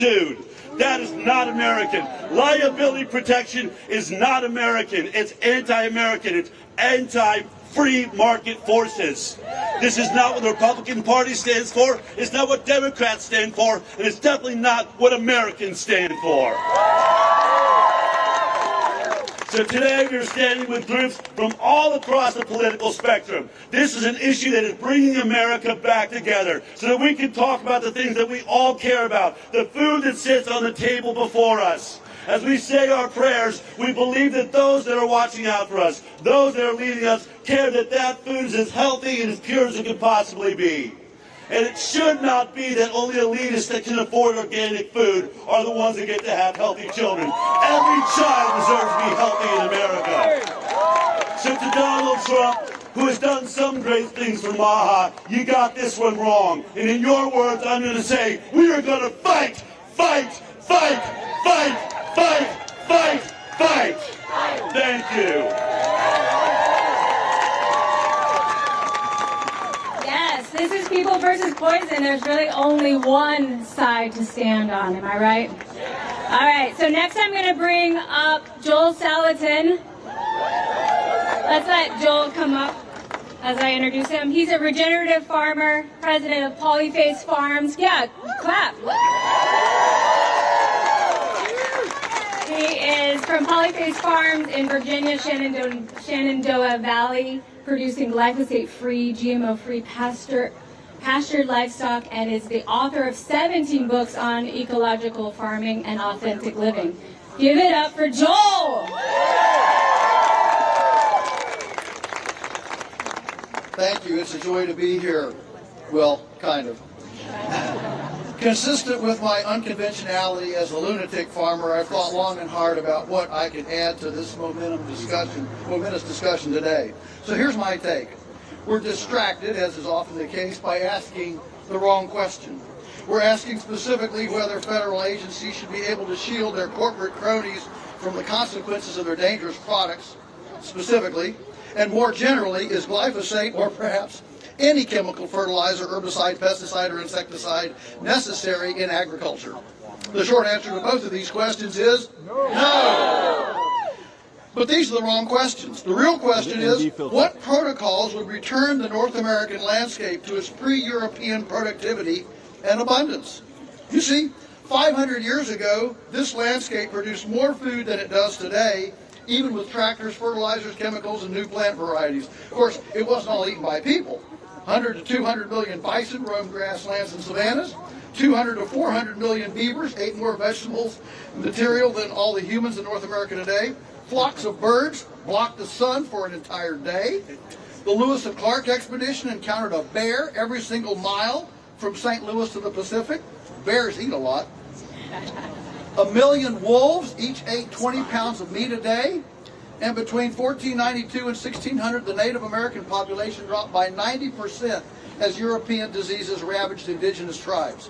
Dude, that is not American. Liability protection is not American. It's anti-American. It's anti-free market forces. This is not what the Republican Party stands for. It's not what Democrats stand for. And it's definitely not what Americans stand for. So today we're standing with groups from all across the political spectrum. This is an issue that is bringing America back together so that we can talk about the things that we all care about, the food that sits on the table before us. As we say our prayers, we believe that those that are watching out for us, those that are leading us, care that that food is as healthy and as pure as it could possibly be. And it should not be that only elitists that can afford organic food are the ones that get to have healthy children. Every child deserves to be healthy in America. So to Donald Trump, who has done some great things for MAHA, you got this one wrong. And in your words, I'm going to say, we are going to fight, fight, fight, fight, fight, fight, fight. Thank you. This is people versus poison. There's really only one side to stand on. Am I right? All right. So next I'm going to bring up Joel Salatin. Let's let Joel come up as I introduce him. He's a regenerative farmer, president of Polyface Farms. Yeah, clap. He is from Polyface Farms in Virginia, Shenandoah Valley, producing glyphosate-free, GMO-free pastured livestock, and is the author of 17 books on ecological farming and authentic living. Give it up for Joel! Thank you. It's a joy to be here. Well, kind of. Consistent with my unconventionality as a lunatic farmer, I've thought long and hard about what I can add to this momentous discussion today. So here's my take. We're distracted, as is often the case, by asking the wrong question. We're asking specifically whether federal agencies should be able to shield their corporate cronies from the consequences of their dangerous products, specifically, and more generally, is glyphosate, or perhaps any chemical fertilizer, herbicide, pesticide, or insecticide necessary in agriculture? The short answer to both of these questions is no. But these are the wrong questions. The real question is, what protocols would return the North American landscape to its pre-European productivity and abundance? You see, 500 years ago, this landscape produced more food than it does today, even with tractors, fertilizers, chemicals, and new plant varieties. Of course, it wasn't all eaten by people. 100 to 200 million bison roamed grasslands and savannas. 200 to 400 million beavers ate more vegetables material than all the humans in North America today. Flocks of birds blocked the sun for an entire day. The Lewis and Clark expedition encountered a bear every single mile from St. Louis to the Pacific. Bears eat a lot. 1 million wolves each ate 20 pounds of meat a day. And between 1492 and 1600, the Native American population dropped by 90% as European diseases ravaged indigenous tribes.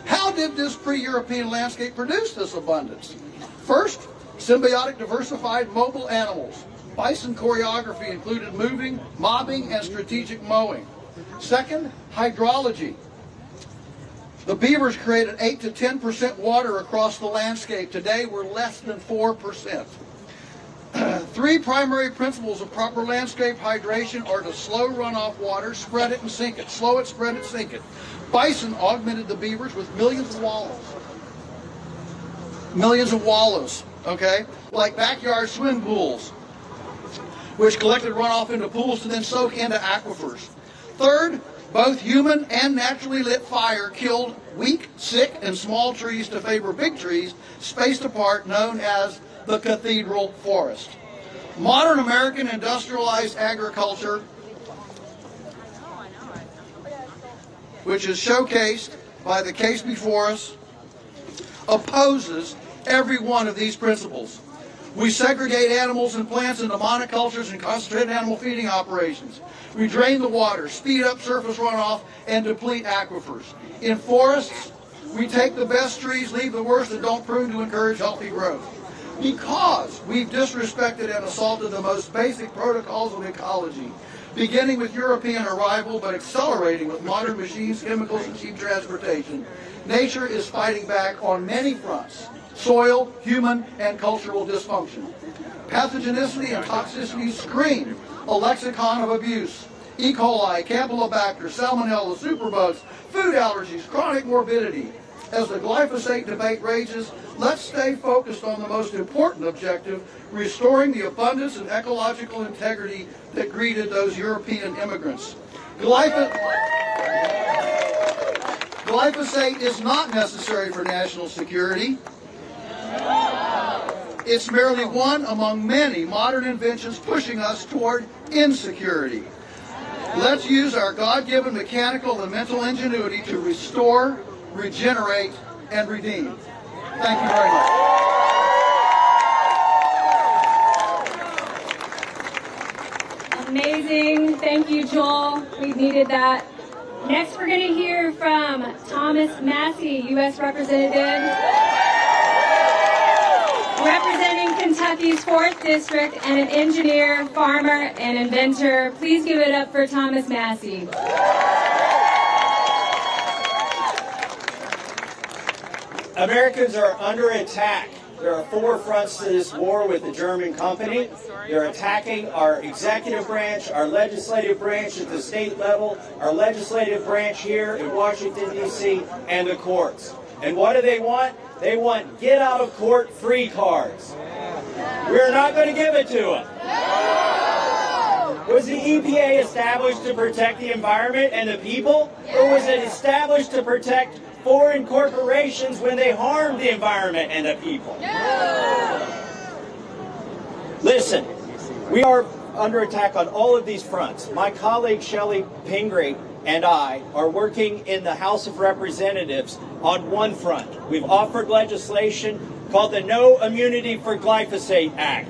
How did this pre-European landscape produce this abundance? First, symbiotic, diversified, mobile animals. Bison choreography included moving, mobbing, and strategic mowing. Second, hydrology. The beavers created 8 to 10% water across the landscape. Today, we're less than 4%. Three primary principles of proper landscape hydration are to slow runoff water, spread it and sink it. Slow it, spread it, sink it. Bison augmented the beavers with millions of wallows. Millions of wallows, okay? Like backyard swim pools, which collected runoff into pools to then soak into aquifers. Third, both human and naturally lit fire killed weak, sick, and small trees to favor big trees spaced apart, known as the cathedral forest. Modern American industrialized agriculture, which is showcased by the case before us, opposes every one of these principles. We segregate animals and plants into monocultures and concentrated animal feeding operations. We drain the water, speed up surface runoff, and deplete aquifers. In forests, we take the best trees, leave the worst, and don't prune to encourage healthy growth. Because we've disrespected and assaulted the most basic protocols of ecology, beginning with European arrival, but accelerating with modern machines, chemicals, and cheap transportation. Nature is fighting back on many fronts: soil, human, and cultural dysfunction. Pathogenicity and toxicity scream a lexicon of abuse. E. coli, Campylobacter, Salmonella, superbugs, food allergies, chronic morbidity. As the glyphosate debate rages, let's stay focused on the most important objective: restoring the abundance and ecological integrity that greeted those European immigrants. Glyphosate is not necessary for national security. It's merely one among many modern inventions pushing us toward insecurity. Let's use our God-given mechanical and mental ingenuity to restore, regenerate, and redeem. Thank you very much. Amazing. Thank you, Joel. We needed that. Next, we're going to hear from Thomas Massie, U.S. Representative, representing Kentucky's 4th District, and an engineer, farmer, and inventor. Please give it up for Thomas Massie. Americans are under attack. There are 4 fronts to this war with the German company. They're attacking our executive branch, our legislative branch at the state level, our legislative branch here in Washington, D.C., and the courts. And what do they want? They want get-out-of-court free cards. We're not going to give it to them. Was the EPA established to protect the environment and the people? Or was it established to protect foreign corporations when they harm the environment and the people? Listen, we are under attack on all of these fronts. My colleague Shelley Pingree and I are working in the House of Representatives on one front. We've offered legislation called the No Immunity for Glyphosate Act.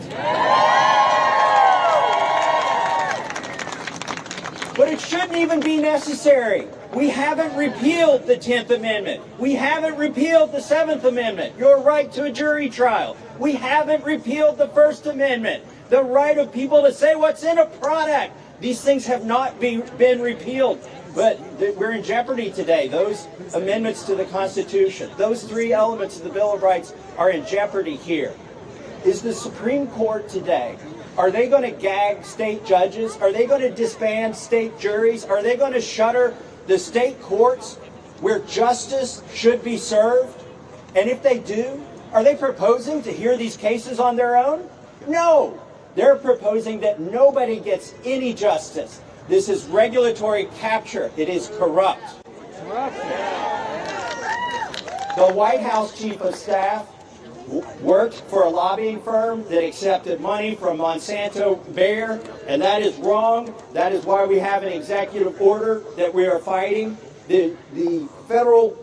But it shouldn't even be necessary. We haven't repealed the 10th Amendment. We haven't repealed the 7th Amendment, your right to a jury trial. We haven't repealed the First Amendment, the right of people to say what's in a product. These things have not been repealed, but we're in jeopardy today. Those amendments to the Constitution, those 3 elements of the Bill of Rights are in jeopardy here. Is the Supreme Court today, are they going to gag state judges? Are they going to disband state juries? Are they going to shutter the state courts where justice should be served? And if they do, are they proposing to hear these cases on their own? No. They're proposing that nobody gets any justice. This is regulatory capture. It is corrupt. The White House Chief of Staff worked for a lobbying firm that accepted money from Monsanto Bayer, and that is wrong. That is why we have an executive order that we are fighting. The federal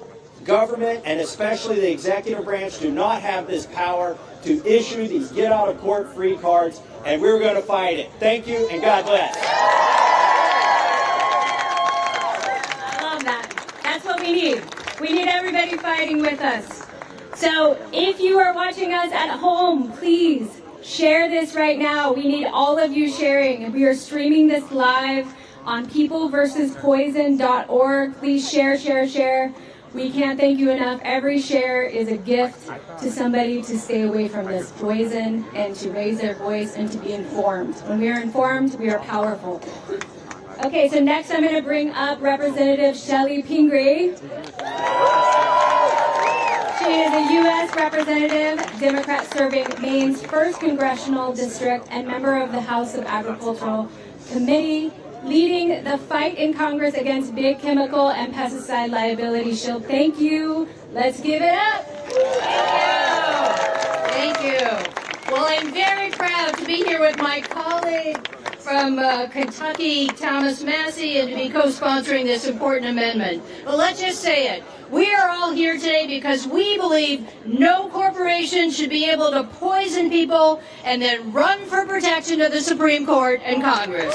government, and especially the executive branch, do not have this power to issue these get-out-of-court free cards, and we're going to fight it. Thank you, and God bless. I love that. That's what we need. We need everybody fighting with us. So if you are watching us at home, please share this right now. We need all of you sharing. We are streaming this live on peopleversuspoison.org. Please share, share, share. We can't thank you enough. Every share is a gift to somebody to stay away from this poison and to raise their voice and to be informed. When we are informed, we are powerful. Okay, so next I'm going to bring up Representative Shelley Pingree. She is a U.S. Representative, Democrat serving Maine's 1st Congressional District and member of the House of Agricultural Committee, leading the fight in Congress against big chemical and pesticide liability shield. Thank you. Let's give it up. Thank you. Well, I'm very proud to be here with my colleague from Kentucky, Thomas Massie, and to be co-sponsoring this important amendment. But let's just say it. We are all here today because we believe no corporation should be able to poison people and then run for protection of the Supreme Court and Congress.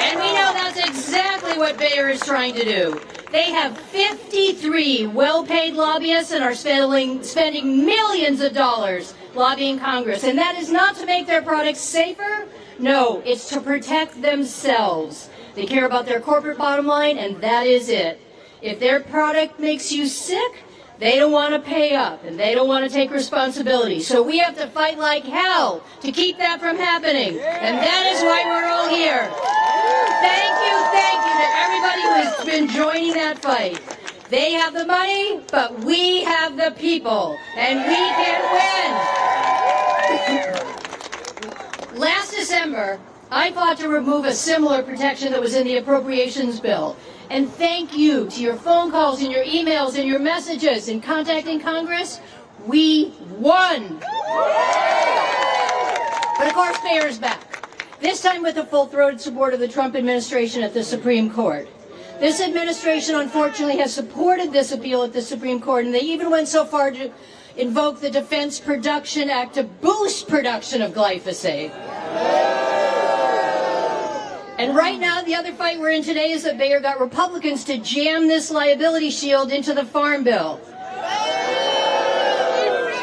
And we know that's exactly what Bayer is trying to do. They have 53 well-paid lobbyists and are spending millions of dollars lobbying Congress. And that is not to make their products safer. No, it's to protect themselves. They care about their corporate bottom line, and that is it. If their product makes you sick, they don't want to pay up, and they don't want to take responsibility. So we have to fight like hell to keep that from happening. And that is why we're all here. Thank you to everybody who has been joining that fight. They have the money, but we have the people, and we can win. Last December, I fought to remove a similar protection that was in the appropriations bill. And thank you to your phone calls and your emails and your messages in contacting Congress, we won. But of course, Mayor is back. This time with the full-throated support of the Trump administration at the Supreme Court. This administration, unfortunately, has supported this appeal at the Supreme Court, and they even went so far to invoke the Defense Production Act to boost production of glyphosate. And right now, the other fight we're in today is that Bayer got Republicans to jam this liability shield into the Farm Bill.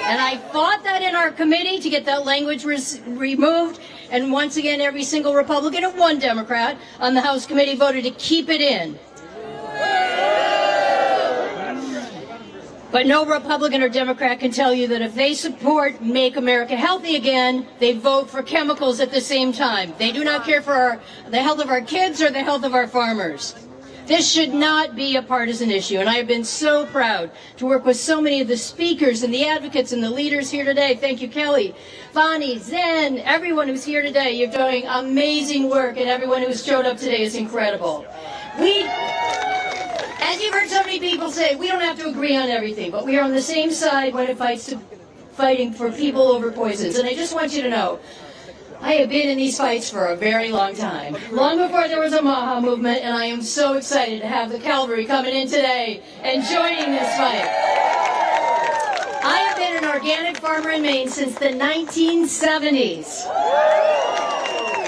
And I fought that in our committee to get that language removed. And once again, every single Republican and one Democrat on the House committee voted to keep it in. But no Republican or Democrat can tell you that if they support Make America Healthy Again, they vote for chemicals at the same time. They do not care for the health of our kids or the health of our farmers. This should not be a partisan issue, and I have been so proud to work with so many of the speakers and the advocates and the leaders here today. Thank you, Kelly, Vani, Zen, everyone who's here today. You're doing amazing work, and everyone who's showed up today is incredible. As you've heard so many people say, we don't have to agree on everything, but we are on the same side when it fighting for people over poisons. And I just want you to know, I have been in these fights for a very long time, long before there was a MAHA movement, and I am so excited to have the cavalry coming in today and joining this fight. I have been an organic farmer in Maine since the 1970s.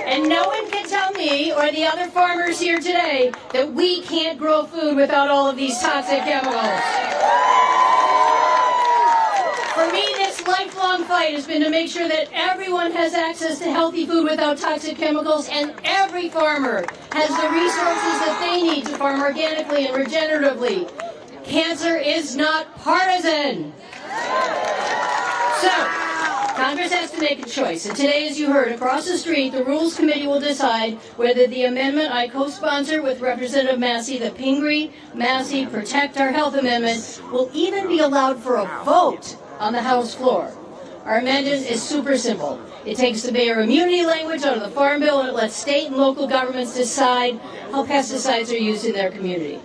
And no one can tell me or the other farmers here today that we can't grow food without all of these toxic chemicals. For me, this lifelong fight has been to make sure that everyone has access to healthy food without toxic chemicals, and every farmer has the resources that they need to farm organically and regeneratively. Cancer is not partisan. So, Congress has to make a choice, and today, as you heard, across the street, the Rules Committee will decide whether the amendment I co-sponsor with Representative Massie, the Pingree, Massie, Protect Our Health Amendment, will even be allowed for a vote on the House floor. Our amendment is super simple. It takes the Bayer immunity language out of the Farm Bill, and it lets state and local governments decide how pesticides are used in their community.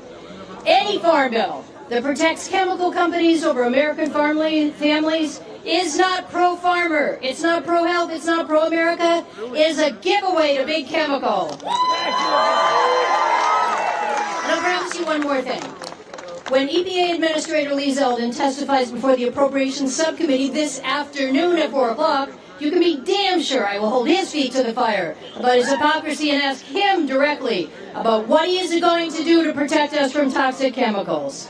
Any Farm Bill that protects chemical companies over American families is not pro-farmer, it's not pro-health, it's not pro-America, it is a giveaway to big chemical. And I'll promise you one more thing. When EPA Administrator Lee Zeldin testifies before the Appropriations Subcommittee this afternoon at 4 o'clock, you can be damn sure I will hold his feet to the fire about his hypocrisy and ask him directly about what he is going to do to protect us from toxic chemicals.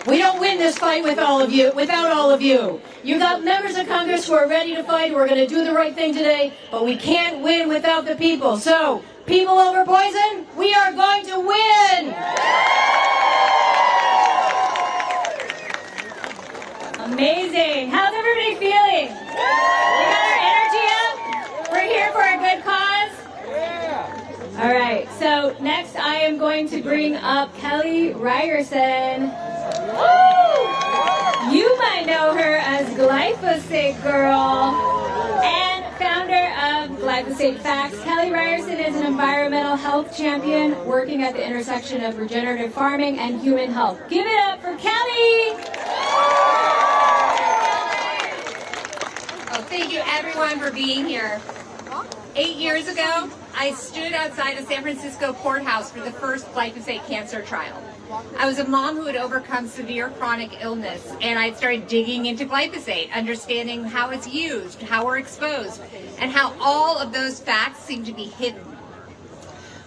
We don't win this fight without all of you. You got members of Congress who are ready to fight, who are going to do the right thing today, but we can't win without the people. So, people over poison, we are going to win! Amazing. How's everybody feeling? We got our energy up? We're here for a good cause? All right, so next I am going to bring up Kelly Ryerson. You might know her as Glyphosate Girl and founder of Glyphosate Facts. Kelly Ryerson is an environmental health champion working at the intersection of regenerative farming and human health. Give it up for Kelly! Oh, thank you everyone for being here. 8 years ago, I stood outside a San Francisco courthouse for the first glyphosate cancer trial. I was a mom who had overcome severe chronic illness, and I started digging into glyphosate, understanding how it's used, how we're exposed, and how all of those facts seem to be hidden.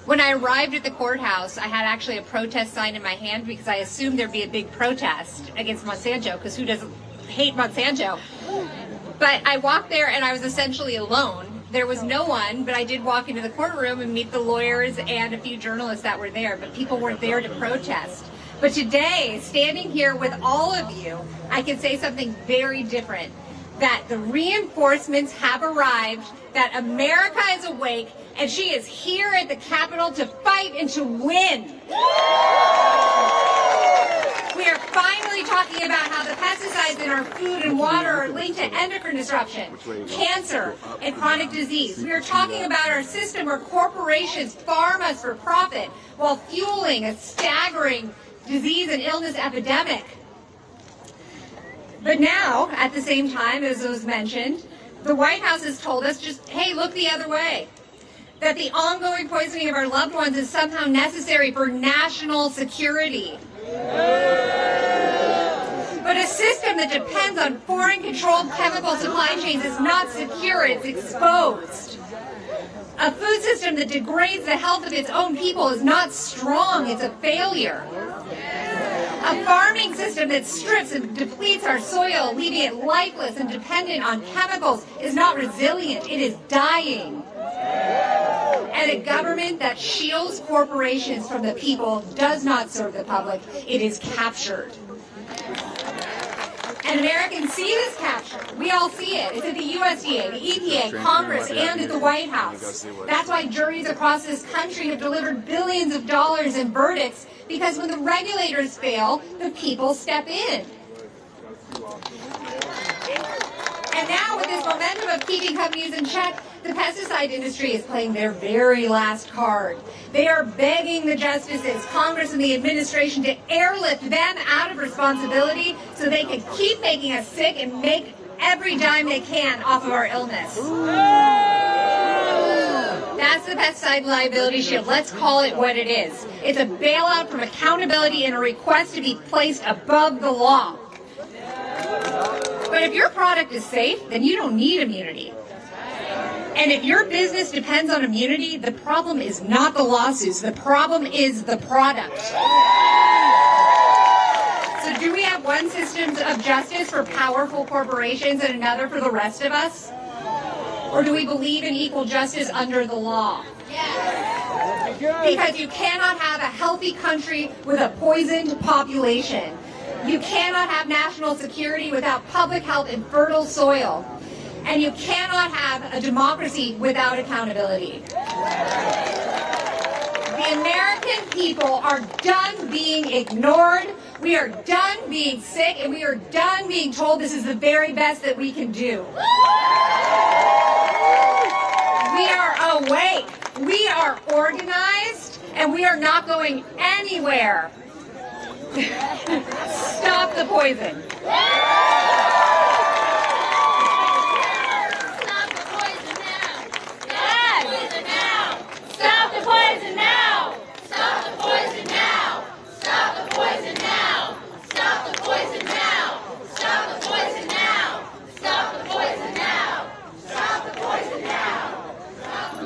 When I arrived at the courthouse, I had actually a protest sign in my hand because I assumed there'd be a big protest against Monsanto, because who doesn't hate Monsanto? But I walked there and I was essentially alone. there was no one, but I did walk into the courtroom and meet the lawyers and a few journalists that were there, but people weren't there to protest. But today, standing here with all of you, I can say something very different, that the reinforcements have arrived, that America is awake, and she is here at the Capitol to fight and to win. We are finally talking about how the pesticides in our food and water are linked to endocrine disruption, cancer, and chronic disease. We are talking about our system where corporations farm us for profit while fueling a staggering disease and illness epidemic. But now, at the same time, as was mentioned, the White House has told us just, hey, look the other way. That the ongoing poisoning of our loved ones is somehow necessary for national security. But a system that depends on foreign-controlled chemical supply chains is not secure, it's exposed. A food system that degrades the health of its own people is not strong, it's a failure. A farming system that strips and depletes our soil, leaving it lifeless and dependent on chemicals, is not resilient, it is dying. And a government that shields corporations from the people does not serve the public, it is captured. And Americans see this capture. We all see it. It's at the USDA, the EPA, Congress, and at the White House. That's why juries across this country have delivered billions of dollars in verdicts, because when the regulators fail, the people step in. And now with this momentum of keeping companies in check, the pesticide industry is playing their very last card. They are begging the justices, Congress, and the administration to airlift them out of responsibility so they can keep making us sick and make every dime they can off of our illness. That's the pesticide liability shield. Let's call it what it is. It's a bailout from accountability and a request to be placed above the law. But if your product is safe, then you don't need immunity. And if your business depends on immunity, the problem is not the lawsuits. The problem is the product. So do we have one system of justice for powerful corporations and another for the rest of us? Or do we believe in equal justice under the law? Yes. Because you cannot have a healthy country with a poisoned population. You cannot have national security without public health and fertile soil. And you cannot have a democracy without accountability. The American people are done being ignored, we are done being sick, and we are done being told this is the very best that we can do. We are awake, we are organized, and we are not going anywhere. Stop the poison.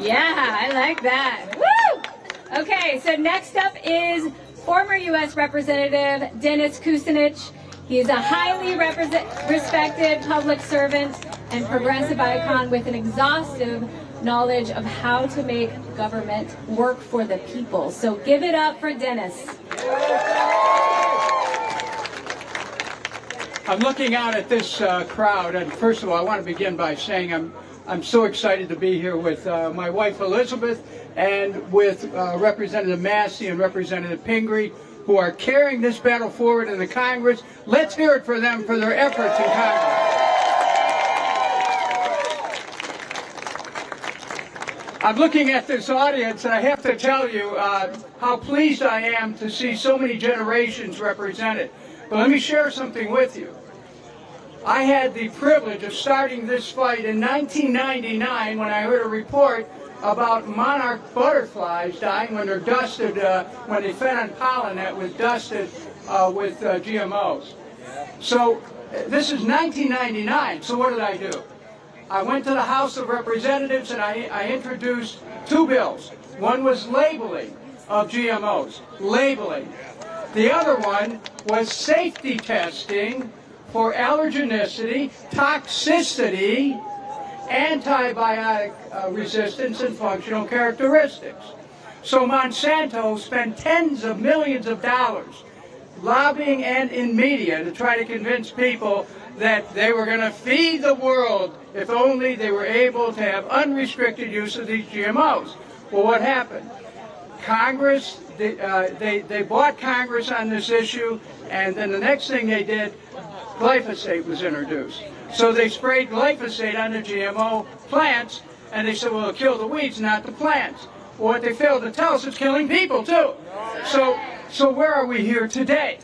Yeah, I like that. Woo! Okay, so next up is former U.S. Representative Dennis Kucinich. He is a highly respected public servant and progressive icon with an exhaustive knowledge of how to make government work for the people. So give it up for Dennis. I'm looking out at this crowd, and first of all, I want to begin by saying I'm so excited to be here with my wife Elizabeth and with Representative Massie and Representative Pingree, who are carrying this battle forward in the Congress. Let's hear it for them for their efforts in Congress. I'm looking at this audience, and I have to tell you how pleased I am to see so many generations represented. But let me share something with you. I had the privilege of starting this fight in 1999 when I heard a report about monarch butterflies dying when they're dusted, when they fed on pollen that was dusted with GMOs. So this is 1999, so what did I do? I went to the House of Representatives and I introduced two bills. One was labeling of GMOs, labeling. The other one was safety testing for allergenicity, toxicity, antibiotic resistance and functional characteristics. So Monsanto spent tens of millions of dollars lobbying and in media to try to convince people that they were going to feed the world if only they were able to have unrestricted use of these GMOs. Well, what happened? Congress, they bought Congress on this issue, and then the next thing they did, glyphosate was introduced. So they sprayed glyphosate on the GMO plants, and they said, well, it'll kill the weeds, not the plants. Well, what they failed to tell us, it's killing people too. So where are we here today?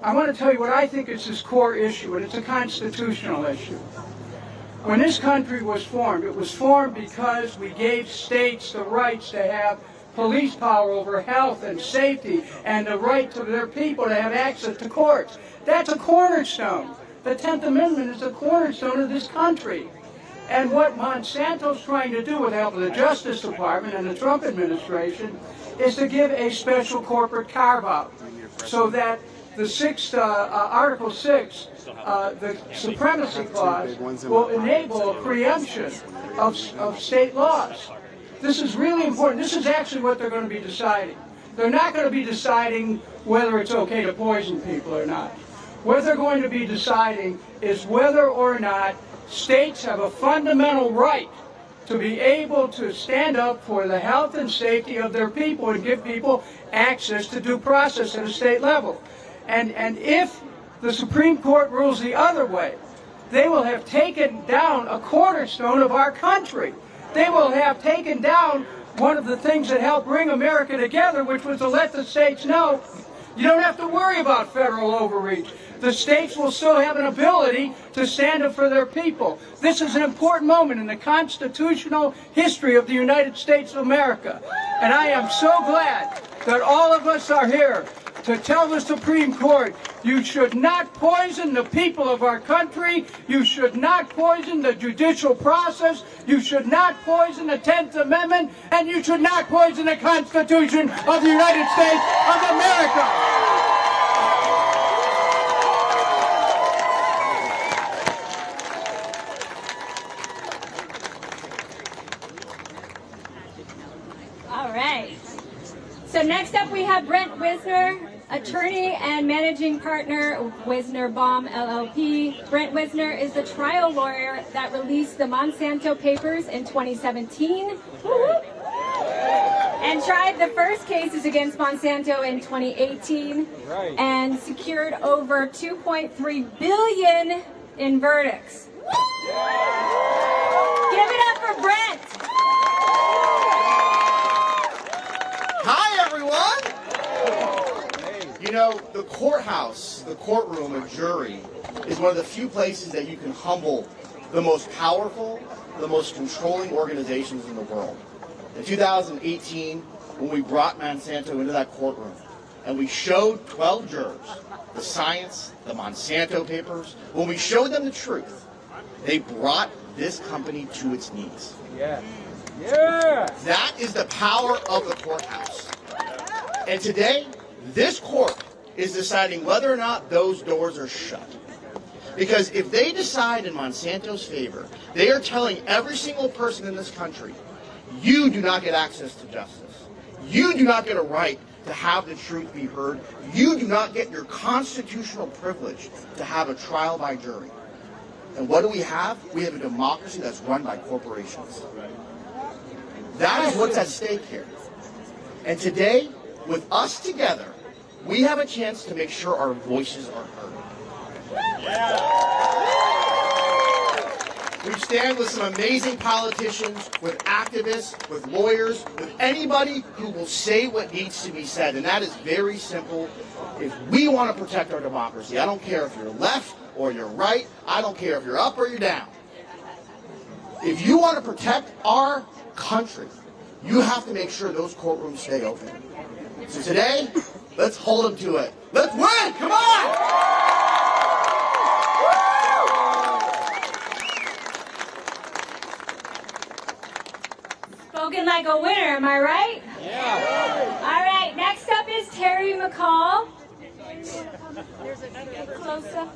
I want to tell you what I think is this core issue, and it's a constitutional issue. When this country was formed, it was formed because we gave states the rights to have police power over health and safety and the right to their people to have access to courts. That's a cornerstone. The 10th Amendment is the cornerstone of this country. And what Monsanto's trying to do with the help of the Justice Department and the Trump administration is to give a special corporate carve-out so that the Article 6, the Supremacy Clause, will enable a preemption of state laws. This is really important. This is actually what they're going to be deciding. They're not going to be deciding whether it's okay to poison people or not. What they're going to be deciding is whether or not states have a fundamental right to be able to stand up for the health and safety of their people and give people access to due process at a state level. And if the Supreme Court rules the other way, they will have taken down a cornerstone of our country. They will have taken down one of the things that helped bring America together, which was to let the states know you don't have to worry about federal overreach. The states will still have an ability to stand up for their people. This is an important moment in the constitutional history of the United States of America. And I am so glad that all of us are here to tell the Supreme Court, you should not poison the people of our country, you should not poison the judicial process, you should not poison the 10th Amendment, and you should not poison the Constitution of the United States of America. All right. So next up we have Brent Wisner, attorney and managing partner of Wisner Baum LLP. Brent Wisner is the trial lawyer that released the Monsanto papers in 2017 and tried the first cases against Monsanto in 2018 and secured over $2.3 billion in verdicts. Give it up for Brent. Hi, everyone. You know, the courthouse, the courtroom, a jury, is one of the few places that you can humble the most powerful, the most controlling organizations in the world. In 2018, when we brought Monsanto into that courtroom, and we showed 12 jurors the science, the Monsanto papers, when we showed them the truth, they brought this company to its knees. Yeah. Yeah. That is the power of the courthouse. And today, this court is deciding whether or not those doors are shut. Because if they decide in Monsanto's favor, they are telling every single person in this country, you do not get access to justice. You do not get a right to have the truth be heard. You do not get your constitutional privilege to have a trial by jury. And what do we have? We have a democracy that's run by corporations. That is what's at stake here. And today, with us together, we have a chance to make sure our voices are heard. We stand with some amazing politicians, with activists, with lawyers, with anybody who will say what needs to be said. And that is very simple. If we want to protect our democracy, I don't care if you're left or you're right. I don't care if you're up or you're down. If you want to protect our country, you have to make sure those courtrooms stay open. So today, let's hold them to it. Let's win! Come on! Spoken like a winner, am I right? Yeah. All right, next up is Terry McCall. Close up.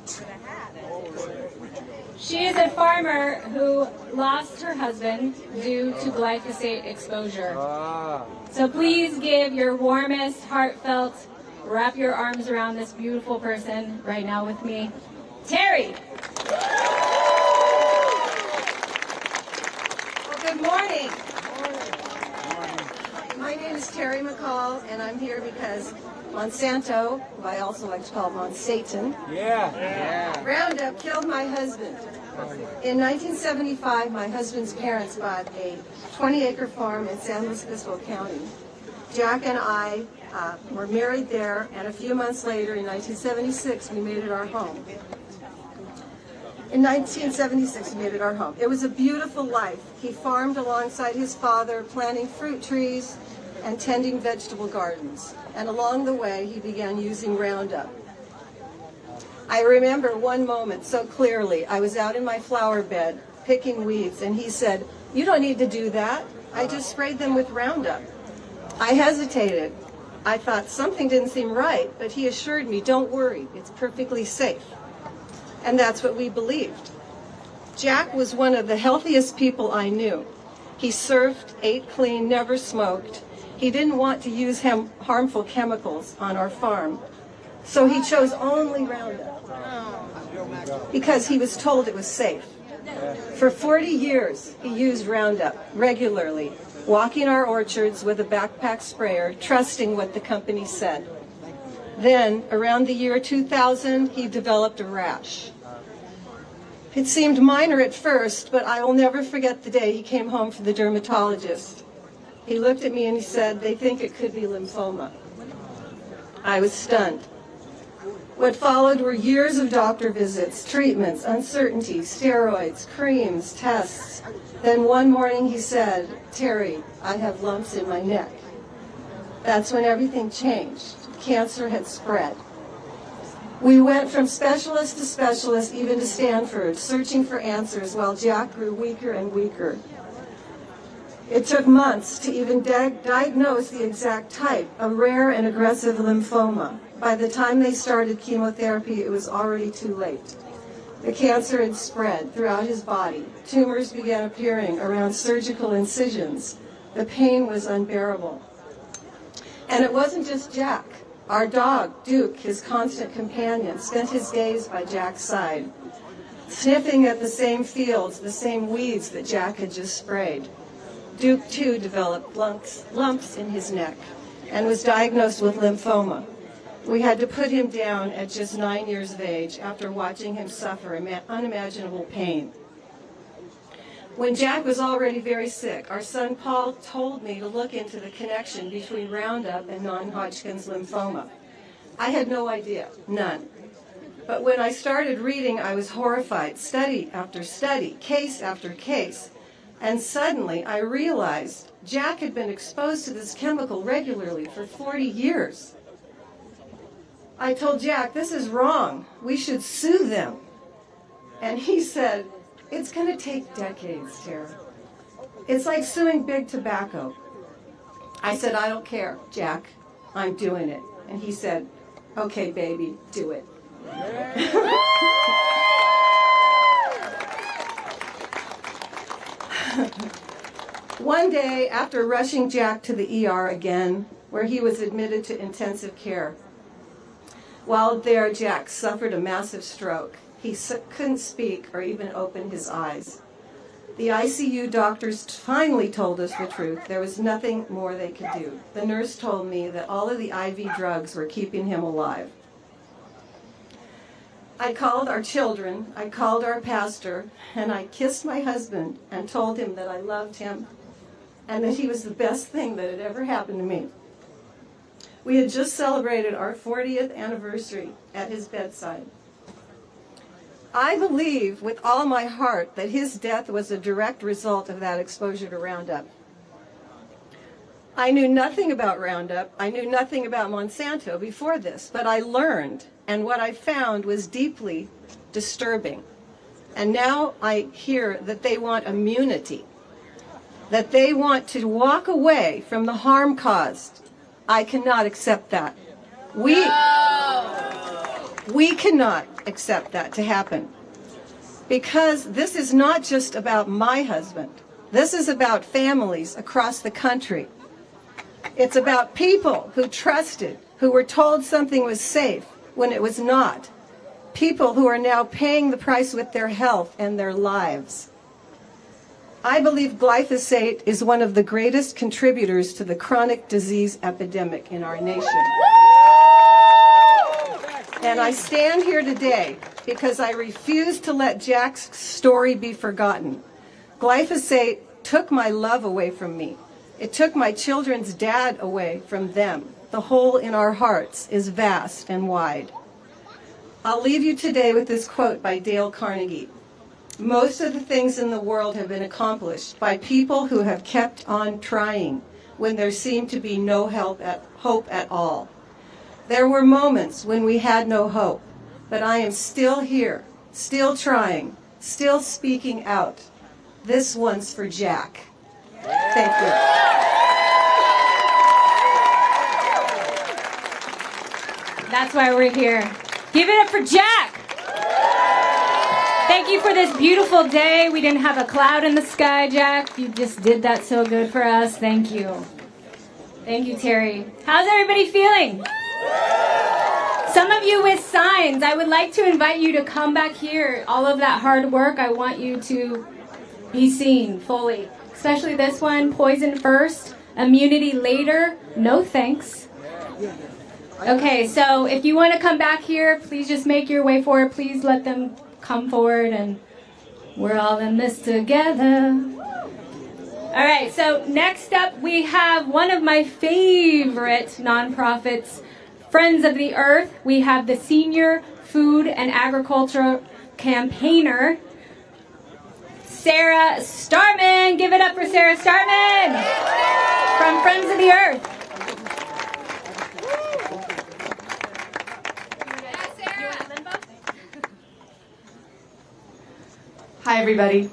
She is a farmer who lost her husband due to glyphosate exposure. So please give your warmest, heartfelt, wrap your arms around this beautiful person right now with me, Terry. Well, good morning. My name is Terry McCall, and I'm here because Monsanto, who I also like to call Monsatan, Roundup killed my husband. In 1975, my husband's parents bought a 20-acre farm in San Luis Obispo County. Jack and I were married there, and a few months later, in 1976, we made it our home. In 1976, we made it our home. It was a beautiful life. He farmed alongside his father, planting fruit trees and tending vegetable gardens. And along the way, he began using Roundup. I remember one moment so clearly. I was out in my flower bed picking weeds, and he said, "You don't need to do that. I just sprayed them with Roundup." I hesitated. I thought something didn't seem right, but he assured me, "Don't worry, it's perfectly safe." And that's what we believed. Jack was one of the healthiest people I knew. He surfed, ate clean, never smoked. He didn't want to use harmful chemicals on our farm, so he chose only Roundup because he was told it was safe. For 40 years, he used Roundup regularly, walking our orchards with a backpack sprayer, trusting what the company said. Then, around the year 2000, he developed a rash. It seemed minor at first, but I will never forget the day he came home from the dermatologist. He looked at me and he said, "They think it could be lymphoma." I was stunned. What followed were years of doctor visits, treatments, uncertainty, steroids, creams, tests. Then one morning he said, "Terry, I have lumps in my neck." That's when everything changed. Cancer had spread. We went from specialist to specialist, even to Stanford, searching for answers while Jack grew weaker and weaker. It took months to even diagnose the exact type, a rare and aggressive lymphoma. By the time they started chemotherapy, it was already too late. The cancer had spread throughout his body. Tumors began appearing around surgical incisions. The pain was unbearable. And it wasn't just Jack. Our dog, Duke, his constant companion, spent his days by Jack's side, sniffing at the same fields, the same weeds that Jack had just sprayed. Duke, too, developed lumps in his neck and was diagnosed with lymphoma. We had to put him down at just 9 years of age after watching him suffer unimaginable pain. When Jack was already very sick, our son Paul told me to look into the connection between Roundup and non-Hodgkin's lymphoma. I had no idea, none. But when I started reading, I was horrified, study after study, case after case. And suddenly I realized Jack had been exposed to this chemical regularly for 40 years. I told Jack, "This is wrong. We should sue them." And he said, "It's going to take decades, Tara. It's like suing Big Tobacco." I said, "I don't care, Jack. I'm doing it." And he said, "Okay, baby, do it." One day, after rushing Jack to the ER again, where he was admitted to intensive care, while there, Jack suffered a massive stroke. He couldn't speak or even open his eyes. The ICU doctors finally told us the truth. There was nothing more they could do. The nurse told me that all of the IV drugs were keeping him alive. I called our children, I called our pastor, and I kissed my husband and told him that I loved him and that he was the best thing that had ever happened to me. We had just celebrated our 40th anniversary at his bedside. I believe with all my heart that his death was a direct result of that exposure to Roundup. I knew nothing about Roundup. I knew nothing about Monsanto before this, but I learned, and what I found was deeply disturbing. And now I hear that they want immunity, that they want to walk away from the harm caused. I cannot accept that. We cannot accept that to happen, because this is not just about my husband. This is about families across the country. It's about people who trusted, who were told something was safe when it was not. People who are now paying the price with their health and their lives. I believe glyphosate is one of the greatest contributors to the chronic disease epidemic in our nation. And I stand here today because I refuse to let Jack's story be forgotten. Glyphosate took my love away from me. It took my children's dad away from them. The hole in our hearts is vast and wide. I'll leave you today with this quote by Dale Carnegie. Most of the things in the world have been accomplished by people who have kept on trying when there seemed to be no hope at all. There were moments when we had no hope, but I am still here, still trying, still speaking out. This one's for Jack. Thank you. That's why we're here. Give it up for Jack. Thank you for this beautiful day. We didn't have a cloud in the sky, Jack. You just did that so good for us. Thank you. Thank you, Terry. How's everybody feeling? Some of you with signs, I would like to invite you to come back here. All of that hard work, I want you to be seen fully. Especially this one, poison first, immunity later, no thanks. Okay, so if you want to come back here, please just make your way forward. Please let them come forward, and we're all in this together. All right, so next up we have one of my favorite nonprofits, Friends of the Earth. We have the Senior Food and Agriculture Campaigner, Sarah Starman. Give it up for Sarah Starman from Friends of the Earth. Hi, everybody.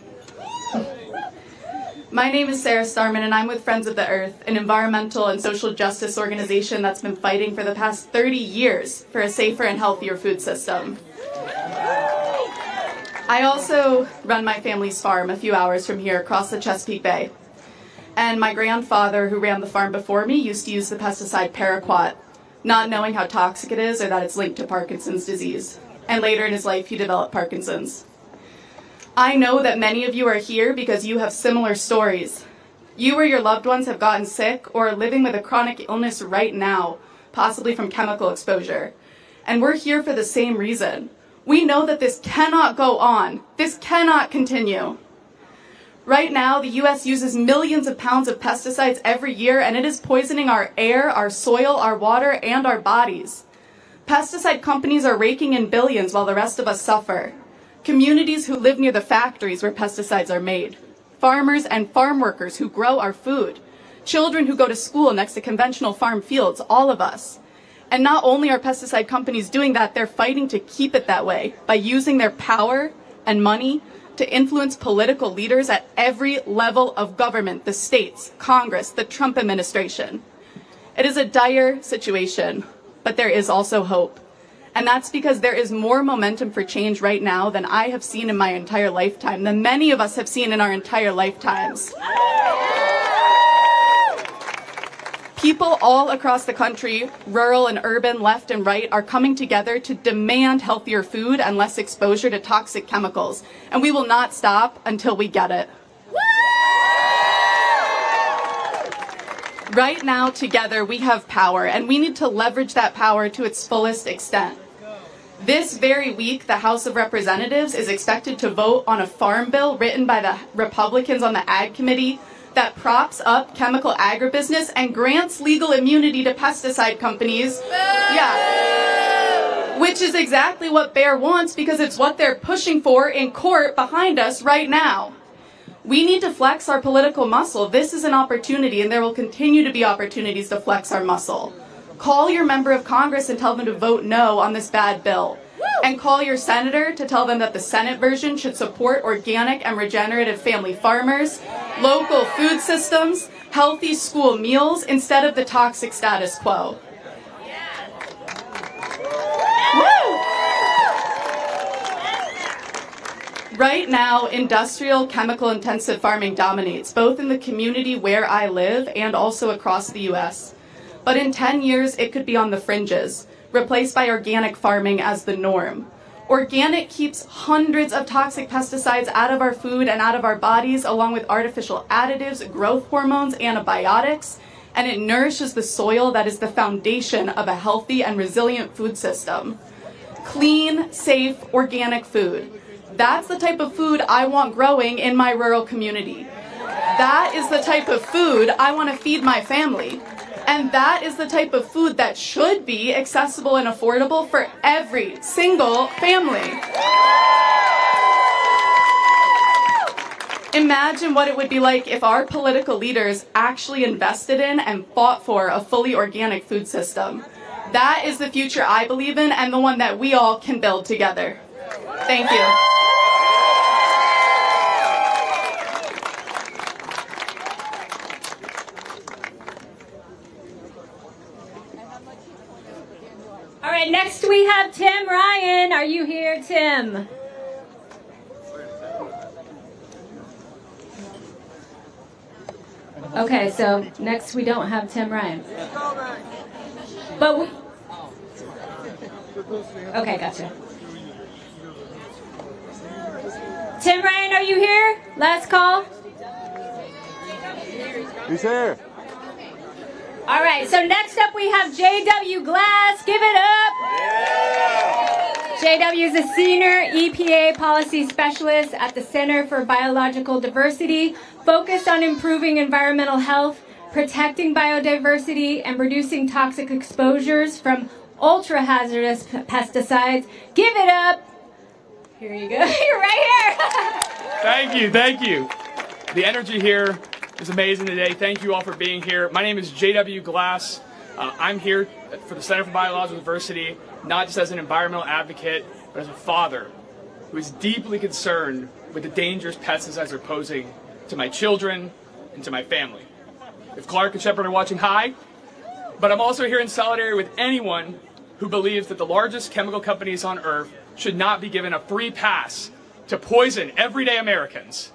My name is Sarah Starman, and I'm with Friends of the Earth, an environmental and social justice organization that's been fighting for the past 30 years for a safer and healthier food system. I also run my family's farm a few hours from here across the Chesapeake Bay. And my grandfather, who ran the farm before me, used to use the pesticide paraquat, not knowing how toxic it is or that it's linked to Parkinson's disease. And later in his life, he developed Parkinson's. I know that many of you are here because you have similar stories. You or your loved ones have gotten sick or are living with a chronic illness right now, possibly from chemical exposure. And we're here for the same reason. We know that this cannot go on. This cannot continue. Right now, the U.S. uses millions of pounds of pesticides every year, and it is poisoning our air, our soil, our water, and our bodies. Pesticide companies are raking in billions while the rest of us suffer. Communities who live near the factories where pesticides are made. Farmers and farm workers who grow our food. Children who go to school next to conventional farm fields, all of us. And not only are pesticide companies doing that, they're fighting to keep it that way by using their power and money to influence political leaders at every level of government, the states, Congress, the Trump administration. It is a dire situation, but there is also hope. And that's because there is more momentum for change right now than I have seen in my entire lifetime, than many of us have seen in our entire lifetimes. People all across the country, rural and urban, left and right, are coming together to demand healthier food and less exposure to toxic chemicals. And we will not stop until we get it. Right now, together, we have power, and we need to leverage that power to its fullest extent. This very week, the House of Representatives is expected to vote on a farm bill written by the Republicans on the Ag Committee that props up chemical agribusiness and grants legal immunity to pesticide companies. Yeah. Which is exactly what Bear wants, because it's what they're pushing for in court behind us right now. We need to flex our political muscle. This is an opportunity, and there will continue to be opportunities to flex our muscle. Call your member of Congress and tell them to vote no on this bad bill. And call your senator to tell them that the Senate version should support organic and regenerative family farmers, local food systems, healthy school meals, instead of the toxic status quo. Woo! Right now, industrial, chemical-intensive farming dominates, both in the community where I live and also across the U.S. But in 10 years, it could be on the fringes, replaced by organic farming as the norm. Organic keeps hundreds of toxic pesticides out of our food and out of our bodies, along with artificial additives, growth hormones, antibiotics, and it nourishes the soil that is the foundation of a healthy and resilient food system. Clean, safe, organic food. That's the type of food I want growing in my rural community. That is the type of food I want to feed my family. And that is the type of food that should be accessible and affordable for every single family. Imagine what it would be like if our political leaders actually invested in and fought for a fully organic food system. That is the future I believe in and the one that we all can build together. Thank you. All right, next we have Tim Ryan. Are you here, Tim? Okay, so next we don't have Tim Ryan. But we... Okay, gotcha. Tim Ryan, are you here? Last call. He's here. All right, so next up we have J.W. Glass. Give it up. Yeah. J.W. is a senior EPA policy specialist at the Center for Biological Diversity, focused on improving environmental health, protecting biodiversity, and reducing toxic exposures from ultra-hazardous pesticides. Give it up. Here you go. You're right here. Thank you. The energy here is amazing today. Thank you all for being here. My name is J.W. Glass. I'm here for the Center for Biological Diversity, not just as an environmental advocate, but as a father who is deeply concerned with the dangers pesticides are posing to my children and to my family. If Clark and Shepard are watching, hi. But I'm also here in solidarity with anyone who believes that the largest chemical companies on Earth should not be given a free pass to poison everyday Americans.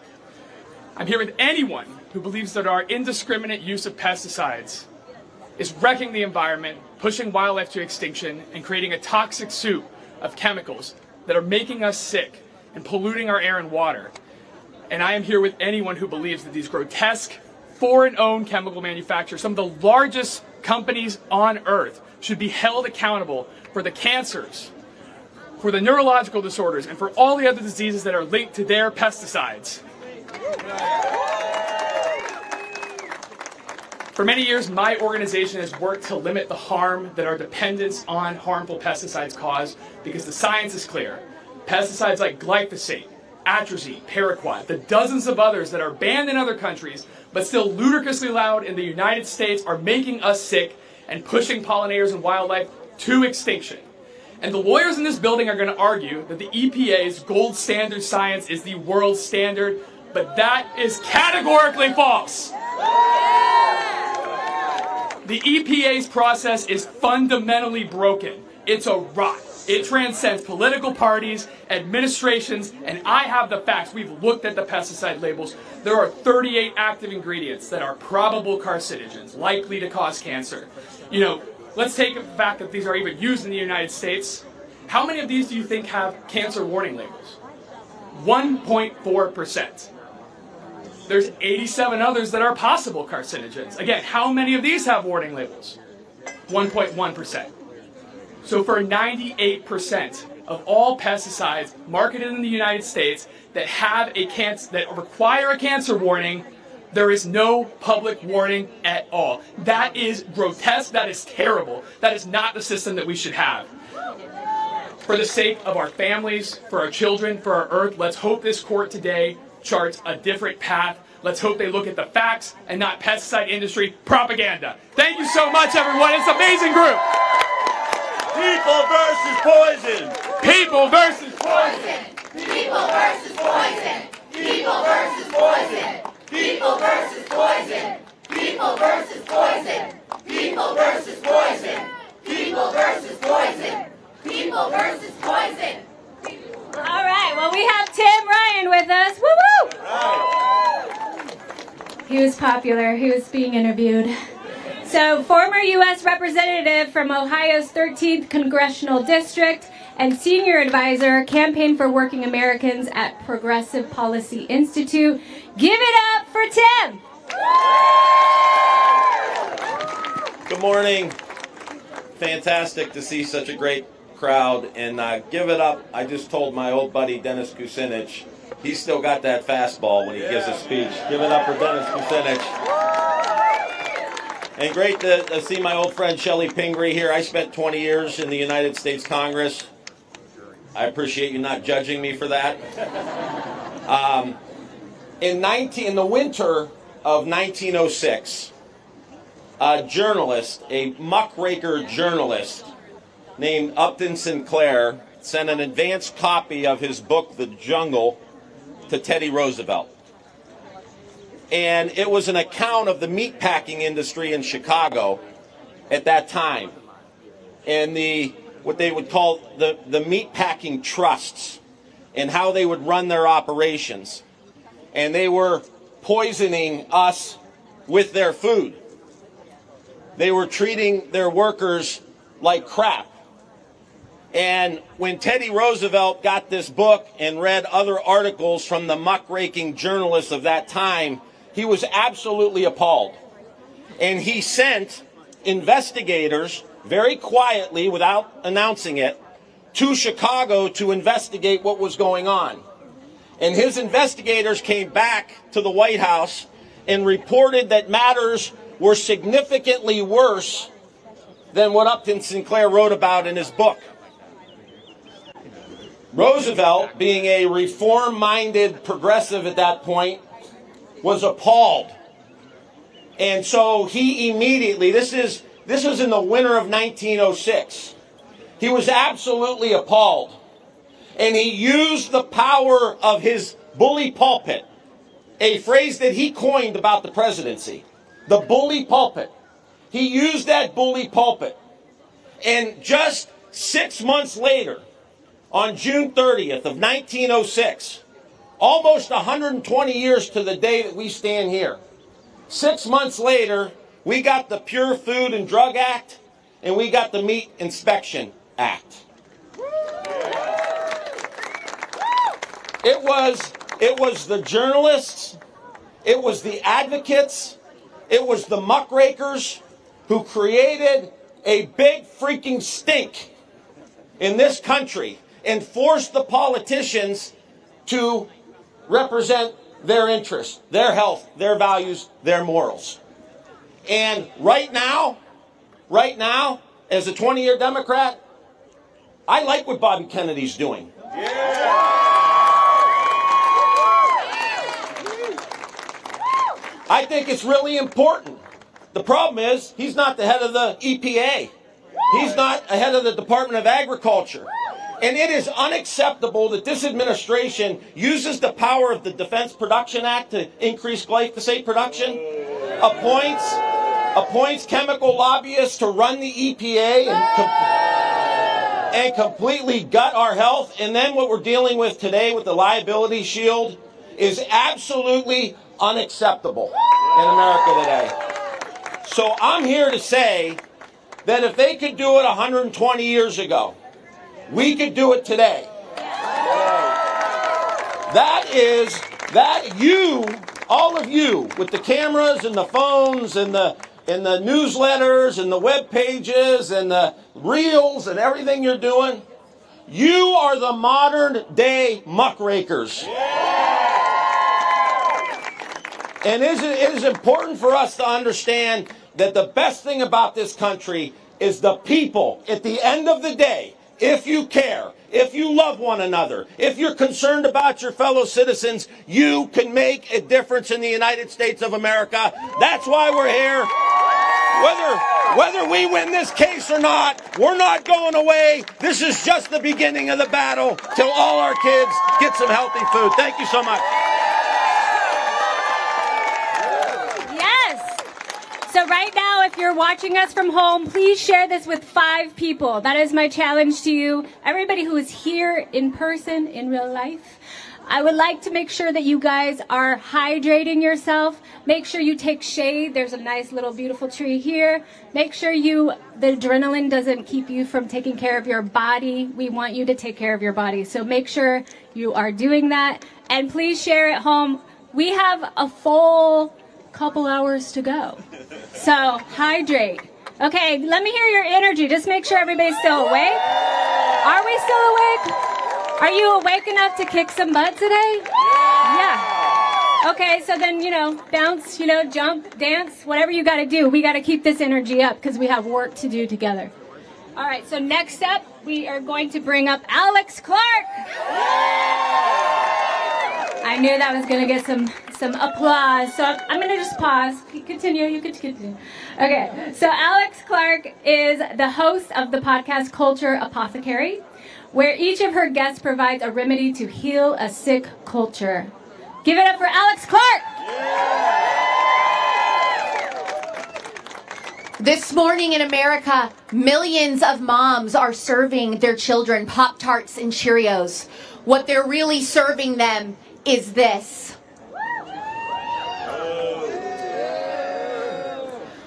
I'm here with anyone who believes that our indiscriminate use of pesticides is wrecking the environment, pushing wildlife to extinction, and creating a toxic soup of chemicals that are making us sick and polluting our air and water. And I am here with anyone who believes that these grotesque, foreign-owned chemical manufacturers, some of the largest companies on Earth, should be held accountable for the cancers, for the neurological disorders, and for all the other diseases that are linked to their pesticides. For many years, my organization has worked to limit the harm that our dependence on harmful pesticides cause, because the science is clear. Pesticides like glyphosate, atrazine, paraquat, the dozens of others that are banned in other countries, but still ludicrously loud in the United States, are making us sick and pushing pollinators and wildlife to extinction. And the lawyers in this building are going to argue that the EPA's gold standard science is the world standard, but that is categorically false. The EPA's process is fundamentally broken. It's a rot. It transcends political parties, administrations, and I have the facts. We've looked at the pesticide labels. There are 38 active ingredients that are probable carcinogens, likely to cause cancer. You know, let's take the fact that these are even used in the United States. How many of these do you think have cancer warning labels? 1.4%. There's 87 others that are possible carcinogens. Again, how many of these have warning labels? 1.1%. So for 98% of all pesticides marketed in the United States that have that require a cancer warning, there is no public warning at all. That is grotesque. That is terrible. That is not the system that we should have. For the sake of our families, for our children, for our earth, let's hope this court today charts a different path. Let's hope they look at the facts and not pesticide industry propaganda. Thank you so much, everyone. It's an amazing group. People versus poison. People versus poison. People versus poison. People versus poison. People versus poison. People versus poison. People versus poison. People versus poison. People versus poison. All right, well, we have Tim Ryan He was popular. He was being interviewed. So, former U.S. Representative from Ohio's 13th Congressional District and Senior Advisor, Campaign for Working Americans at Progressive Policy Institute. Give it up for Tim! Good morning. Fantastic to see such a great crowd. And give it up. I just told my old buddy Dennis Kucinich, he's still got that fastball when he gives a speech. Give it up for Dennis Kucinich. And great to see my old friend Shelley Pingree here. I spent 20 years in the United States Congress. I appreciate you not judging me for that. In the winter of 1906, a journalist, a muckraker journalist named Upton Sinclair, sent an advanced copy of his book, The Jungle, to Teddy Roosevelt. And it was an account of the meatpacking industry in Chicago at that time, and what they would call the meatpacking trusts, and how they would run their operations. And they were poisoning us with their food. They were treating their workers like crap. And when Teddy Roosevelt got this book and read other articles from the muckraking journalists of that time, he was absolutely appalled. And he sent investigators, very quietly, without announcing it, to Chicago to investigate what was going on. And his investigators came back to the White House and reported that matters were significantly worse than what Upton Sinclair wrote about in his book. Roosevelt, being a reform-minded progressive at that point, was appalled. And so he immediately, this was in the winter of 1906, he was absolutely appalled. And he used the power of his bully pulpit, a phrase that he coined about the presidency, the bully pulpit. He used that bully pulpit. And just 6 months later, on June 30th of 1906, almost 120 years to the day that we stand here, 6 months later, we got the Pure Food and Drug Act, and we got the Meat Inspection Act. It was the journalists, it was the advocates, it was the muckrakers who created a big freaking stink in this country and forced the politicians to represent their interests, their health, their values, their morals. And right now, as a 20-year Democrat, I like what Bobby Kennedy's doing. I think it's really important. The problem is, he's not the head of the EPA. He's not the head of the Department of Agriculture. And it is unacceptable that this administration uses the power of the Defense Production Act to increase glyphosate production, appoints chemical lobbyists to run the EPA and completely gut our health. And then what we're dealing with today with the liability shield is absolutely unacceptable in America today. So I'm here to say that if they could do it 120 years ago, we could do it today. That you, all of you, with the cameras and the phones and the newsletters and the web pages and the reels and everything you're doing, you are the modern day muckrakers. And it is important for us to understand that the best thing about this country is the people. At the end of the day, if you care, if you love one another, if you're concerned about your fellow citizens, you can make a difference in the United States of America. That's why we're here. Whether we win this case or not, we're not going away. This is just the beginning of the battle till all our kids get some healthy food. Thank you so much. So right now, if if you're watching us from home, please share this with 5 people. That is my challenge to you. Everybody who is here in person, in real life, I would like to make sure that you guys are hydrating yourself. Make sure you take shade. There's a nice little beautiful tree here. Make sure the adrenaline doesn't keep you from taking care of your body. We want you to take care of your body. So make sure you are doing that. And please share at home. We have a full couple hours to go. So hydrate. Okay, let me hear your energy. Just make sure everybody's still awake. Are we still awake? Are you awake enough to kick some butt today? Yeah. Okay, so then, bounce, jump, dance, whatever you got to do. We got to keep this energy up because we have work to do together. All right, so next up, we are going to bring up Alex Clark. I knew that was going to get some applause, so I'm going to just pause. Continue, you can continue. Okay, so Alex Clark is the host of the podcast Culture Apothecary, where each of her guests provides a remedy to heal a sick culture. Give it up for Alex Clark! This morning in America, millions of moms are serving their children Pop-Tarts and Cheerios. What they're really serving them is this.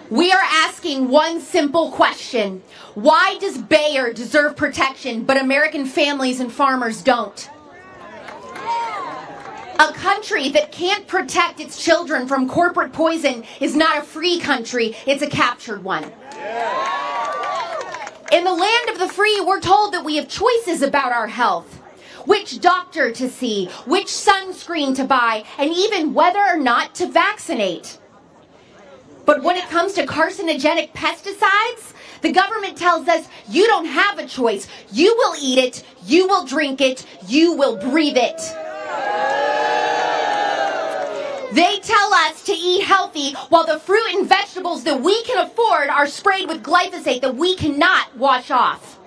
We are asking one simple question. Why does Bayer deserve protection, but American families and farmers don't? A country that can't protect its children from corporate poison is not a free country, it's a captured one. In the land of the free, we're told that we have choices about our health. Which doctor to see, which sunscreen to buy, and even whether or not to vaccinate. But when it comes to carcinogenic pesticides, the government tells us you don't have a choice. You will eat it, you will drink it, you will breathe it. They tell us to eat healthy while the fruit and vegetables that we can afford are sprayed with glyphosate that we cannot wash off.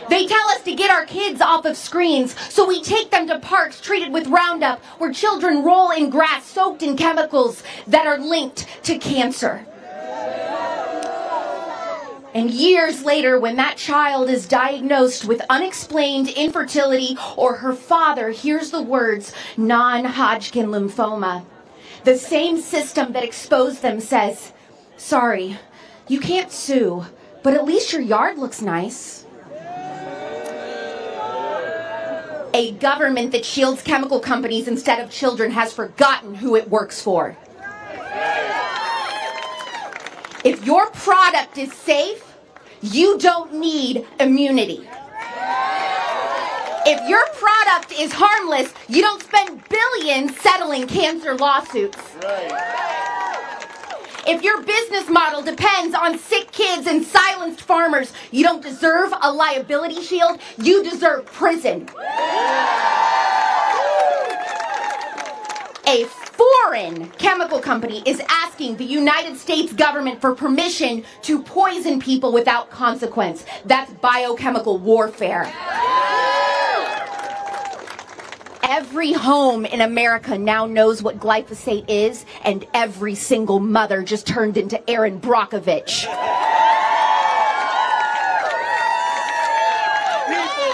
They tell us to get our kids off of screens, so we take them to parks treated with Roundup, where children roll in grass soaked in chemicals that are linked to cancer. And years later, when that child is diagnosed with unexplained infertility or her father hears the words non-Hodgkin lymphoma, the same system that exposed them says, "Sorry, you can't sue, but at least your yard looks nice." A government that shields chemical companies instead of children has forgotten who it works for. If your product is safe, you don't need immunity. If your product is harmless, you don't spend billions settling cancer lawsuits. If your business model depends on sick kids and silenced farmers, you don't deserve a liability shield, you deserve prison. A foreign chemical company is asking the United States government for permission to poison people without consequence. That's biochemical warfare. Every home in America now knows what glyphosate is, and every single mother just turned into Aaron Brockovich. People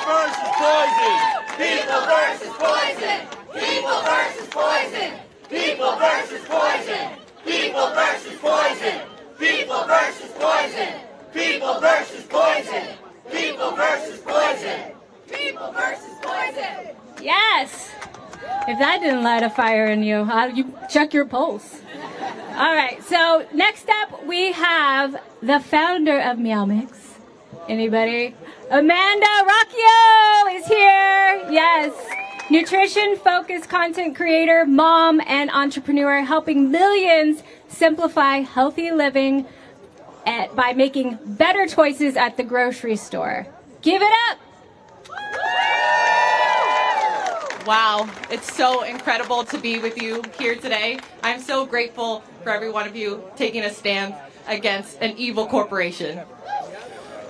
versus poison! People versus poison! People versus poison! People versus poison! People versus poison! People versus poison! People versus poison! People versus poison! People versus poison! Yes. If that didn't light a fire in you, you check your pulse. All right. So next up, we have the founder of Meow Mix. Anybody? Amanda Rocchio is here. Yes. Nutrition-focused content creator, mom, and entrepreneur, helping millions simplify healthy living by making better choices at the grocery store. Give it up. Wow, it's so incredible to be with you here today. I'm so grateful for every one of you taking a stand against an evil corporation.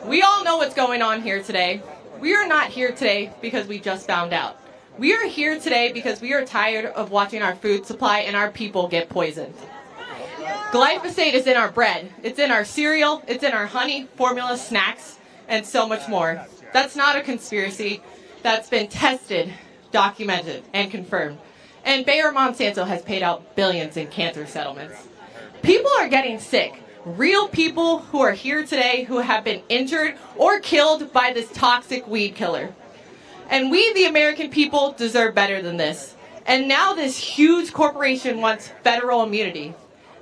We all know what's going on here today. We are not here today because we just found out. We are here today because we are tired of watching our food supply and our people get poisoned. Glyphosate is in our bread. It's in our cereal. It's in our honey, formula, snacks, and so much more. That's not a conspiracy. That's been tested, documented, and confirmed. And Bayer Monsanto has paid out billions in cancer settlements. People are getting sick. Real people who are here today who have been injured or killed by this toxic weed killer. And we, the American people, deserve better than this. And now this huge corporation wants federal immunity.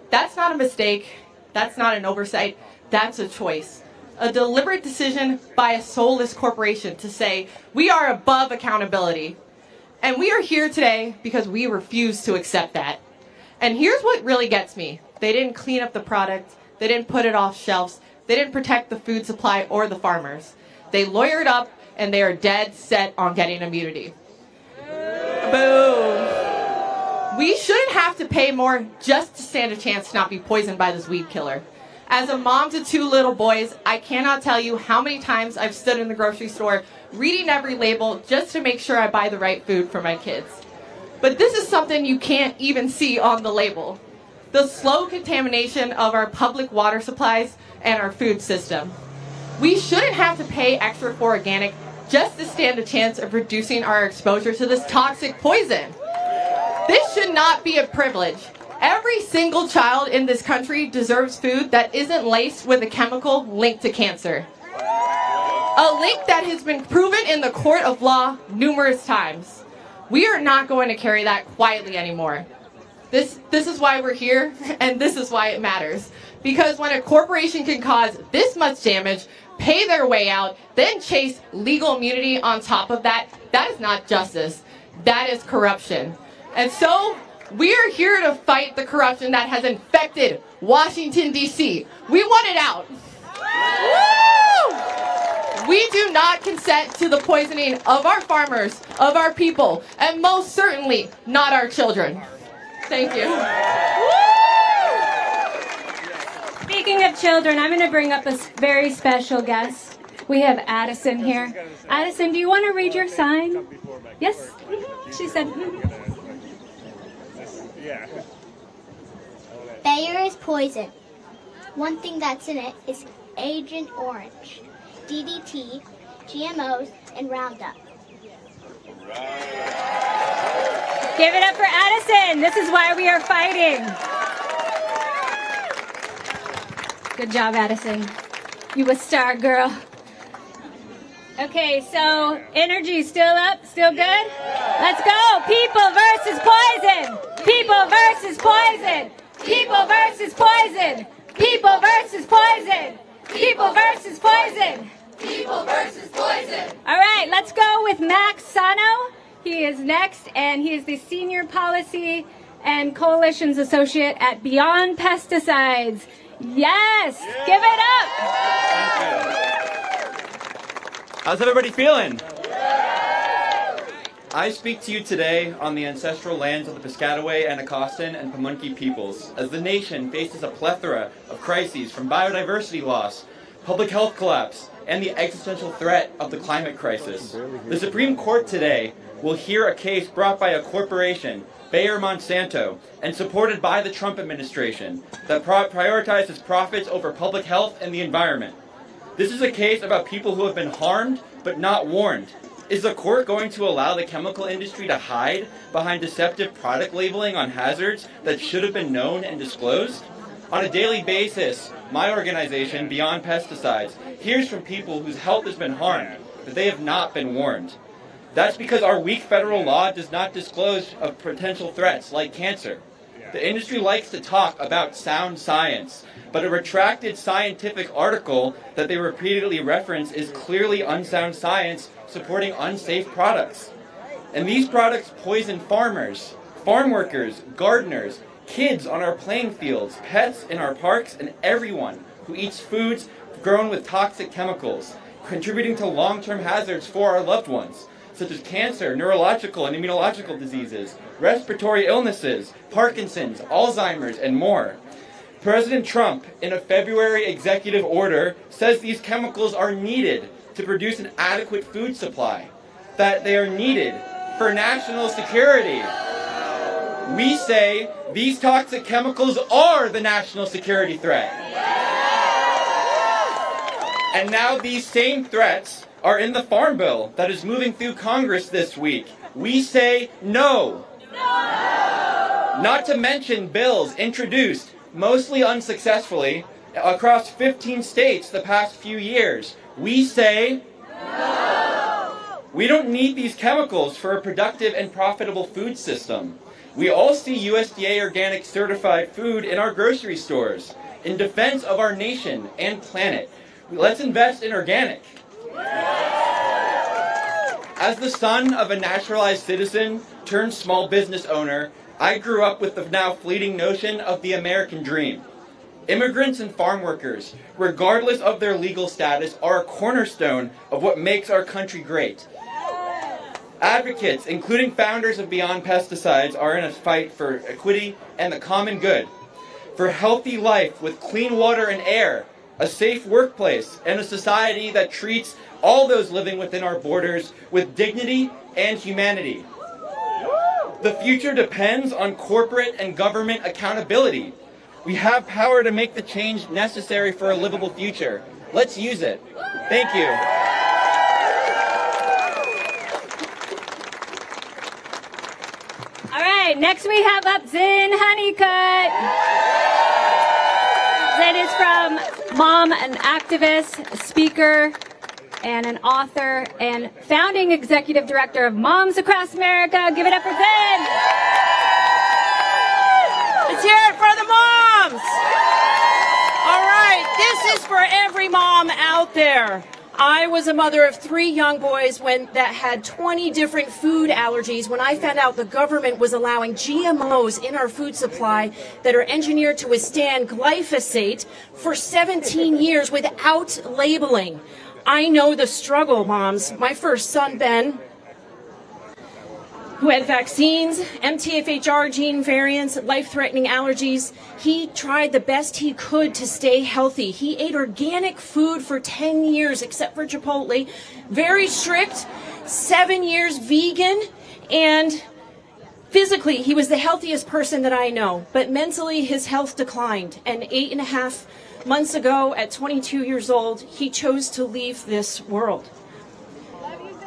That's not a mistake. That's not an oversight. That's a choice. A deliberate decision by a soulless corporation to say, we are above accountability. And we are here today because we refuse to accept that. And here's what really gets me. They didn't clean up the product. They didn't put it off shelves. They didn't protect the food supply or the farmers. They lawyered up, and they are dead set on getting immunity. Boom. We shouldn't have to pay more just to stand a chance to not be poisoned by this weed killer. As a mom to 2 little boys, I cannot tell you how many times I've stood in the grocery store reading every label just to make sure I buy the right food for my kids. But this is something you can't even see on the label. The slow contamination of our public water supplies and our food system. We shouldn't have to pay extra for organic just to stand a chance of reducing our exposure to this toxic poison. This should not be a privilege. Every single child in this country deserves food that isn't laced with a chemical linked to cancer. A link that has been proven in the court of law numerous times. We are not going to carry that quietly anymore. This is why we're here, and this is why it matters. Because when a corporation can cause this much damage, pay their way out, then chase legal immunity on top of that, that is not justice. That is corruption. And so, we are here to fight the corruption that has infected Washington, D.C. We want it out. Woo! We do not consent to the poisoning of our farmers, of our people, and most certainly not our children. Thank you. Speaking of children, I'm going to bring up a very special guest. We have Addison here. Addison, do you want to read your sign? Yes? She said. Bayer is poison. One thing that's in it is Agent Orange, DDT, GMOs, and Roundup. Give it up for Addison. This is why we are fighting. Good job, Addison. You a star, girl. Okay, so energy still up? Still good? Let's go. People versus poison. People versus poison. People versus poison. People versus poison. People versus poison. People versus poison. All right, let's go with Max Sano. He is next, and he is the Senior Policy and Coalitions Associate at Beyond Pesticides. Yes, give it up. How's everybody feeling? I speak to you today on the ancestral lands of the Piscataway, Anacostan, and Pamunkey peoples, as the nation faces a plethora of crises from biodiversity loss, public health collapse, and the existential threat of the climate crisis. The Supreme Court today will hear a case brought by a corporation, Bayer Monsanto, and supported by the Trump administration, that prioritizes profits over public health and the environment. This is a case about people who have been harmed but not warned. Is the court going to allow the chemical industry to hide behind deceptive product labeling on hazards that should have been known and disclosed? On a daily basis, my organization, Beyond Pesticides, hears from people whose health has been harmed, but they have not been warned. That's because our weak federal law does not disclose of potential threats like cancer. The industry likes to talk about sound science, but a retracted scientific article that they repeatedly reference is clearly unsound science supporting unsafe products. And these products poison farmers, farm workers, gardeners, kids on our playing fields, pets in our parks, and everyone who eats foods grown with toxic chemicals, contributing to long-term hazards for our loved ones, such as cancer, neurological and immunological diseases, respiratory illnesses, Parkinson's, Alzheimer's, and more. President Trump, in a February executive order, says these chemicals are needed to produce an adequate food supply, that they are needed for national security. We say these toxic chemicals are the national security threat. And now these same threats are in the Farm Bill that is moving through Congress this week. We say no. Not to mention bills introduced, mostly unsuccessfully, across 15 states the past few years. We say no. We don't need these chemicals for a productive and profitable food system. We all see USDA organic certified food in our grocery stores. In defense of our nation and planet, let's invest in organic. As the son of a naturalized citizen turned small business owner, I grew up with the now fleeting notion of the American dream. Immigrants and farm workers, regardless of their legal status, are a cornerstone of what makes our country great. Advocates, including founders of Beyond Pesticides, are in a fight for equity and the common good, for healthy life with clean water and air, a safe workplace, and a society that treats all those living within our borders with dignity and humanity. The future depends on corporate and government accountability. We have power to make the change necessary for a livable future. Let's use it. Thank you. All right, next we have up Zin Honeycutt. Zin is from Mom, an activist, speaker, and an author and founding executive director of Moms Across America. Give it up for Zin. Let's hear it for the moms. All right, this is for every mom out there. I was a mother of 3 young boys that had 20 different food allergies when I found out the government was allowing GMOs in our food supply that are engineered to withstand glyphosate for 17 years without labeling. I know the struggle, moms. My first son, Ben, who had vaccines, MTHFR gene variants, life-threatening allergies, he tried the best he could to stay healthy. He ate organic food for 10 years, except for Chipotle. Very strict, 7 years vegan, and physically, he was the healthiest person that I know. But mentally, his health declined, and 8.5 months ago, at 22 years old, he chose to leave this world.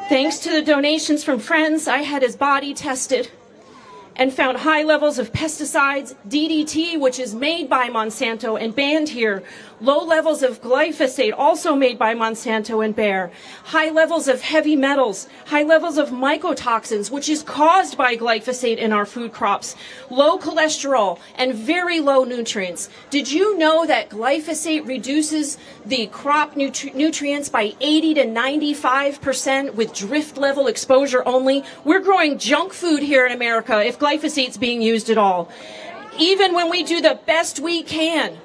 Thanks to the donations from friends, I had his body tested and found high levels of pesticides, DDT, which is made by Monsanto and banned here, low levels of glyphosate, also made by Monsanto and Bayer, high levels of heavy metals, high levels of mycotoxins, which is caused by glyphosate in our food crops, low cholesterol, and very low nutrients. Did you know that glyphosate reduces the crop nutrients by 80 to 95% with drift level exposure only? We're growing junk food here in America if glyphosate's being used at all. Even when we do the best we can,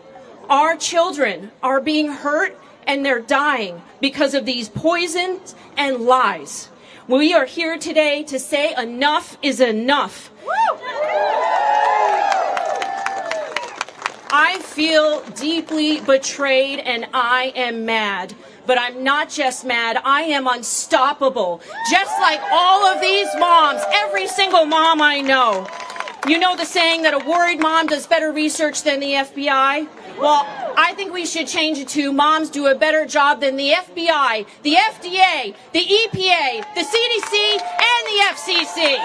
our children are being hurt and they're dying because of these poisons and lies. We are here today to say enough is enough. I feel deeply betrayed and I am mad. But I'm not just mad, I am unstoppable. Just like all of these moms, every single mom I know. You know the saying that a worried mom does better research than the FBI? Well, I think we should change it to moms do a better job than the FBI, the FDA, the EPA, the CDC, and the FCC.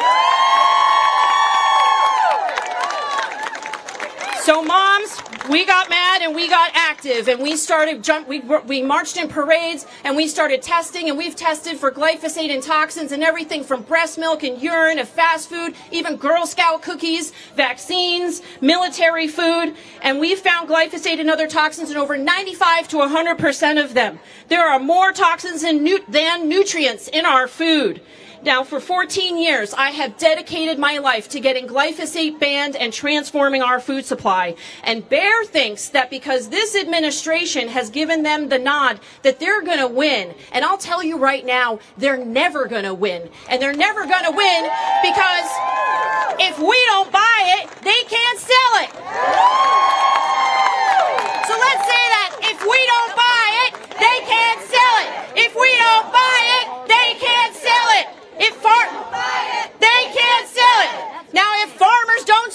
So moms, we got mad and we got active and we started we marched in parades and we started testing, and we've tested for glyphosate and toxins and everything from breast milk and urine to fast food, even Girl Scout cookies, vaccines, military food, and we found glyphosate and other toxins in over 95 to 100% of them. There are more toxins than nutrients in our food. Now, for 14 years, I have dedicated my life to getting glyphosate banned and transforming our food supply. And Bayer thinks that because this administration has given them the nod, that they're going to win. And I'll tell you right now, they're never going to win. And they're never going to win because if we don't buy it, they can't sell it. So let's say that if we don't buy it, they can't sell it. If we don't buy it, they can't sell it. They can't sell it. Now, if farmers don't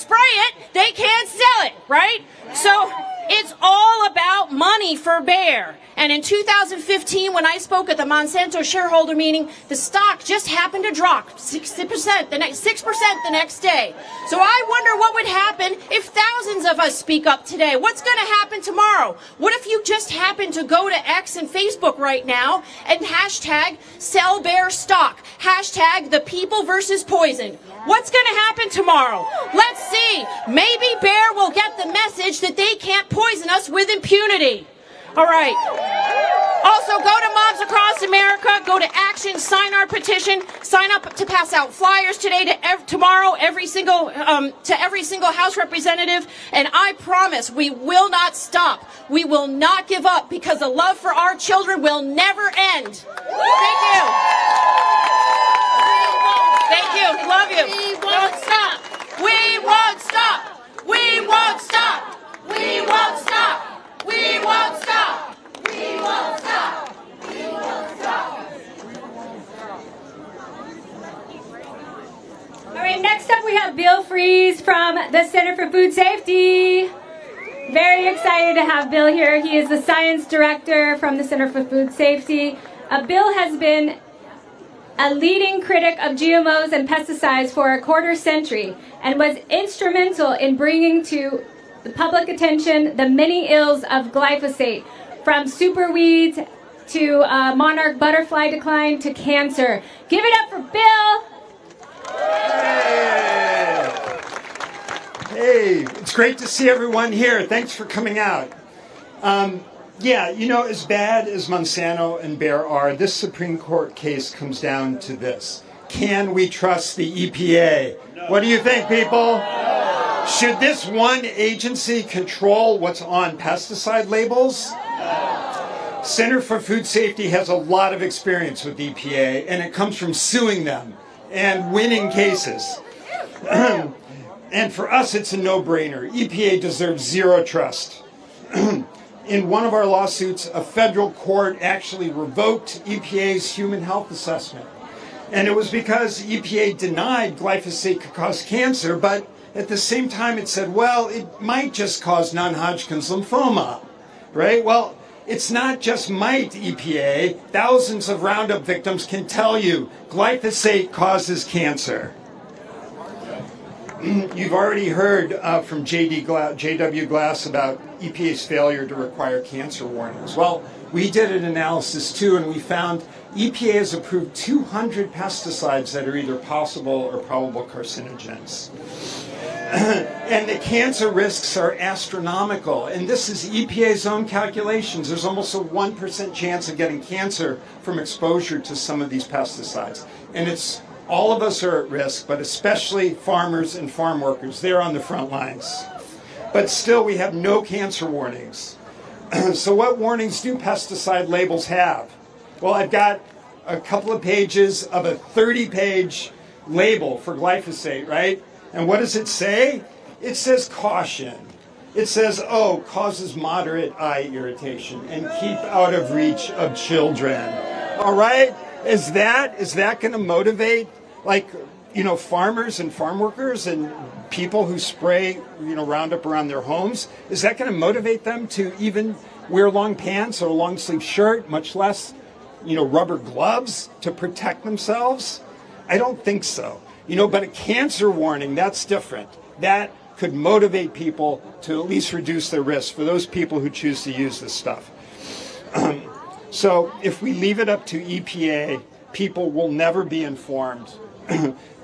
for Bayer. And in 2015, when I spoke at the Monsanto shareholder meeting, the stock just happened to drop 6% the next day. So I wonder what would happen if thousands of us speak up today. What's going to happen tomorrow? What if you just happen to go to X and Facebook right now and hashtag sell Bayer stock, hashtag the people versus poison? What's going to happen tomorrow? Let's see. Maybe Bayer will get the message that they can't poison us with impunity. All right. Also, go to Moms Across America. Go to Action. Sign our petition. Sign up to pass out flyers today tomorrow. To every single House representative. And I promise we will not stop. We will not give up because the love for our children will never end. Thank you. Thank you. Love you. We won't stop. We won't stop. We won't stop. We won't stop. We won't stop. We won't stop. We won't stop. All right, next up we have Bill Fries from the Center for Food Safety. Very excited to have Bill here. He is the science director from the Center for Food Safety. Bill has been a leading critic of GMOs and pesticides for a quarter century and was instrumental in bringing to the public attention the many ills of glyphosate, from superweeds to monarch butterfly decline to cancer. Give it up for Bill. Hey, it's great to see everyone here. Thanks for coming out. Yeah, you know, as bad as Monsanto and Bayer are, this Supreme Court case comes down to this. Can we trust the EPA? No. What do you think, people? No. Should this one agency control what's on pesticide labels? No. Center for Food Safety has a lot of experience with EPA, and it comes from suing them and winning cases. And for us, it's a no-brainer. EPA deserves zero trust. In one of our lawsuits, a federal court actually revoked EPA's human health assessment. And it was because EPA denied glyphosate could cause cancer, but at the same time it said, well, it might just cause non-Hodgkin's lymphoma, right? Well, it's not just might, EPA. Thousands of Roundup victims can tell you glyphosate causes cancer. You've already heard from J.W. Glass about EPA's failure to require cancer warnings. Well, we did an analysis too, and we found EPA has approved 200 pesticides that are either possible or probable carcinogens. And the cancer risks are astronomical. And this is EPA's own calculations. There's almost a 1% chance of getting cancer from exposure to some of these pesticides. And it's all of us are at risk, but especially farmers and farm workers. They're on the front lines. But still, we have no cancer warnings. So what warnings do pesticide labels have? Well, I've got a couple of pages of a 30-page label for glyphosate, right? And what does it say? It says caution. It says, oh, causes moderate eye irritation and keep out of reach of children. All right? Is that going to motivate, like, you know, farmers and farm workers and people who spray, you know, Roundup around their homes? Is that going to motivate them to even wear long pants or a long sleeve shirt, much less, you know, rubber gloves to protect themselves? I don't think so. You know, but a cancer warning, that's different. That could motivate people to at least reduce their risk for those people who choose to use this stuff. So if we leave it up to EPA, people will never be informed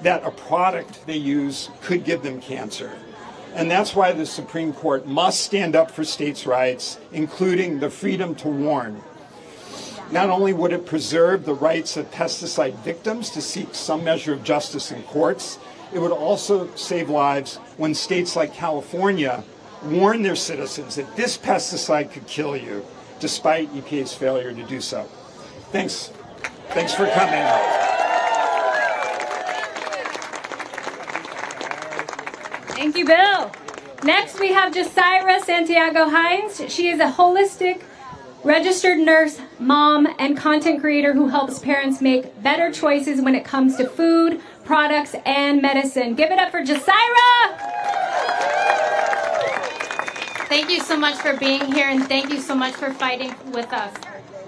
that a product they use could give them cancer. And that's why the Supreme Court must stand up for states' rights, including the freedom to warn. Not only would it preserve the rights of pesticide victims to seek some measure of justice in courts, it would also save lives when states like California warn their citizens that this pesticide could kill you, despite EPA's failure to do so. Thanks. Thanks for coming. Thank you, Bill. Next, we have Jasaira Santiago Hines. She is a holistic registered nurse, mom, and content creator who helps parents make better choices when it comes to food, products, and medicine. Give it up for Jasaira! Thank you so much for being here, and thank you so much for fighting with us.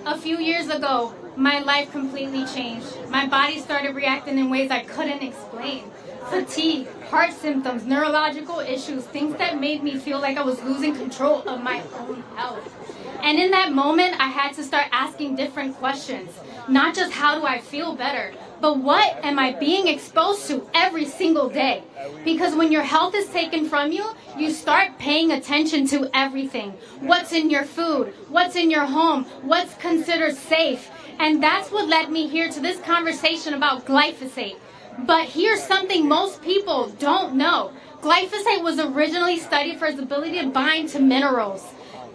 A few years ago, my life completely changed. My body started reacting in ways I couldn't explain. Fatigue, heart symptoms, neurological issues, things that made me feel like I was losing control of my own health. And in that moment, I had to start asking different questions. Not just how do I feel better, but what am I being exposed to every single day? Because when your health is taken from you, you start paying attention to everything. What's in your food, what's in your home, what's considered safe. And that's what led me here to this conversation about glyphosate. But here's something most people don't know. Glyphosate was originally studied for its ability to bind to minerals.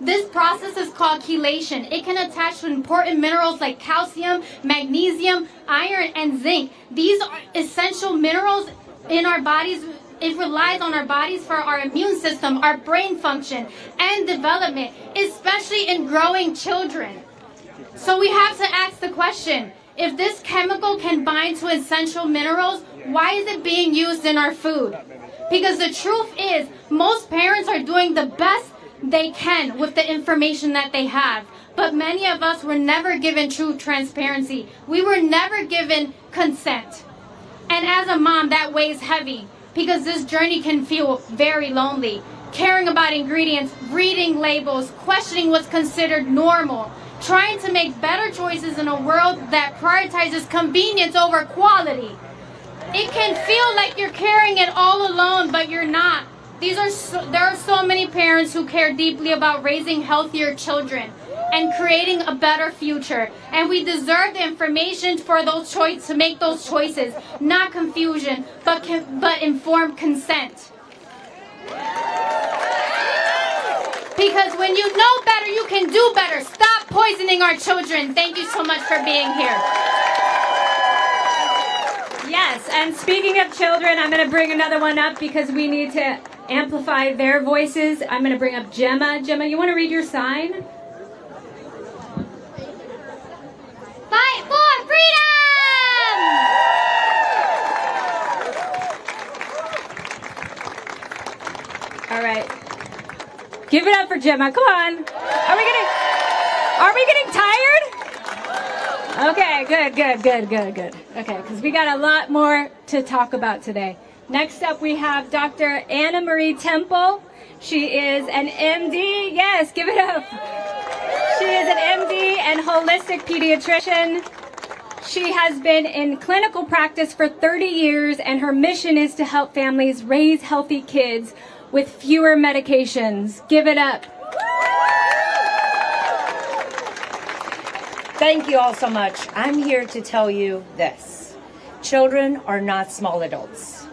This process is called chelation. It can attach to important minerals like calcium, magnesium, iron, and zinc. These are essential minerals in our bodies. It relies on our bodies for our immune system, our brain function, and development, especially in growing children. So we have to ask the question, if this chemical can bind to essential minerals, why is it being used in our food? Because the truth is, most parents are doing the best they can with the information that they have. But many of us were never given true transparency. We were never given consent. And as a mom, that weighs heavy because this journey can feel very lonely. Caring about ingredients, reading labels, questioning what's considered normal, trying to make better choices in a world that prioritizes convenience over quality. It can feel like you're carrying it all alone, but you're not. There are so many parents who care deeply about raising healthier children and creating a better future. And we deserve the information for those choices, to make those choices, not confusion, but informed consent. Because when you know better, you can do better. Stop poisoning our children. Thank you so much for being here. Yes, and speaking of children, I'm going to bring another one up because we need to amplify their voices. I'm going to bring up Gemma. Gemma, you want to read your sign? Fight for freedom! All right. Give it up for Gemma. Come on. Are we getting tired? Okay, good. Okay, because we got a lot more to talk about today. Next up, we have Dr. Anna Marie Temple. She is an MD. Yes, give it up. She is an MD and holistic pediatrician. She has been in clinical practice for 30 years, and her mission is to help families raise healthy kids with fewer medications. Give it up. Thank you all so much. I'm here to tell you this. Children are not small adults.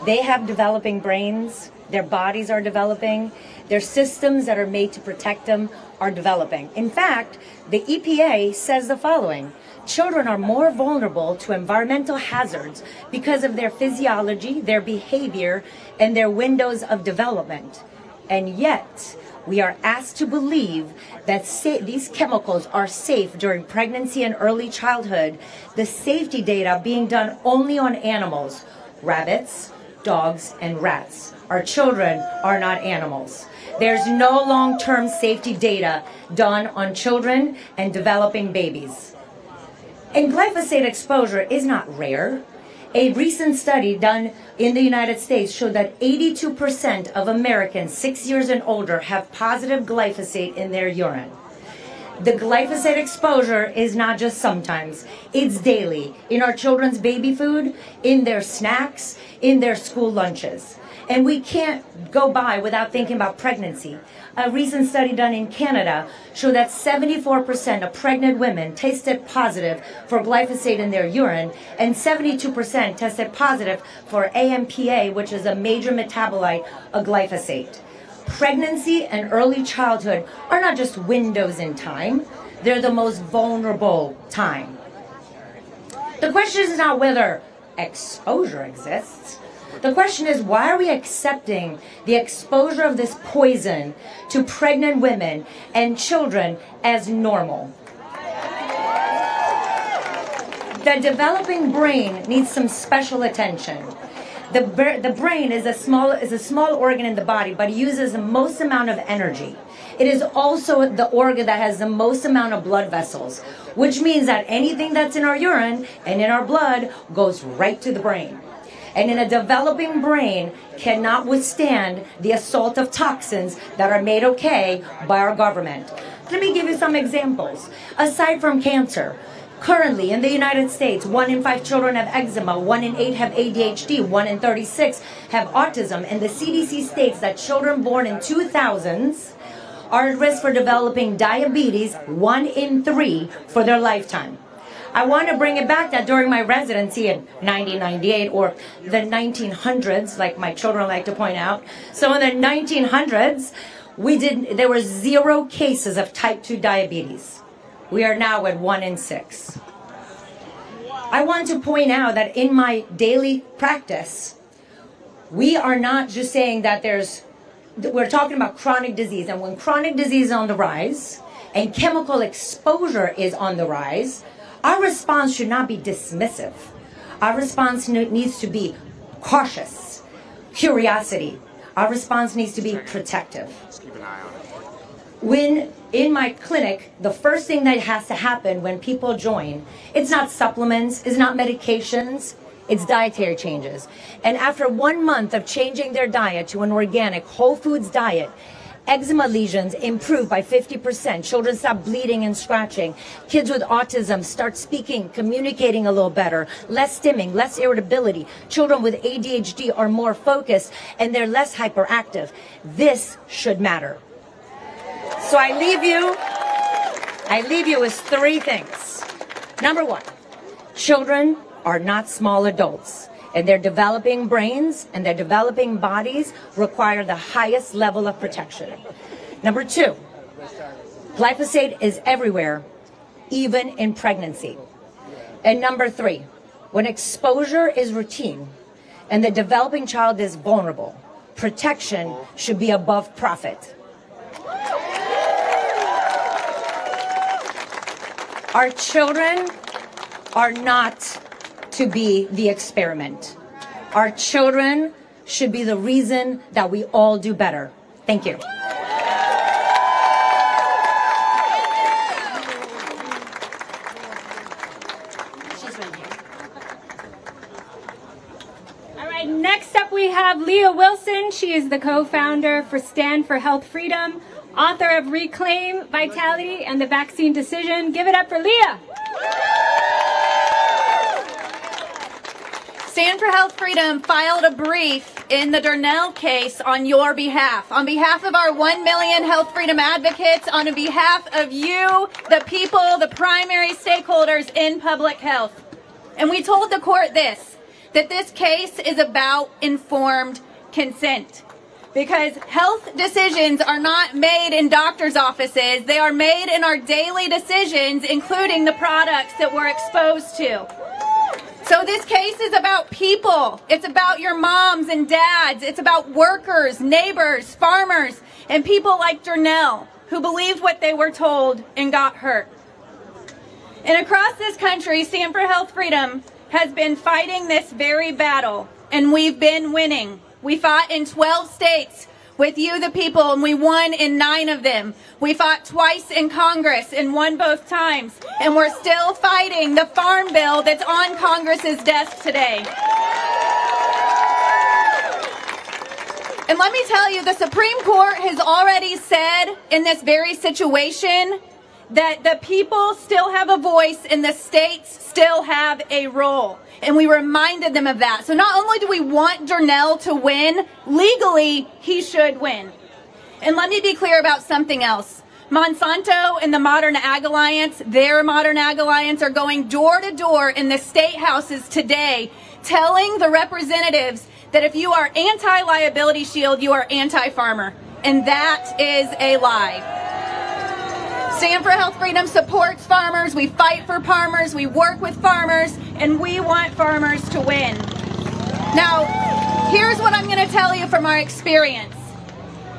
They have developing brains. Their bodies are developing. Their systems that are made to protect them are developing. In fact, the EPA says the following. Children are more vulnerable to environmental hazards because of their physiology, their behavior, and their windows of development. And yet, we are asked to believe that these chemicals are safe during pregnancy and early childhood, the safety data being done only on animals, rabbits, dogs, and rats. Our children are not animals. There's no long-term safety data done on children and developing babies. And glyphosate exposure is not rare. A recent study done in the United States showed that 82% of Americans 6 years and older have positive glyphosate in their urine. The glyphosate exposure is not just sometimes, it's daily, in our children's baby food, in their snacks, in their school lunches. And we can't go by without thinking about pregnancy. A recent study done in Canada showed that 74% of pregnant women tested positive for glyphosate in their urine, and 72% tested positive for AMPA, which is a major metabolite of glyphosate. Pregnancy and early childhood are not just windows in time, they're the most vulnerable time. The question is not whether exposure exists. The question is, why are we accepting the exposure of this poison to pregnant women and children as normal? The developing brain needs some special attention. The brain is a small organ in the body, but it uses the most amount of energy. It is also the organ that has the most amount of blood vessels, which means that anything that's in our urine and in our blood goes right to the brain. And in a developing brain cannot withstand the assault of toxins that are made okay by our government. Let me give you some examples. Aside from cancer, currently in the United States, 1 in 5 children have eczema, 1 in 8 have ADHD, 1 in 36 have autism, and the CDC states that children born in 2000s are at risk for developing diabetes, 1 in 3 for their lifetime. I want to bring it back that during my residency in 1998 or the 1900s, like my children like to point out, so in the 1900s, there were 0 cases of type 2 diabetes. We are now at 1 in 6. I want to point out that in my daily practice, we are not just saying that we're talking about chronic disease, and when chronic disease is on the rise and chemical exposure is on the rise, our response should not be dismissive. Our response needs to be cautious, curiosity. Our response needs to be protective. Keep an eye on it. When in my clinic, the first thing that has to happen when people join, it's not supplements, it's not medications, it's dietary changes. And after 1 month of changing their diet to an organic, whole foods diet, eczema lesions improve by 50%. Children stop bleeding and scratching. Kids with autism start speaking, communicating a little better. Less stimming, less irritability. Children with ADHD are more focused and they're less hyperactive. This should matter. So I leave you with 3 things. Number 1, children are not small adults. And their developing brains and their developing bodies require the highest level of protection. Number 2, glyphosate is everywhere, even in pregnancy. And number 3, when exposure is routine and the developing child is vulnerable, protection should be above profit. Our children are not to be the experiment. Our children should be the reason that we all do better. Thank you. All right, next up we have Leah Wilson. She is the co-founder for Stand for Health Freedom, author of Reclaim Vitality and the Vaccine Decision. Give it up for Leah. Stand for Health Freedom filed a brief in the Darnell case on your behalf, on behalf of our 1 million health freedom advocates, on behalf of you, the people, the primary stakeholders in public health. And we told the court that this case is about informed consent. Because health decisions are not made in doctors' offices, they are made in our daily decisions, including the products that we're exposed to. So this case is about people. It's about your moms and dads. It's about workers, neighbors, farmers, and people like Darnell who believed what they were told and got hurt. And across this country, Stand for Health Freedom has been fighting this very battle, and we've been winning. We fought in 12 states with you, the people, and we won in 9 of them. We fought twice in Congress and won both times. And we're still fighting the farm bill that's on Congress's desk today. And let me tell you, the Supreme Court has already said in this very situation that the people still have a voice and the states still have a role. And we reminded them of that. So not only do we want Darnell to win, legally, he should win. And let me be clear about something else. Monsanto and the Modern Ag Alliance, their Modern Ag Alliance, are going door to door in the state houses today, telling the representatives that if you are anti-liability shield, you are anti-farmer. And that is a lie. Stand for Health Freedom supports farmers, we fight for farmers, we work with farmers, and we want farmers to win. Now, here's what I'm going to tell you from our experience,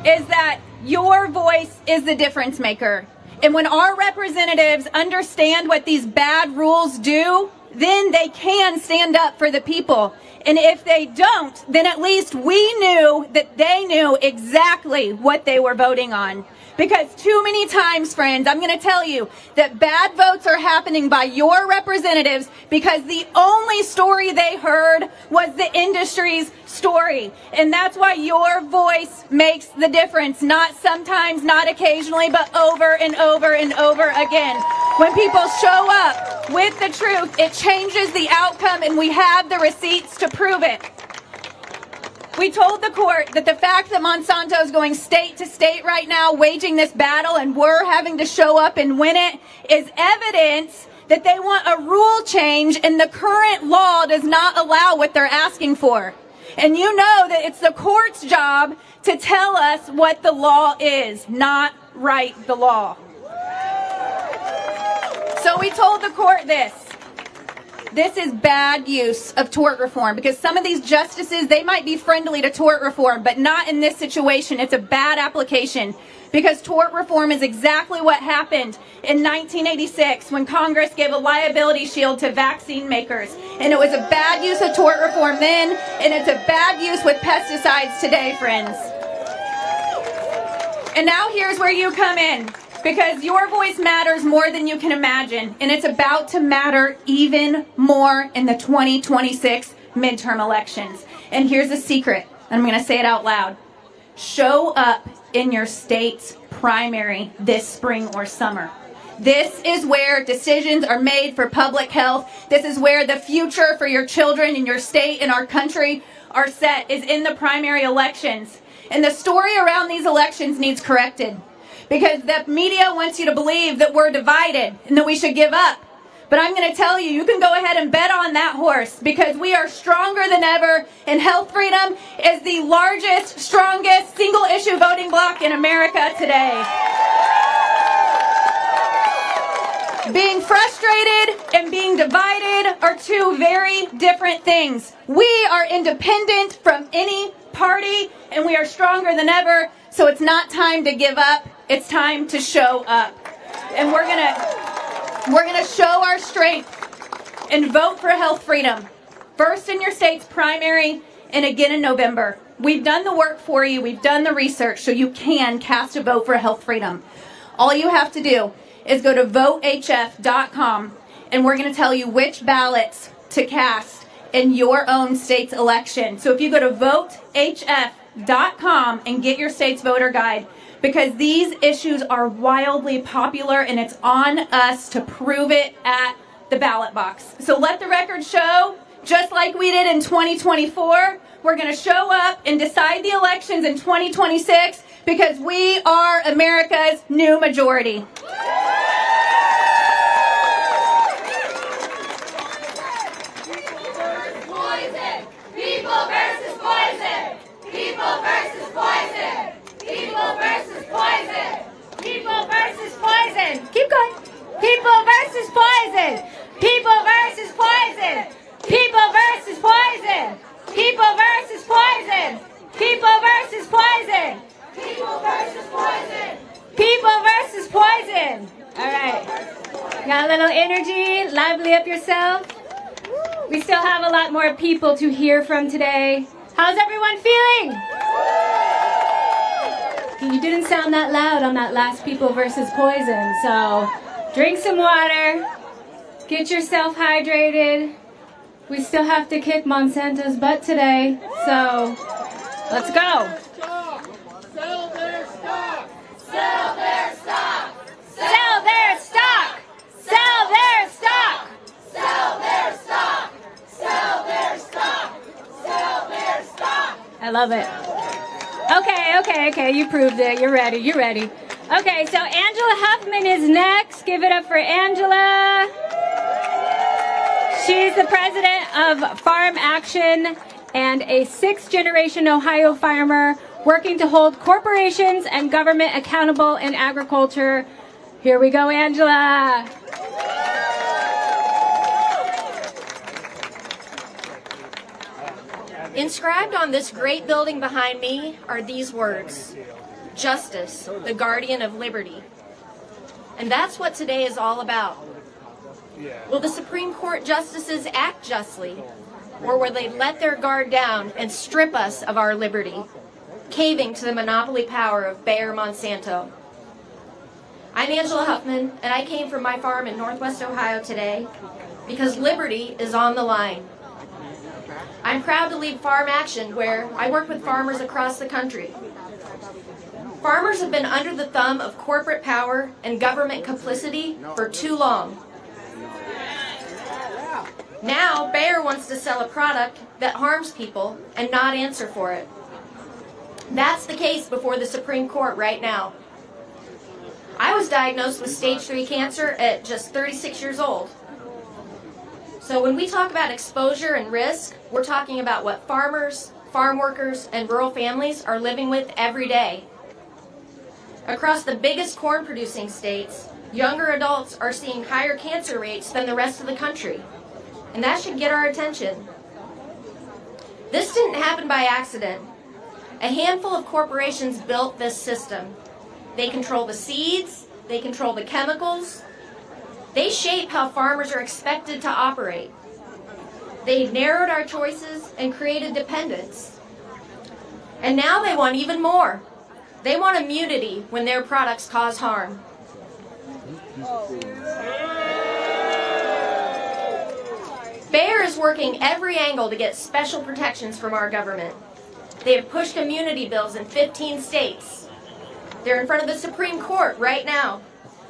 is that your voice is the difference maker. And when our representatives understand what these bad rules do, then they can stand up for the people. And if they don't, then at least we knew that they knew exactly what they were voting on. Because too many times, friends, I'm going to tell you that bad votes are happening by your representatives because the only story they heard was the industry's story. And that's why your voice makes the difference. Not sometimes, not occasionally, but over and over and over again. When people show up with the truth, it changes the outcome, and we have the receipts to prove it. We told the court that the fact that Monsanto is going state to state right now, waging this battle, and we're having to show up and win it, is evidence that they want a rule change, and the current law does not allow what they're asking for. And you know that it's the court's job to tell us what the law is, not write the law. So we told the court this. This is bad use of tort reform, because some of these justices, they might be friendly to tort reform, but not in this situation. It's a bad application, because tort reform is exactly what happened in 1986 when Congress gave a liability shield to vaccine makers. And it was a bad use of tort reform then, and it's a bad use with pesticides today, friends. And now here's where you come in. Because your voice matters more than you can imagine, and it's about to matter even more in the 2026 midterm elections. And here's a secret, and I'm going to say it out loud. Show up in your state's primary this spring or summer. This is where decisions are made for public health. This is where the future for your children in your state and our country are set, is in the primary elections. And the story around these elections needs corrected. Because the media wants you to believe that we're divided and that we should give up. But I'm going to tell you, you can go ahead and bet on that horse, because we are stronger than ever, and health freedom is the largest, strongest, single-issue voting bloc in America today. Being frustrated and being divided are two very different things. We are independent from any party, and we are stronger than ever, so it's not time to give up. It's time to show up. And we're gonna show our strength and vote for health freedom. First in your state's primary and again in November. We've done the work for you. We've done the research so you can cast a vote for health freedom. All you have to do is go to votehf.com, and we're gonna tell you which ballots to cast in your own state's election. So if you go to votehf.com and get your state's voter guide, because these issues are wildly popular, and it's on us to prove it at the ballot box. So let the record show, just like we did in 2024, we're going to show up and decide the elections in 2026, because we are America's new majority. People versus poison! People versus poison! People versus poison! People versus poison! Keep going. People versus poison! People versus poison! People versus poison! People versus poison! People versus poison! People versus poison! People versus poison. All right. Got a little energy? Lively up yourself. We still have a lot more people to hear from today. How's everyone feeling? You didn't sound that loud on that last People versus Poison, so drink some water, get yourself hydrated. We still have to kick Monsanto's butt today, so let's go. Sell their stock! Sell their stock! Sell their stock! Sell their stock! Sell their stock! Sell their stock! Sell their stock! I love it. Okay, you proved it. You're ready. Okay, so Angela Huffman is next. Give it up for Angela. She's the president of Farm Action and a sixth-generation Ohio farmer working to hold corporations and government accountable in agriculture. Here we go, Angela. Inscribed on this great building behind me are these words: Justice, the guardian of liberty. And that's what today is all about. Will the Supreme Court justices act justly, or will they let their guard down and strip us of our liberty, caving to the monopoly power of Bayer Monsanto? I'm Angela Huffman, and I came from my farm in Northwest Ohio today because liberty is on the line. I'm proud to lead Farm Action, where I work with farmers across the country. Farmers have been under the thumb of corporate power and government complicity for too long. Now, Bayer wants to sell a product that harms people and not answer for it. That's the case before the Supreme Court right now. I was diagnosed with stage 3 cancer at just 36 years old. So when we talk about exposure and risk, we're talking about what farmers, farm workers, and rural families are living with every day. Across the biggest corn-producing states, younger adults are seeing higher cancer rates than the rest of the country. And that should get our attention. This didn't happen by accident. A handful of corporations built this system. They control the seeds, they control the chemicals, they shape how farmers are expected to operate. They narrowed our choices and created dependence. And now they want even more. They want immunity when their products cause harm. Bayer is working every angle to get special protections from our government. They have pushed immunity bills in 15 states. They're in front of the Supreme Court right now.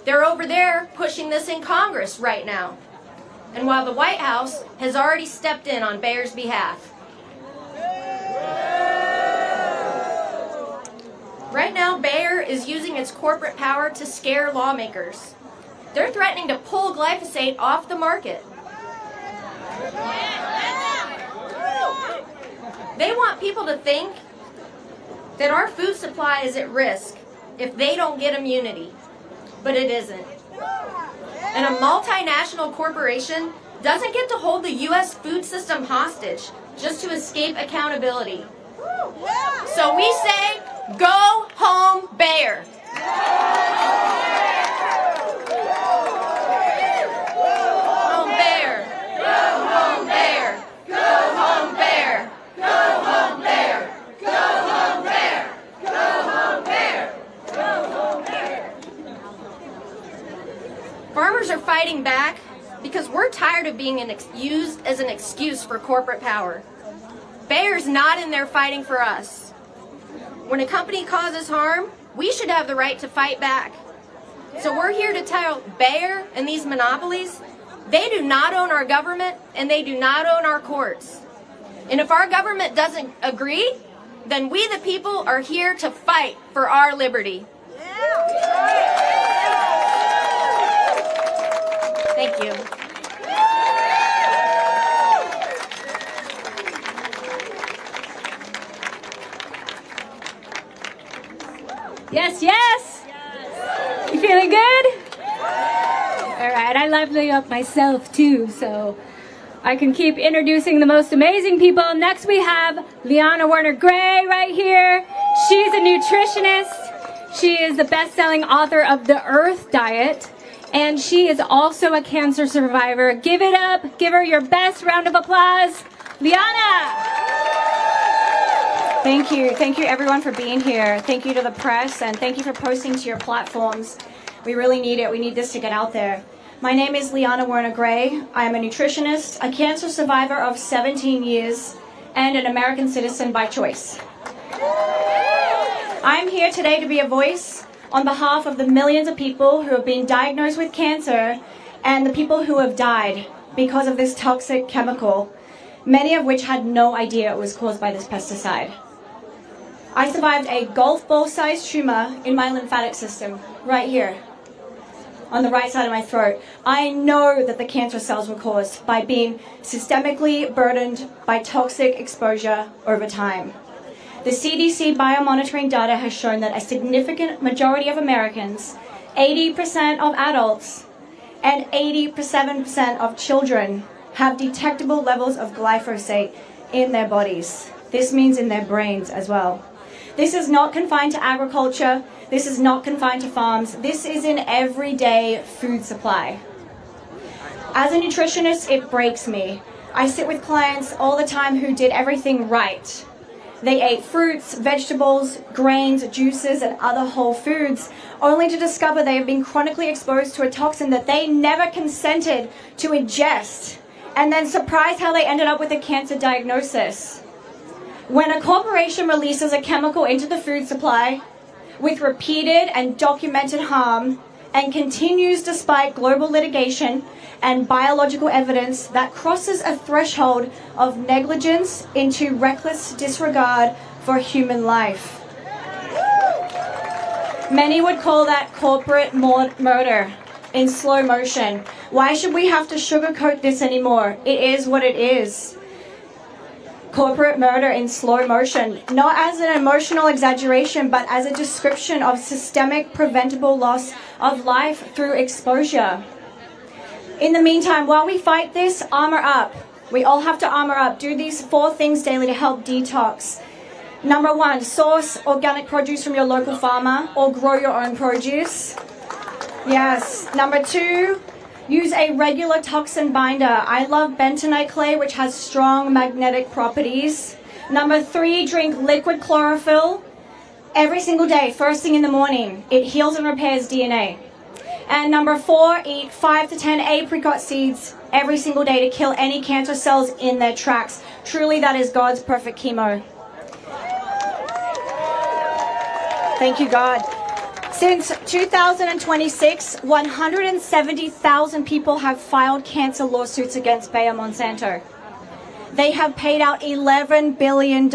They're over there pushing this in Congress right now. And while the White House has already stepped in on Bayer's behalf. Right now, Bayer is using its corporate power to scare lawmakers. They're threatening to pull glyphosate off the market. They want people to think that our food supply is at risk if they don't get immunity, but it isn't. And a multinational corporation doesn't get to hold the U.S. food system hostage just to escape accountability. So we say, go home, Bayer. Home, Bayer. Go home, Bayer. Go home, Bayer. Go home, Bayer. Go home, Bayer. Go home, Bayer. Go home, Bayer. Farmers are fighting back because we're tired of being used as an excuse for corporate power. Bayer's not in there fighting for us. When a company causes harm, we should have the right to fight back. So we're here to tell Bayer and these monopolies, they do not own our government and they do not own our courts. And if our government doesn't agree, then we the people are here to fight for our liberty. Thank you. Yes, yes. You feeling good? All right, I leveling up myself too, so I can keep introducing the most amazing people. Next we have Liana Werner-Gray right here. She's a nutritionist. She is the best-selling author of The Earth Diet, and she is also a cancer survivor. Give it up. Give her your best round of applause. Liana! Thank you. Thank you, everyone, for being here. Thank you to the press, and thank you for posting to your platforms. We really need it. We need this to get out there. My name is Liana Werner-Gray. I am a nutritionist, a cancer survivor of 17 years, and an American citizen by choice. I'm here today to be a voice on behalf of the millions of people who have been diagnosed with cancer and the people who have died because of this toxic chemical, many of which had no idea it was caused by this pesticide. I survived a golf ball-sized tumor in my lymphatic system, right here, on the right side of my throat. I know that the cancer cells were caused by being systemically burdened by toxic exposure over time. The CDC biomonitoring data has shown that a significant majority of Americans, 80% of adults, and 87% of children have detectable levels of glyphosate in their bodies. This means in their brains as well. This is not confined to agriculture. This is not confined to farms. This is in everyday food supply. As a nutritionist, it breaks me. I sit with clients all the time who did everything right. They ate fruits, vegetables, grains, juices, and other whole foods, only to discover they have been chronically exposed to a toxin that they never consented to ingest, and then surprised how they ended up with a cancer diagnosis. When a corporation releases a chemical into the food supply with repeated and documented harm, and continues despite global litigation and biological evidence that crosses a threshold of negligence into reckless disregard for human life. Many would call that corporate murder in slow motion. Why should we have to sugarcoat this anymore? It is what it is. Corporate murder in slow motion, not as an emotional exaggeration, but as a description of systemic preventable loss of life through exposure. In the meantime, while we fight this, armor up. We all have to armor up. Do these 4 things daily to help detox. Number 1, source organic produce from your local farmer or grow your own produce. Yes. Number 2, use a regular toxin binder. I love bentonite clay, which has strong magnetic properties. Number 3, drink liquid chlorophyll every single day, first thing in the morning. It heals and repairs DNA. And number 4, eat 5 to 10 apricot seeds every single day to kill any cancer cells in their tracks. Truly, that is God's perfect chemo. Thank you, God. Since 2026, 170,000 people have filed cancer lawsuits against Bayer Monsanto. They have paid out $11 billion.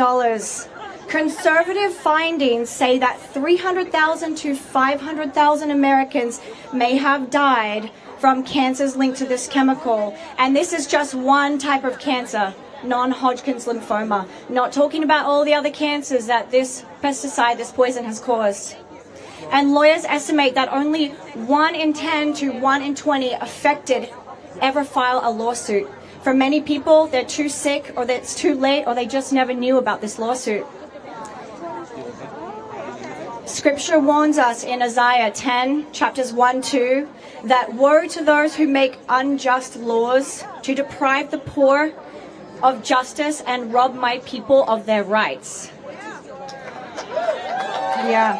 Conservative findings say that 300,000 to 500,000 Americans may have died from cancers linked to this chemical. And this is just one type of cancer, non-Hodgkin's lymphoma. Not talking about all the other cancers that this pesticide, this poison has caused. And lawyers estimate that only 1 in 10 to 1 in 20 affected ever file a lawsuit. For many people, they're too sick, or it's too late, or they just never knew about this lawsuit. Scripture warns us in Isaiah 10, chapters 1, 2, that woe to those who make unjust laws to deprive the poor of justice and rob my people of their rights. Yeah.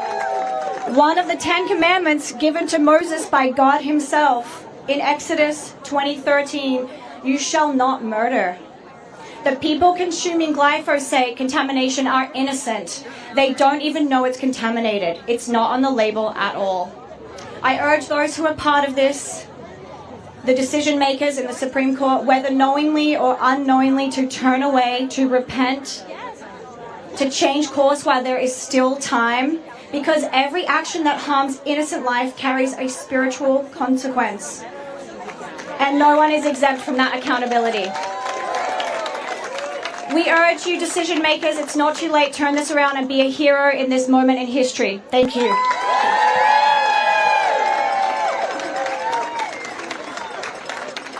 One of the 10 commandments given to Moses by God himself in Exodus 20:13, you shall not murder. The people consuming glyphosate contamination are innocent. They don't even know it's contaminated. It's not on the label at all. I urge those who are part of this, the decision makers in the Supreme Court, whether knowingly or unknowingly, to turn away, to repent, to change course while there is still time. Because every action that harms innocent life carries a spiritual consequence. And no one is exempt from that accountability. We urge you, decision makers, it's not too late. Turn this around and be a hero in this moment in history. Thank you.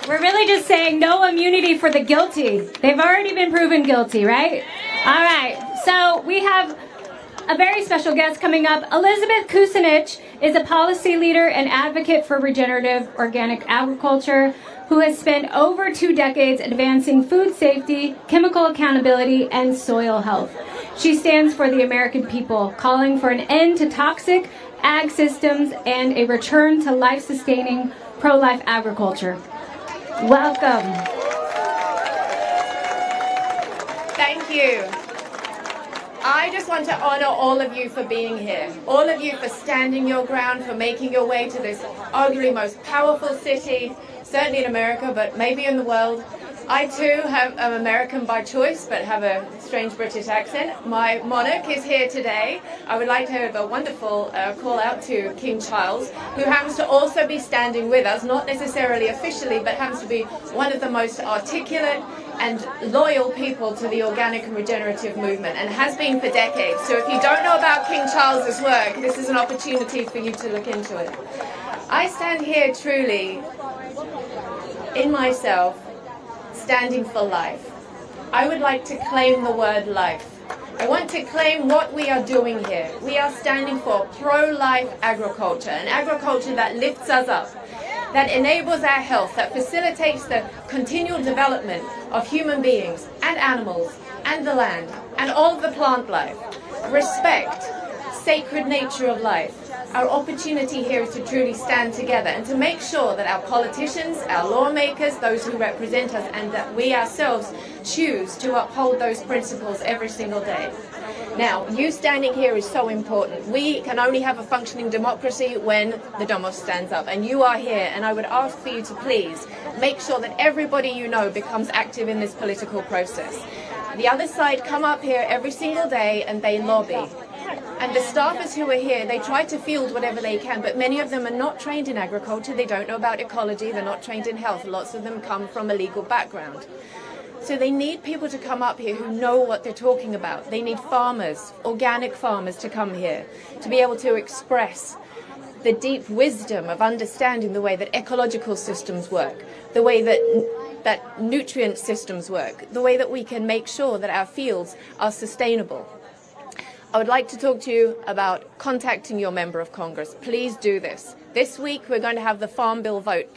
We're really just saying no immunity for the guilty. They've already been proven guilty, right? All right. So we have a very special guest coming up. Elizabeth Kucinich is a policy leader and advocate for regenerative organic agriculture who has spent over 2 decades advancing food safety, chemical accountability, and soil health. She stands for the American people, calling for an end to toxic ag systems and a return to life-sustaining, pro-life agriculture. Welcome. Thank you. I just want to honor all of you for being here. All of you for standing your ground, for making your way to this arguably most powerful city, certainly in America, but maybe in the world. I too am American by choice, but have a strange British accent. My monarch is here today. I would like to have a wonderful call out to King Charles, who happens to also be standing with us, not necessarily officially, but happens to be one of the most articulate and loyal people to the organic and regenerative movement, and has been for decades. So if you don't know about King Charles's work, this is an opportunity for you to look into it. I stand here truly, in myself, standing for life. I would like to claim the word life. I want to claim what we are doing here. We are standing for pro-life agriculture, an agriculture that lifts us up. that enables our health, that facilitates the continual development of human beings and animals and the land and all of the plant life. Respect, sacred nature of life. Our opportunity here is to truly stand together and to make sure that our politicians, our lawmakers, those who represent us, and that we ourselves choose to uphold those principles every single day. Now, you standing here is so important. We can only have a functioning democracy when the Demos stands up, and you are here, and I would ask for you to please make sure that everybody you know becomes active in this political process. The other side come up here every single day and they lobby. And the staffers who are here, they try to field whatever they can, but many of them are not trained in agriculture, they don't know about ecology, they're not trained in health. Lots of them come from a legal background. So they need people to come up here who know what they're talking about. They need farmers, organic farmers, to come here, to be able to express the deep wisdom of understanding the way that ecological systems work, the way that nutrient systems work, the way that we can make sure that our fields are sustainable. I would like to talk to you about contacting your member of Congress. Please do this. This week we're going to have the Farm Bill vote.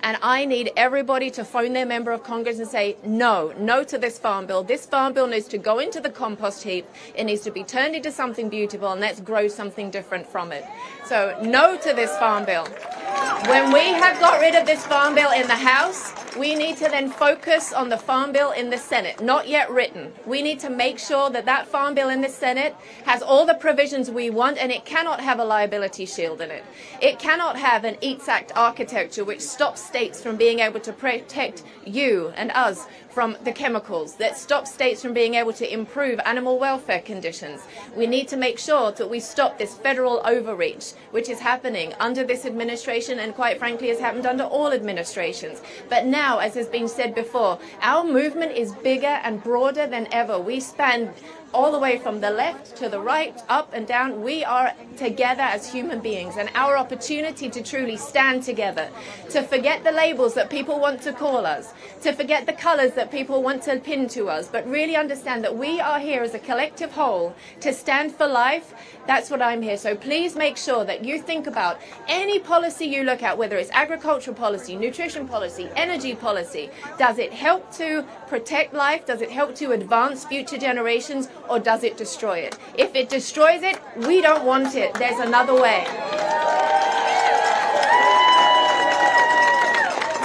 And I need everybody to phone their member of Congress and say, no to this farm bill. This farm bill needs to go into the compost heap. It needs to be turned into something beautiful, and let's grow something different from it. So no to this farm bill. When we have got rid of this farm bill in the House, we need to then focus on the farm bill in the Senate, not yet written. We need to make sure that that farm bill in the Senate has all the provisions we want, and it cannot have a liability shield in it. It cannot have an EATS Act architecture which stops states from being able to protect you and us from the chemicals, that stops states from being able to improve animal welfare conditions. We need to make sure that we stop this federal overreach, which is happening under this administration and quite frankly has happened under all administrations. But now, as has been said before, our movement is bigger and broader than ever. We span all the way from the left to the right, up and down. We are together as human beings, and our opportunity to truly stand together, to forget the labels that people want to call us, to forget the colors that people want to pin to us, but really understand that we are here as a collective whole to stand for life. That's what I'm here. So please make sure that you think about any policy you look at, whether it's agricultural policy, nutrition policy, energy policy. Does it help to protect life? Does it help to advance future generations? Or does it destroy it? If it destroys it, we don't want it. There's another way.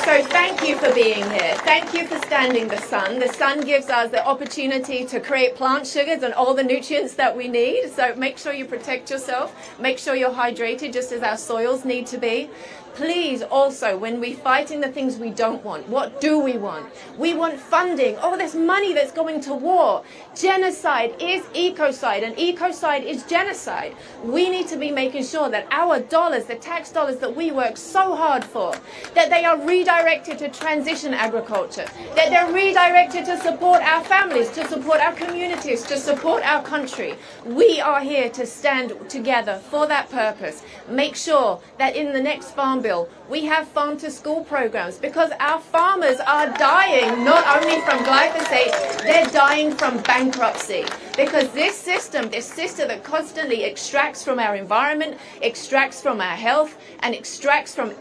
So thank you for being here. Thank you for standing the sun. The sun gives us the opportunity to create plant sugars and all the nutrients that we need. So make sure you protect yourself. Make sure you're hydrated just as our soils need to be. Please also, when we're fighting the things we don't want, what do we want? We want funding. Oh, there's money that's going to war. Genocide is ecocide, and ecocide is genocide. We need to be making sure that our dollars, the tax dollars that we work so hard for, that they are redirected to transition agriculture, that they're redirected to support our families, to support our communities, to support our country. We are here to stand together for that purpose. Make sure that in the next Farm Bill, we have farm to school programs, because our farmers are dying not only from glyphosate, they're dying from bankruptcy. Because this system that constantly extracts from our environment, extracts from our health, and extracts from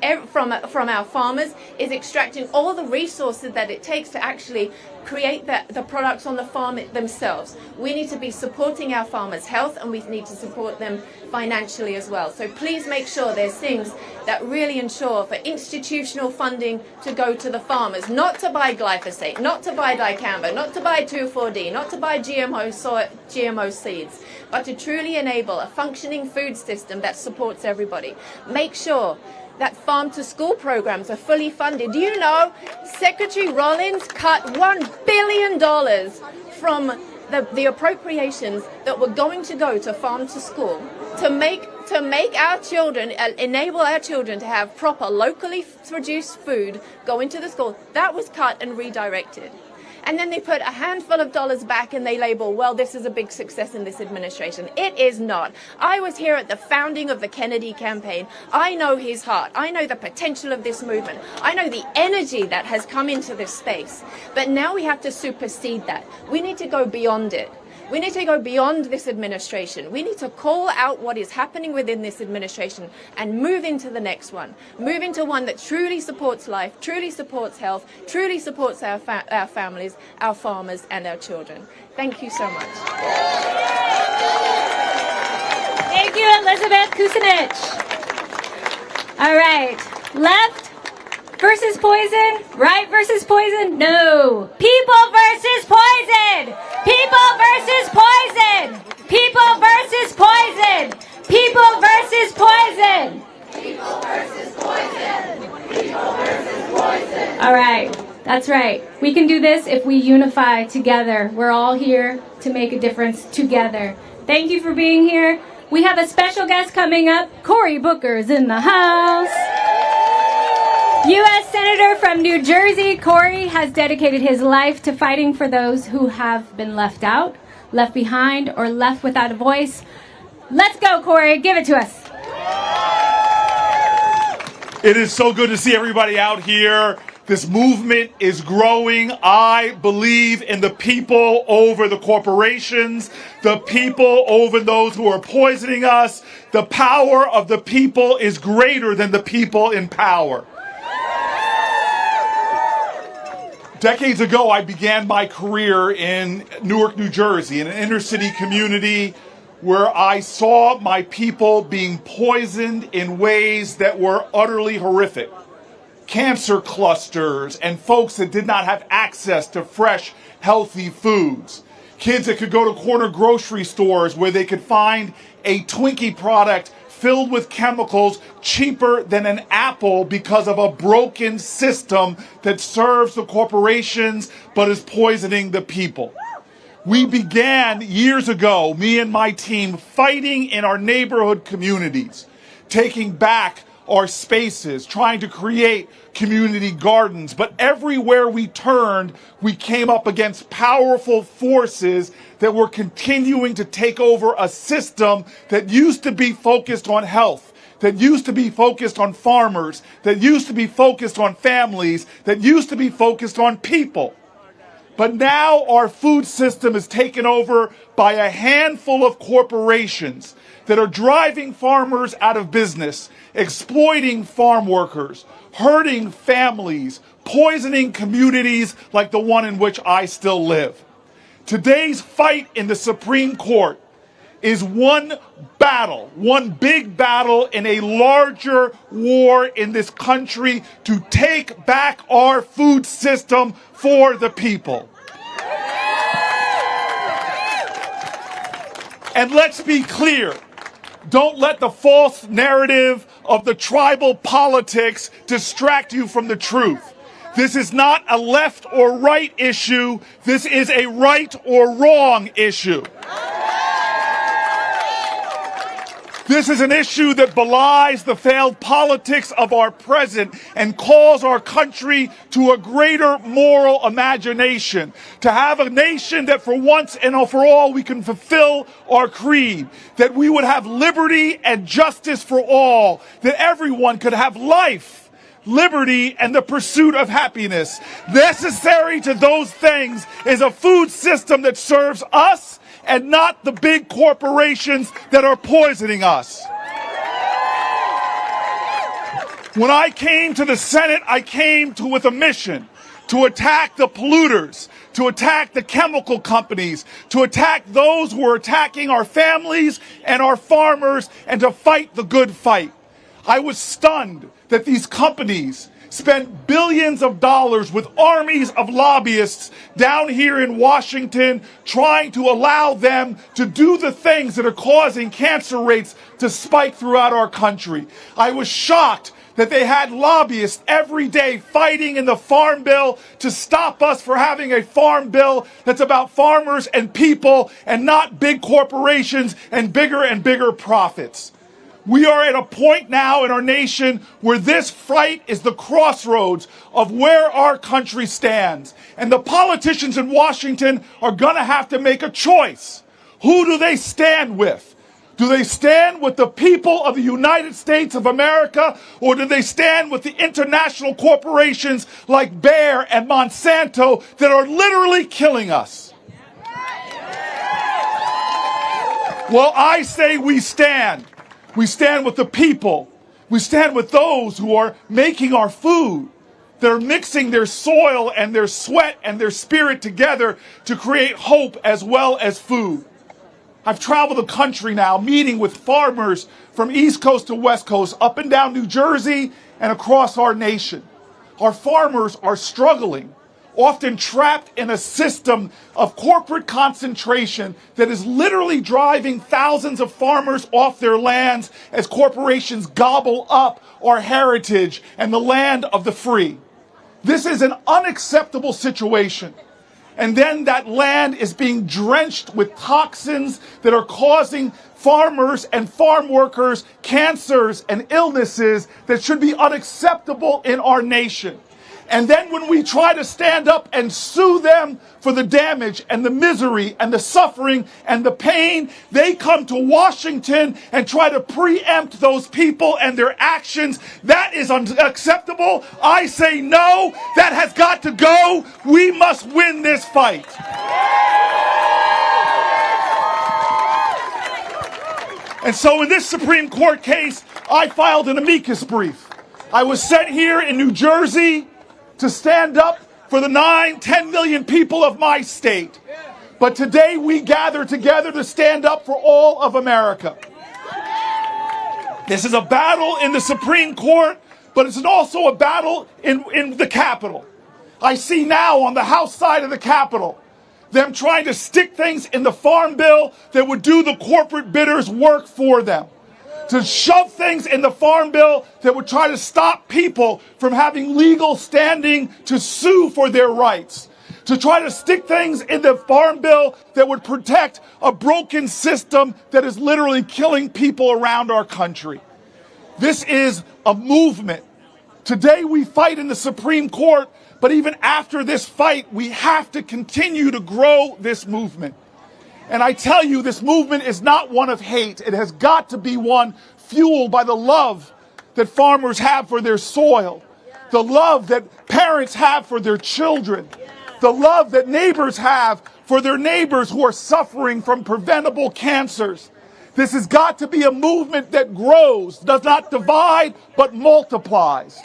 our farmers, is extracting all the resources that it takes to actually create the products on the farm themselves. We need to be supporting our farmers' health, and we need to support them financially as well. So please make sure there's things that really ensure for institutional funding to go to the farmers, not to buy glyphosate, not to buy dicamba, not to buy 2,4-D, not to buy GMO seeds, but to truly enable a functioning food system that supports everybody. Make sure that farm to school programs are fully funded. Do you know Secretary Rollins cut $1 billion from the appropriations that were going to go to farm to school to make our children, enable our children to have proper locally produced food go into the school? That was cut and redirected. And then they put a handful of dollars back and they label, well, this is a big success in this administration. It is not. I was here at the founding of the Kennedy campaign. I know his heart. I know the potential of this movement. I know the energy that has come into this space. But now we have to supersede that. We need to go beyond it. We need to go beyond this administration. We need to call out what is happening within this administration and move into the next one. Move into one that truly supports life, truly supports health, truly supports our families, our farmers, and our children. Thank you so much. Thank you, Elizabeth Kucinich. All right, left versus poison, right versus poison, no. People versus poison. People versus poison. People versus poison. People versus poison. People versus poison. People versus poison. All right, that's right. We can do this if we unify together. We're all here to make a difference together. Thank you for being here. We have a special guest coming up. Cory Booker's in the house. U.S. Senator from New Jersey, Cory has dedicated his life to fighting for those who have been left out, left behind, or left without a voice. Let's go, Cory. Give it to us. It is so good to see everybody out here. This movement is growing. I believe in the people over the corporations, the people over those who are poisoning us. The power of the people is greater than the people in power. Decades ago, I began my career in Newark, New Jersey, in an inner city community where I saw my people being poisoned in ways that were utterly horrific. Cancer clusters and folks that did not have access to fresh, healthy foods. Kids that could go to corner grocery stores where they could find a Twinkie product filled with chemicals cheaper than an apple because of a broken system that serves the corporations but is poisoning the people. We began years ago, me and my team, fighting in our neighborhood communities, taking back our spaces, trying to create community gardens. But everywhere we turned, we came up against powerful forces that were continuing to take over a system that used to be focused on health, that used to be focused on farmers, that used to be focused on families, that used to be focused on people. But now our food system is taken over by a handful of corporations that are driving farmers out of business, exploiting farm workers, hurting families, poisoning communities like the one in which I still live. Today's fight in the Supreme Court is one battle, one big battle in a larger war in this country to take back our food system for the people. And let's be clear, don't let the false narrative of the tribal politics distract you from the truth. This is not a left or right issue. This is a right or wrong issue. This is an issue that belies the failed politics of our present and calls our country to a greater moral imagination, to have a nation that for once and for all we can fulfill our creed, that we would have liberty and justice for all, that everyone could have life, liberty, and the pursuit of happiness. Necessary to those things is a food system that serves us and not the big corporations that are poisoning us. When I came to the Senate, I came with a mission to attack the polluters, to attack the chemical companies, to attack those who are attacking our families and our farmers, and to fight the good fight. I was stunned that these companies spent billions of dollars with armies of lobbyists down here in Washington trying to allow them to do the things that are causing cancer rates to spike throughout our country. I was shocked that they had lobbyists every day fighting in the Farm Bill to stop us for having a farm bill that's about farmers and people and not big corporations and bigger profits. We are at a point now in our nation where this fight is the crossroads of where our country stands. And the politicians in Washington are going to have to make a choice. Who do they stand with? Do they stand with the people of the United States of America, or do they stand with the international corporations like Bayer and Monsanto that are literally killing us? Well, I say we stand. We stand with the people. We stand with those who are making our food. They're mixing their soil and their sweat and their spirit together to create hope as well as food. I've traveled the country now, meeting with farmers from East Coast to West Coast, up and down New Jersey and across our nation. Our farmers are struggling, often trapped in a system of corporate concentration that is literally driving thousands of farmers off their lands as corporations gobble up our heritage and the land of the free. This is an unacceptable situation. And then that land is being drenched with toxins that are causing farmers and farm workers cancers and illnesses that should be unacceptable in our nation. And then when we try to stand up and sue them for the damage and the misery and the suffering and the pain, they come to Washington and try to preempt those people and their actions. That is unacceptable. I say no. That has got to go. We must win this fight. And so in this Supreme Court case, I filed an amicus brief. I was sent here in New Jersey to stand up for the 9-10 million people of my state. But today we gather together to stand up for all of America. This is a battle in the Supreme Court, but it's also a battle in the Capitol. I see now on the House side of the Capitol them trying to stick things in the Farm Bill that would do the corporate bidders work for them. To shove things in the Farm Bill that would try to stop people from having legal standing to sue for their rights. To try to stick things in the Farm Bill that would protect a broken system that is literally killing people around our country. This is a movement. Today we fight in the Supreme Court, but even after this fight, we have to continue to grow this movement. And I tell you, this movement is not one of hate. It has got to be one fueled by the love that farmers have for their soil, the love that parents have for their children, the love that neighbors have for their neighbors who are suffering from preventable cancers. This has got to be a movement that grows, does not divide, but multiplies.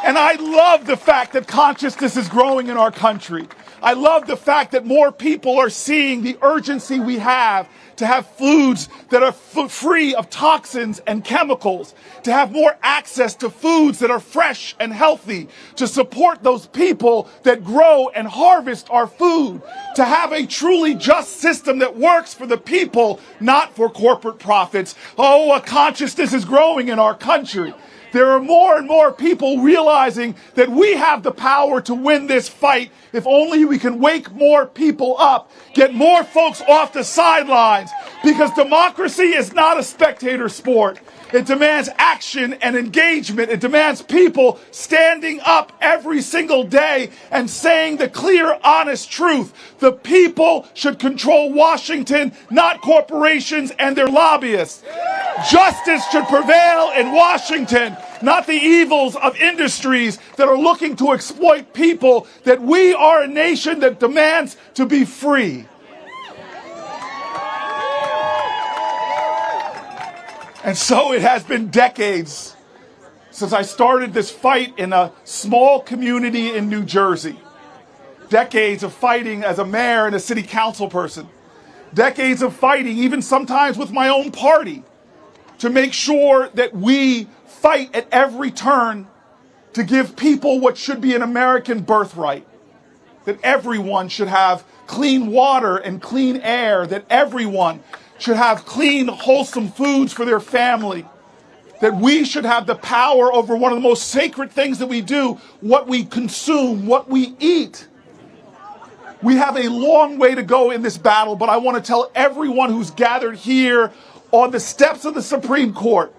And I love the fact that consciousness is growing in our country. I love the fact that more people are seeing the urgency we have to have foods that are free of toxins and chemicals, to have more access to foods that are fresh and healthy, to support those people that grow and harvest our food, to have a truly just system that works for the people, not for corporate profits. Oh, a consciousness is growing in our country. There are more and more people realizing that we have the power to win this fight if only we can wake more people up, get more folks off the sidelines, because democracy is not a spectator sport. It demands action and engagement. It demands people standing up every single day and saying the clear, honest truth. The people should control Washington, not corporations and their lobbyists. Justice should prevail in Washington, not the evils of industries that are looking to exploit people. That we are a nation that demands to be free. And so it has been decades since I started this fight in a small community in New Jersey. Decades of fighting as a mayor and a city council person. Decades of fighting, even sometimes with my own party, to make sure that we fight at every turn to give people what should be an American birthright. That everyone should have clean water and clean air. That everyone should have clean, wholesome foods for their family. That we should have the power over one of the most sacred things that we do, what we consume, what we eat. We have a long way to go in this battle, but I want to tell everyone who's gathered here on the steps of the Supreme Court,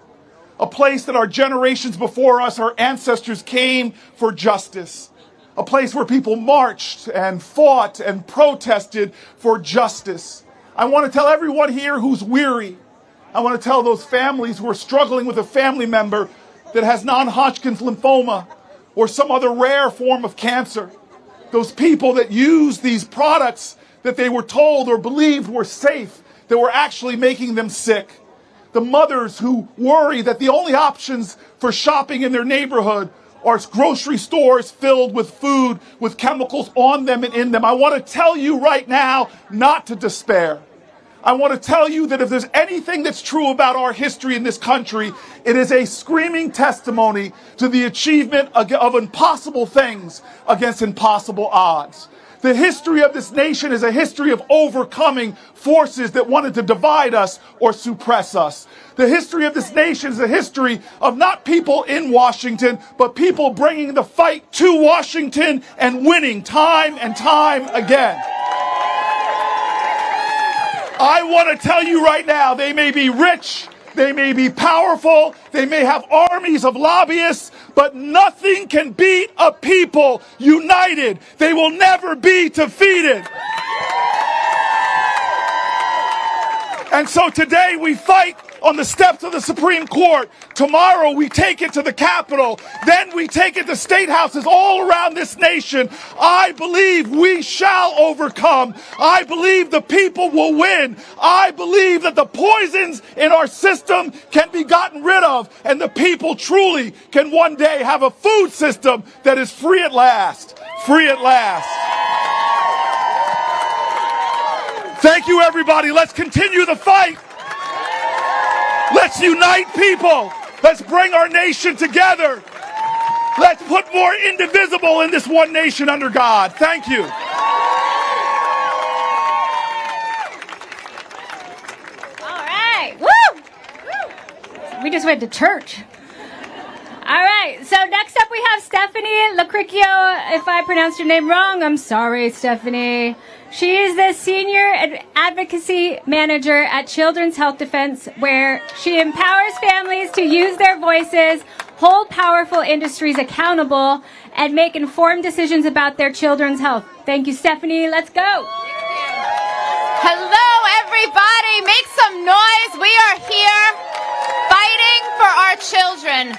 a place that our generations before us, our ancestors came for justice, a place where people marched and fought and protested for justice. I want to tell everyone here who's weary. I want to tell those families who are struggling with a family member that has non-Hodgkin's lymphoma or some other rare form of cancer. Those people that use these products that they were told or believed were safe that were actually making them sick. The mothers who worry that the only options for shopping in their neighborhood are grocery stores filled with food with chemicals on them and in them. I want to tell you right now not to despair. I want to tell you that if there's anything that's true about our history in this country, it is a screaming testimony to the achievement of impossible things against impossible odds. The history of this nation is a history of overcoming forces that wanted to divide us or suppress us. The history of this nation is a history of not people in Washington, but people bringing the fight to Washington and winning time and time again. I want to tell you right now, they may be rich, they may be powerful, they may have armies of lobbyists, but nothing can beat a people united. They will never be defeated. And so today we fight on the steps of the Supreme Court. Tomorrow we take it to the Capitol. Then we take it to state houses all around this nation. I believe we shall overcome. I believe the people will win. I believe that the poisons in our system can be gotten rid of, and the people truly can one day have a food system that is free at last. Free at last. Thank you, everybody. Let's continue the fight. Let's unite people. Let's bring our nation together. Let's put more indivisible in this one nation under God. Thank you. All right. Woo! We just went to church. All right. So next up we have Stephanie Lacricchio. If I pronounced your name wrong, I'm sorry, Stephanie. She is the Senior Advocacy Manager at Children's Health Defense, where she empowers families to use their voices, hold powerful industries accountable, and make informed decisions about their children's health. Thank you, Stephanie. Let's go. Hello, everybody. Make some noise. We are here fighting for our children.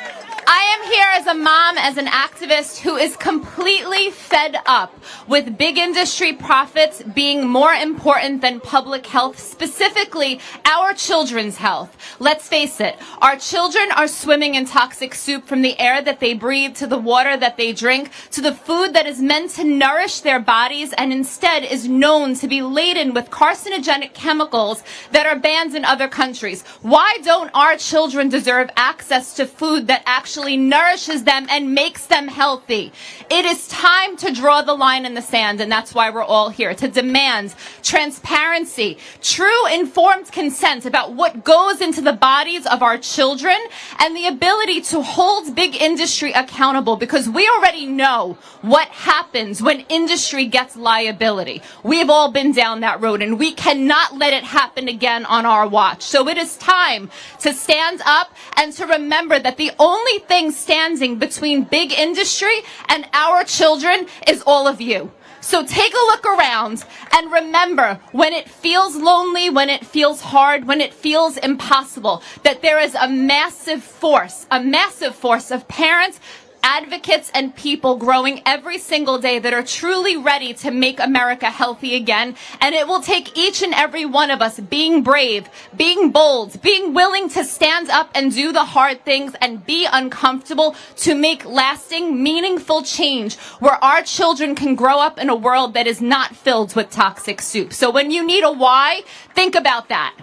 I am here as a mom, as an activist who is completely fed up with big industry profits being more important than public health, specifically our children's health. Let's face it, our children are swimming in toxic soup, from the air that they breathe to the water that they drink to the food that is meant to nourish their bodies and instead is known to be laden with carcinogenic chemicals that are banned in other countries. Why don't our children deserve access to food that actually nourishes them and makes them healthy? It is time to draw the line in the sand, and that's why we're all here, to demand transparency, true informed consent about what goes into the bodies of our children, and the ability to hold big industry accountable, because we already know what happens when industry gets liability. We've all been down that road, and we cannot let it happen again on our watch. So it is time to stand up and to remember that the only thing standing between big industry and our children is all of you. So take a look around and remember, when it feels lonely, when it feels hard, when it feels impossible, that there is a massive force of parents, advocates, and people growing every single day that are truly ready to make America healthy again. And it will take each and every one of us being brave, being bold, being willing to stand up and do the hard things and be uncomfortable to make lasting, meaningful change where our children can grow up in a world that is not filled with toxic soup. So when you need a why, think about that.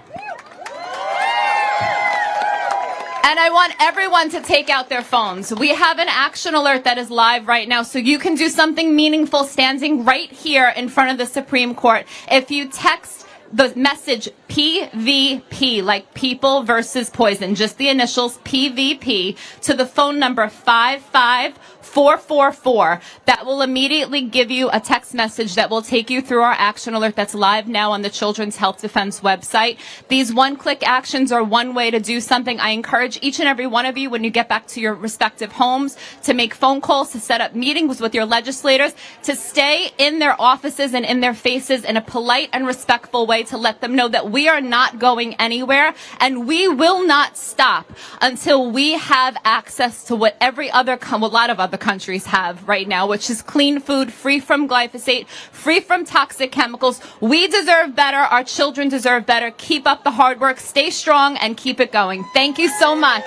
And I want everyone to take out their phones. We have an action alert that is live right now, so you can do something meaningful standing right here in front of the Supreme Court. If you text the message PVP, like people versus poison, just the initials PVP, to the phone number 55444. That will immediately give you a text message that will take you through our action alert that's live now on the Children's Health Defense website. These one-click actions are one way to do something. I encourage each and every one of you, when you get back to your respective homes, to make phone calls, to set up meetings with your legislators, to stay in their offices and in their faces in a polite and respectful way, to let them know that we are not going anywhere, and we will not stop until we have access to what a lot of other other countries have right now, which is clean food, free from glyphosate, free from toxic chemicals. We deserve better. Our children deserve better. Keep up the hard work. Stay strong and keep it going. Thank you so much.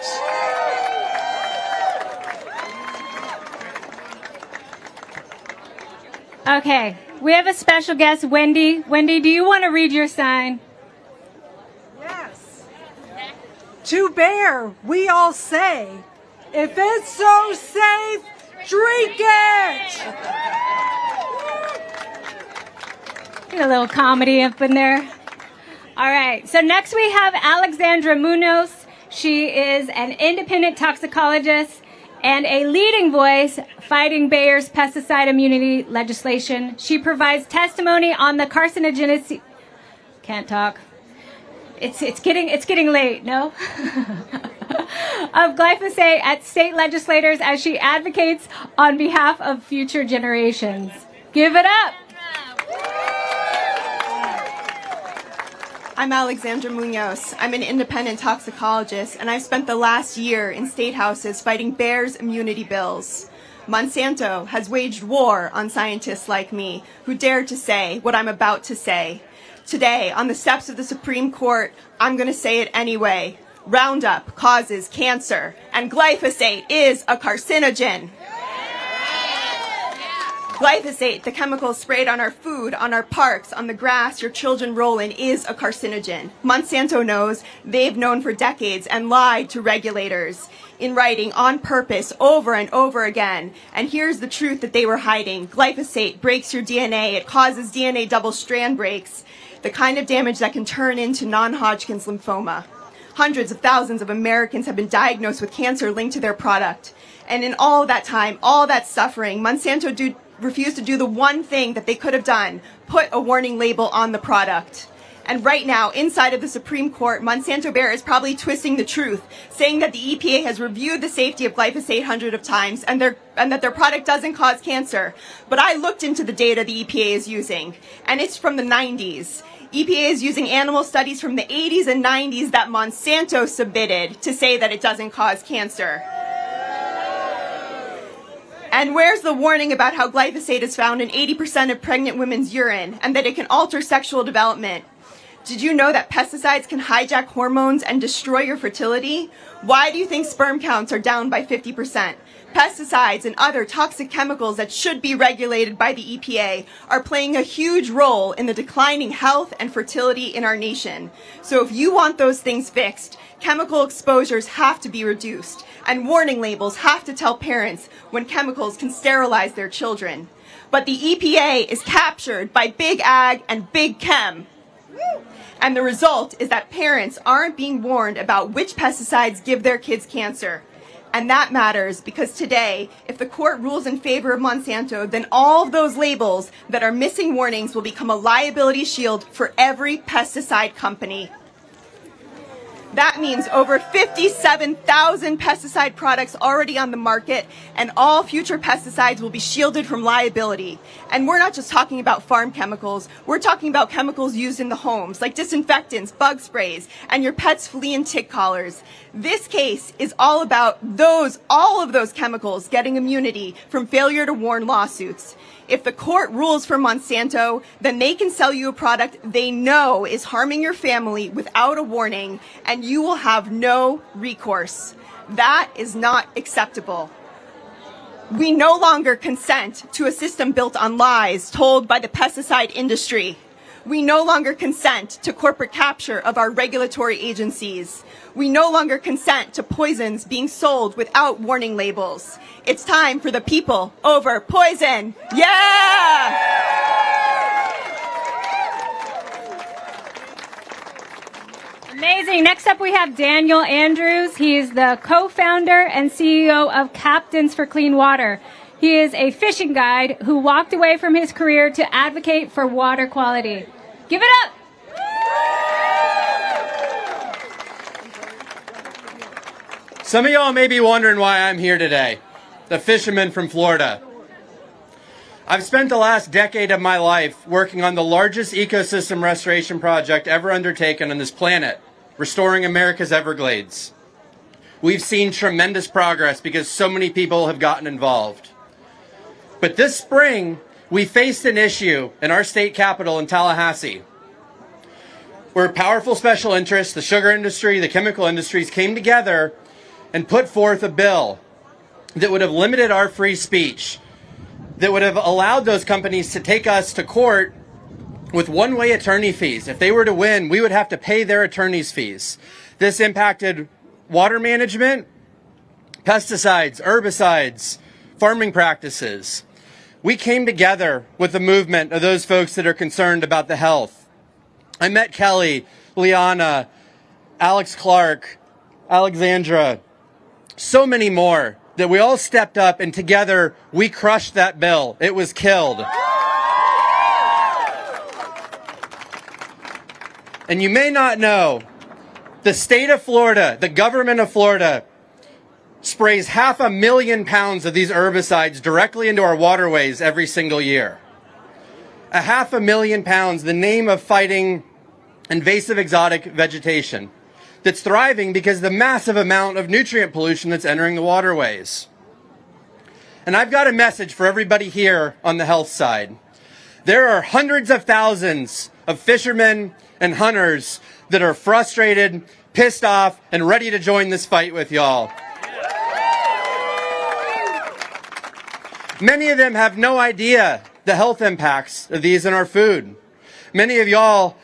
Okay, we have a special guest, Wendy. Wendy, do you want to read your sign? Yes. To Bear, we all say, if it's so safe, drink it! Get a little comedy up in there. All right, so next we have Alexandra Munoz. She is an independent toxicologist and a leading voice fighting Bayer's pesticide immunity legislation. She provides testimony on the carcinogenicity. Can't talk. It's getting late. No. Of glyphosate at state legislators as she advocates on behalf of future generations. Give it up. I'm Alexandra Munoz. I'm an independent toxicologist, and I've spent the last year in state houses fighting Bayer's immunity bills. Monsanto has waged war on scientists like me who dare to say what I'm about to say. Today, on the steps of the Supreme Court, I'm going to say it anyway. Roundup causes cancer, and glyphosate is a carcinogen. Glyphosate, the chemical sprayed on our food, on our parks, on the grass your children roll in, is a carcinogen. Monsanto knows. They've known for decades and lied to regulators in writing on purpose over and over again. And here's the truth that they were hiding. Glyphosate breaks your DNA. It causes DNA double-strand breaks, the kind of damage that can turn into non-Hodgkin's lymphoma. Hundreds of thousands of Americans have been diagnosed with cancer linked to their product. And in all that time, all that suffering, Monsanto refused to do the one thing that they could have done, put a warning label on the product. And right now, inside of the Supreme Court, Monsanto Bayer is probably twisting the truth, saying that the EPA has reviewed the safety of glyphosate hundreds of times and that their product doesn't cause cancer. But I looked into the data the EPA is using, and it's from the 90s. EPA is using animal studies from the 80s and 90s that Monsanto submitted to say that it doesn't cause cancer. And where's the warning about how glyphosate is found in 80% of pregnant women's urine and that it can alter sexual development? Did you know that pesticides can hijack hormones and destroy your fertility? Why do you think sperm counts are down by 50%? Pesticides and other toxic chemicals that should be regulated by the EPA are playing a huge role in the declining health and fertility in our nation. So if you want those things fixed, chemical exposures have to be reduced, and warning labels have to tell parents when chemicals can sterilize their children. But the EPA is captured by Big Ag and Big Chem. And the result is that parents aren't being warned about which pesticides give their kids cancer. And that matters because today, if the court rules in favor of Monsanto, then all of those labels that are missing warnings will become a liability shield for every pesticide company. That means over 57,000 pesticide products already on the market, and all future pesticides will be shielded from liability. And we're not just talking about farm chemicals, we're talking about chemicals used in the homes, like disinfectants, bug sprays, and your pet's flea and tick collars. This case is all about all of those chemicals getting immunity from failure to warn lawsuits. If the court rules for Monsanto, then they can sell you a product they know is harming your family without a warning, and you will have no recourse. That is not acceptable. We no longer consent to a system built on lies told by the pesticide industry. We no longer consent to corporate capture of our regulatory agencies. We no longer consent to poisons being sold without warning labels. It's time for the people over poison. Yeah! Amazing. Next up, we have Daniel Andrews. He is the co-founder and CEO of Captains for Clean Water. He is a fishing guide who walked away from his career to advocate for water quality. Give it up. Some of y'all may be wondering why I'm here today. The fisherman from Florida. I've spent the last decade of my life working on the largest ecosystem restoration project ever undertaken on this planet, restoring America's Everglades. we've seen tremendous progress because so many people have gotten involved. But this spring, we faced an issue in our state capital in Tallahassee, where powerful special interests, the sugar industry, the chemical industries came together and put forth a bill that would have limited our free speech, that would have allowed those companies to take us to court with one-way attorney fees. If they were to win, we would have to pay their attorney's fees. This impacted water management, pesticides, herbicides, farming practices. We came together with the movement of those folks that are concerned about the health. I met Kelly, Liana, Alex Clark, Alexandra, so many more, that we all stepped up and together we crushed that bill. It was killed. And you may not know, the state of Florida, the government of Florida, sprays 500,000 pounds of these herbicides directly into our waterways every single year. 500,000 pounds, the name of fighting invasive exotic vegetation that's thriving because of the massive amount of nutrient pollution that's entering the waterways. And I've got a message for everybody here on the health side. There are hundreds of thousands of fishermen and hunters that are frustrated, pissed off, and ready to join this fight with y'all. Many of them have no idea the health impacts of these in our food. Many of y'all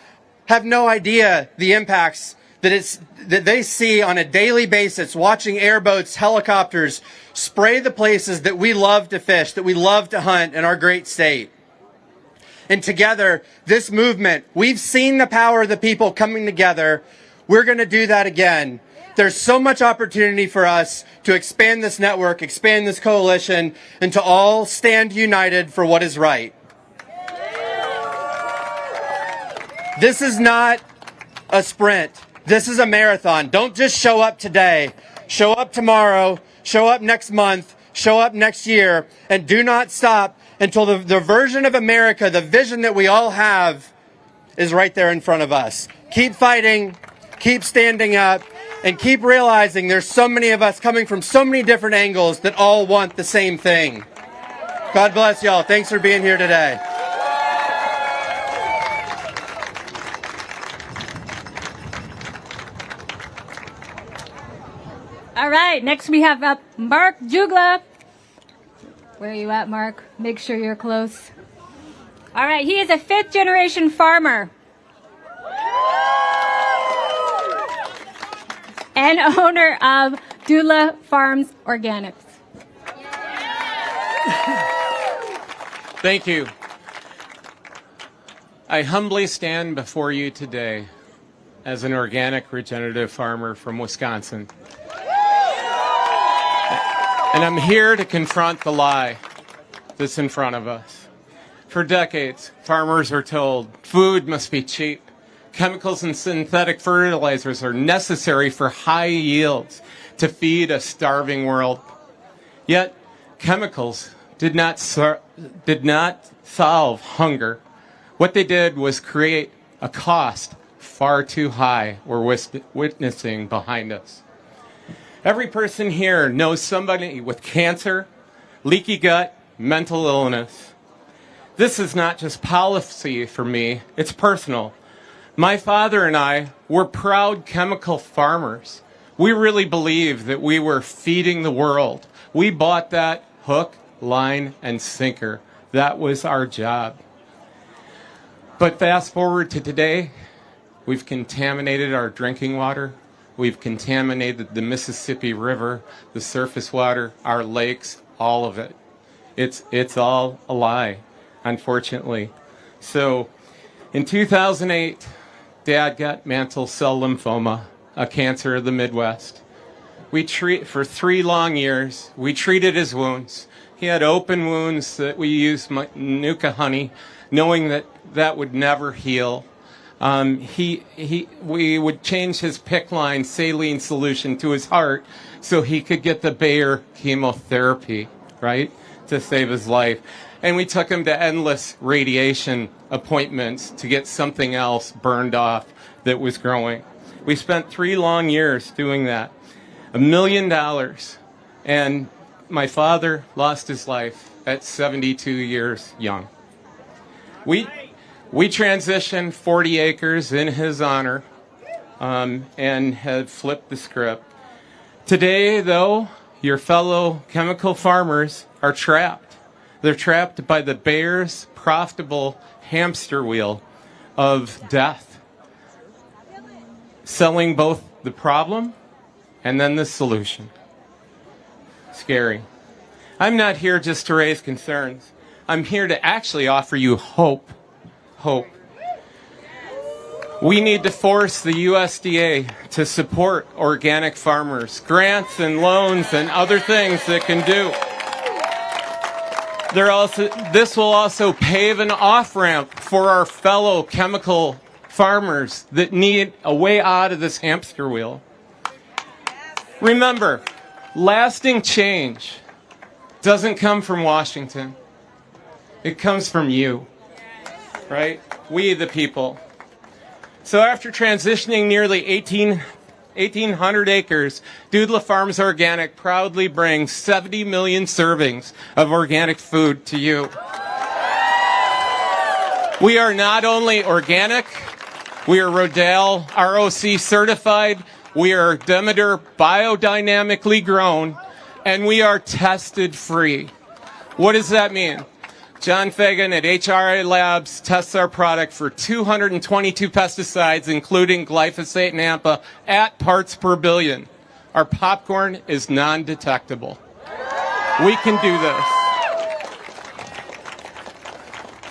have no idea the impacts that they see on a daily basis, watching airboats, helicopters spray the places that we love to fish, that we love to hunt in our great state. And together, this movement, we've seen the power of the people coming together. We're going to do that again. There's so much opportunity for us to expand this network, expand this coalition, and to all stand united for what is right. This is not a sprint. This is a marathon. Don't just show up today. Show up tomorrow. Show up next month. Show up next year. And do not stop until the version of America, the vision that we all have, is right there in front of us. Keep fighting. Keep standing up. And keep realizing there's so many of us coming from so many different angles that all want the same thing. God bless y'all. Thanks for being here today. All right, next we have up Mark Jugla. Where are you at, Mark? Make sure you're close. All right, he is a fifth-generation farmer and owner of Dula Farms Organics. Thank you. I humbly stand before you today as an organic regenerative farmer from Wisconsin. And I'm here to confront the lie that's in front of us. For decades, farmers are told food must be cheap. Chemicals and synthetic fertilizers are necessary for high yields to feed a starving world. Yet, chemicals did not solve hunger. What they did was create a cost far too high we're witnessing behind us. Every person here knows somebody with cancer, leaky gut, mental illness. This is not just policy for me, it's personal. My father and I were proud chemical farmers. We really believed that we were feeding the world. We bought that hook, line, and sinker. That was our job. But fast forward to today, we've contaminated our drinking water. We've contaminated the Mississippi River, the surface water, our lakes, all of it. It's all a lie, unfortunately. So in 2008, Dad got mantle cell lymphoma, a cancer of the Midwest. For 3 long years, we treated his wounds. He had open wounds that we used Manuka honey, knowing that that would never heal. We would change his PICC line saline solution to his heart so he could get the Bayer chemotherapy, right, to save his life. And we took him to endless radiation appointments to get something else burned off that was growing. We spent 3 long years doing that. $1 million. And my father lost his life at 72 years young. We transitioned 40 acres in his honor and have flipped the script. Today, though, your fellow chemical farmers are trapped. They're trapped by the Bayer's profitable hamster wheel of death, selling both the problem and then the solution. Scary. I'm not here just to raise concerns. I'm here to actually offer you hope. Hope. We need to force the USDA to support organic farmers, grants and loans and other things that can do. This will also pave an off-ramp for our fellow chemical farmers that need a way out of this hamster wheel. Remember, lasting change doesn't come from Washington. It comes from you, right? We, the people. So after transitioning nearly 1,800 acres, Doodla Farms Organic proudly brings 70 million servings of organic food to you. We are not only organic, we are Rodale ROC certified, we are Demeter biodynamically grown, and we are tested free. What does that mean? John Fagan at HRA Labs tests our product for 222 pesticides, including glyphosate and AMPA, at parts per billion. Our popcorn is non-detectable. We can do this.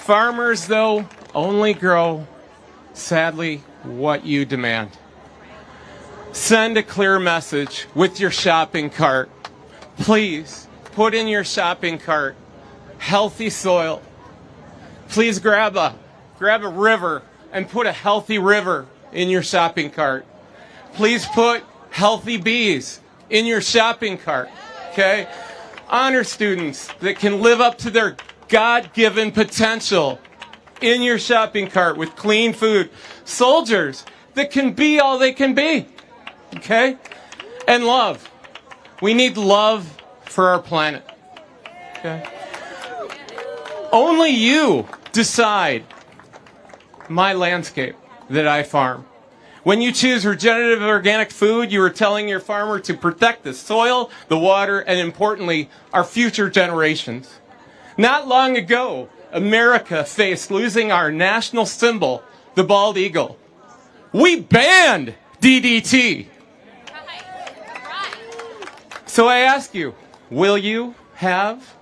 Farmers, though, only grow, sadly, what you demand. Send a clear message with your shopping cart. Please put in your shopping cart healthy soil. Please grab a river and put a healthy river in your shopping cart. Please put healthy bees in your shopping cart. Okay? Honor students that can live up to their God-given potential in your shopping cart with clean food. Soldiers that can be all they can be. Okay? And love. We need love for our planet. Okay? Only you decide my landscape that I farm. When you choose regenerative organic food, you are telling your farmer to protect the soil, the water, and importantly, our future generations. Not long ago, America faced losing our national symbol, the bald eagle. We banned DDT. So I ask you, will you have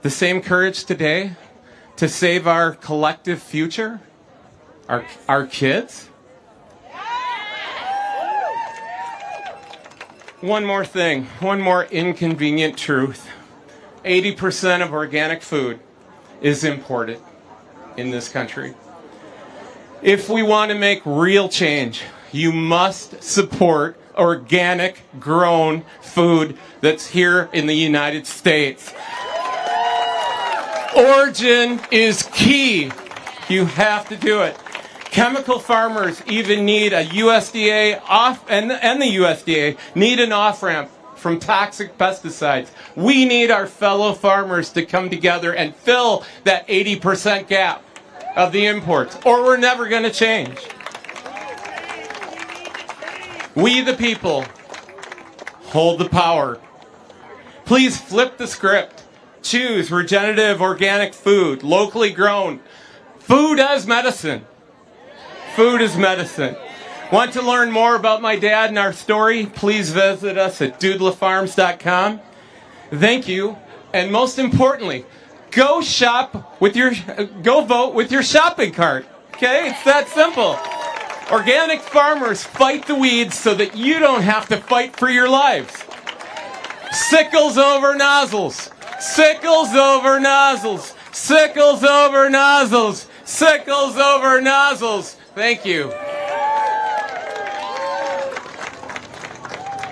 the same courage today to save our collective future? Our kids? One more thing, one more inconvenient truth. 80% of organic food is imported in this country. If we want to make real change, you must support organic grown food that's here in the United States. Origin is key. You have to do it. Chemical farmers even need a USDA off, and the USDA need an off-ramp from toxic pesticides. We need our fellow farmers to come together and fill that 80% gap of the imports, or we're never going to change. We, the people, hold the power. Please flip the script. Choose regenerative organic food, locally grown. Food as medicine. Food is medicine. Want to learn more about my dad and our story? Please visit us at doodlafarms.com. Thank you. And most importantly, go vote with your shopping cart. Okay? It's that simple. Organic farmers fight the weeds so that you don't have to fight for your lives. Sickles over nozzles. Sickles over nozzles. Sickles over nozzles. Sickles over nozzles. Thank you.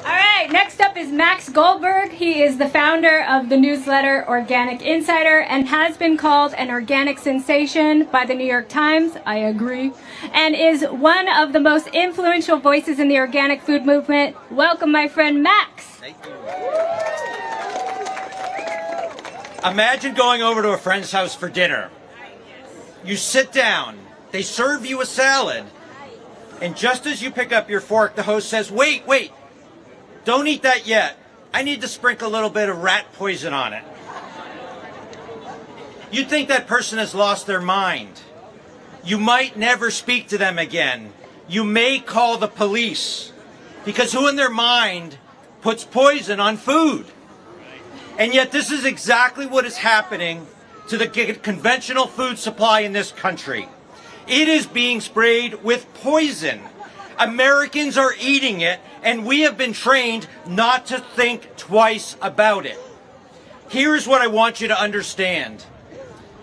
All right, right, next up is Max Goldberg. He is the founder of the newsletter Organic Insider and has been called an organic sensation by the New York Times. I agree. And is one of the most influential voices in the organic food movement. Welcome, my friend Max. Thank you. Imagine going over to a friend's house for dinner. You sit down, they serve you a salad, and just as you pick up your fork, the host says, wait, don't eat that yet. I need to sprinkle a little bit of rat poison on it. You'd think that person has lost their mind. You might never speak to them again. You may call the police, because who in their mind puts poison on food? And yet this is exactly what is happening to the conventional food supply in this country. It is being sprayed with poison. Americans are eating it, and we have been trained not to think twice about it. Here's what I want you to understand.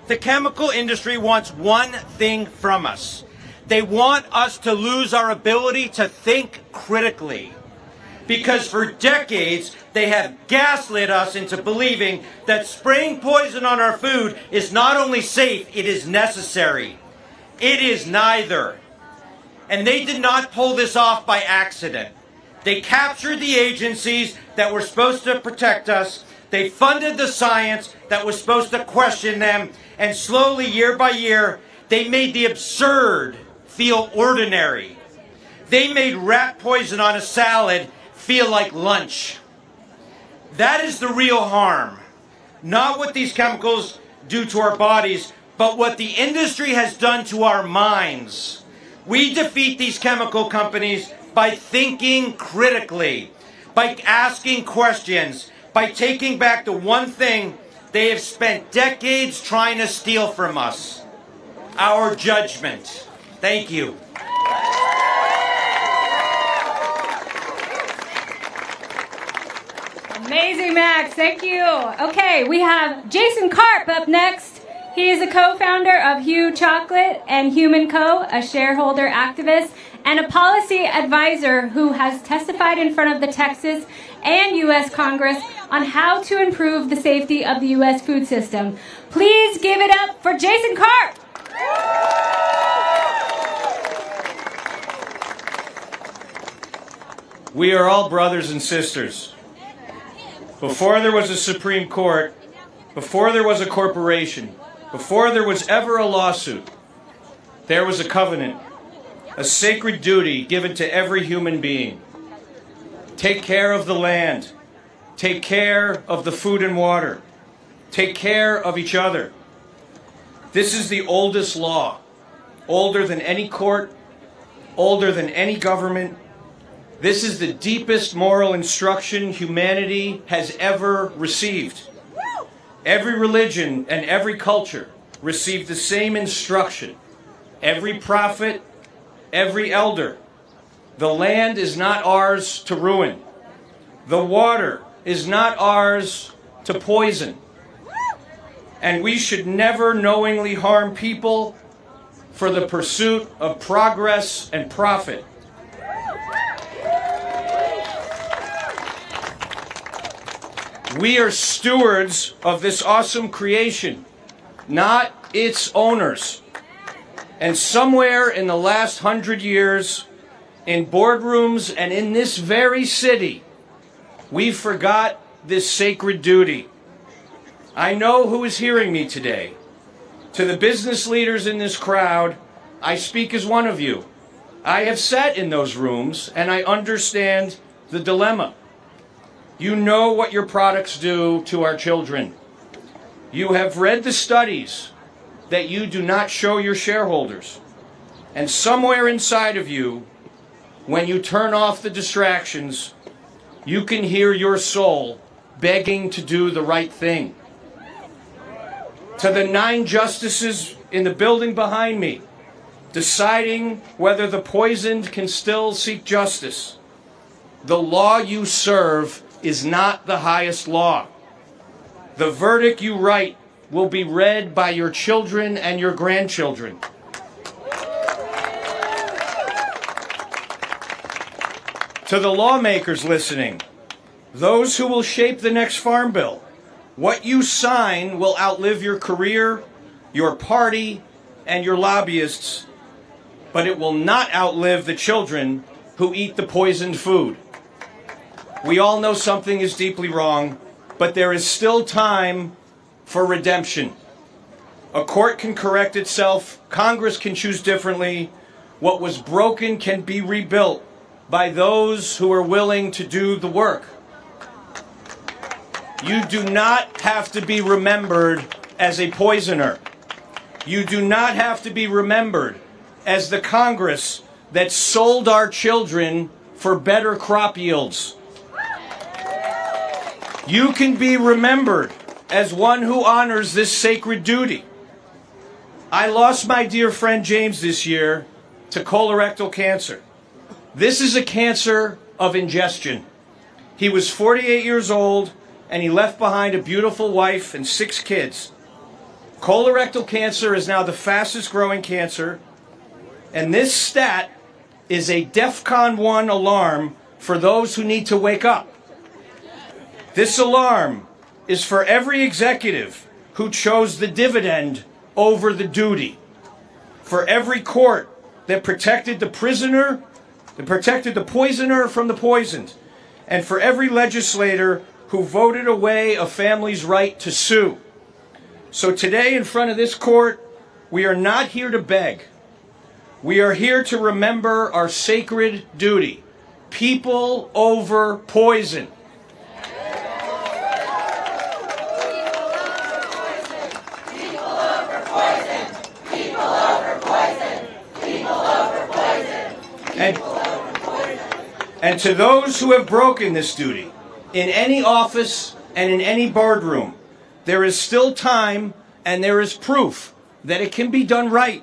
The chemical industry wants one thing from us. They want us to lose our ability to think critically. Because for decades, they have gaslit us into believing that spraying poison on our food is not only safe, it is necessary. It is neither. And they did not pull this off by accident. They captured the agencies that were supposed to protect us. They funded the science that was supposed to question them. And slowly, year by year, they made the absurd feel ordinary. They made rat poison on a salad feel like lunch. That is the real harm. Not what these chemicals do to our bodies, but what the industry has done to our minds. We defeat these chemical companies by thinking critically, by asking questions, by taking back the one thing they have spent decades trying to steal from us, our judgment. Thank you. Amazing, Max. Thank you. Okay, we have Jason Karp up next. He is a co-founder of Hue Chocolate and Human Co., a shareholder activist, and a policy advisor who has testified in front of the Texas and U.S. Congress on how to improve the safety of the U.S. food system. Please give it up for Jason Karp. We are all brothers and sisters. Before there was a Supreme Court, before there was a corporation, before there was ever a lawsuit, there was a covenant, a sacred duty given to every human being. Take care of the land. Take care of the food and water. Take care of each other. This is the oldest law, older than any court, older than any government. This is the deepest moral instruction humanity has ever received. Every religion and every culture received the same instruction. Every prophet, every elder. The land is not ours to ruin. The water is not ours to poison. And we should never knowingly harm people for the pursuit of progress and profit. We are stewards of this awesome creation, not its owners. And somewhere in the last 100 years, in boardrooms and in this very city, we forgot this sacred duty. I know who is hearing me today. To the business leaders in this crowd, I speak as one of you. I have sat in those rooms and I understand the dilemma. You know what your products do to our children. You have read the studies that you do not show your shareholders. And somewhere inside of you, when you turn off the distractions, you can hear your soul begging to do the right thing. To the 9 justices in the building behind me, deciding whether the poisoned can still seek justice, the law you serve is not the highest law. The verdict you write will be read by your children and your grandchildren. To the lawmakers listening, those who will shape the next farm bill. What you sign will outlive your career, your party, and your lobbyists, but it will not outlive the children who eat the poisoned food. We all know something is deeply wrong, but there is still time for redemption. A court can correct itself, Congress can choose differently. What was broken can be rebuilt by those who are willing to do the work. You do not have to be remembered as a poisoner. You do not have to be remembered as the Congress that sold our children for better crop yields. You can be remembered as one who honors this sacred duty. I lost my dear friend James this year to colorectal cancer. This is a cancer of ingestion. He was 48 years old and he left behind a beautiful wife and 6 kids. Colorectal cancer is now the fastest growing cancer, and this stat is a DEFCON 1 alarm for those who need to wake up. This alarm is for every executive who chose the dividend over the duty, for every court that protected the prisoner, that protected the poisoner from the poisoned, and for every legislator who voted away a family's right to sue. So today in front of this court, we are not here to beg. We are here to remember our sacred duty. People over poison. And to those who have broken this duty, in any office and in any boardroom, there is still time and there is proof that it can be done right.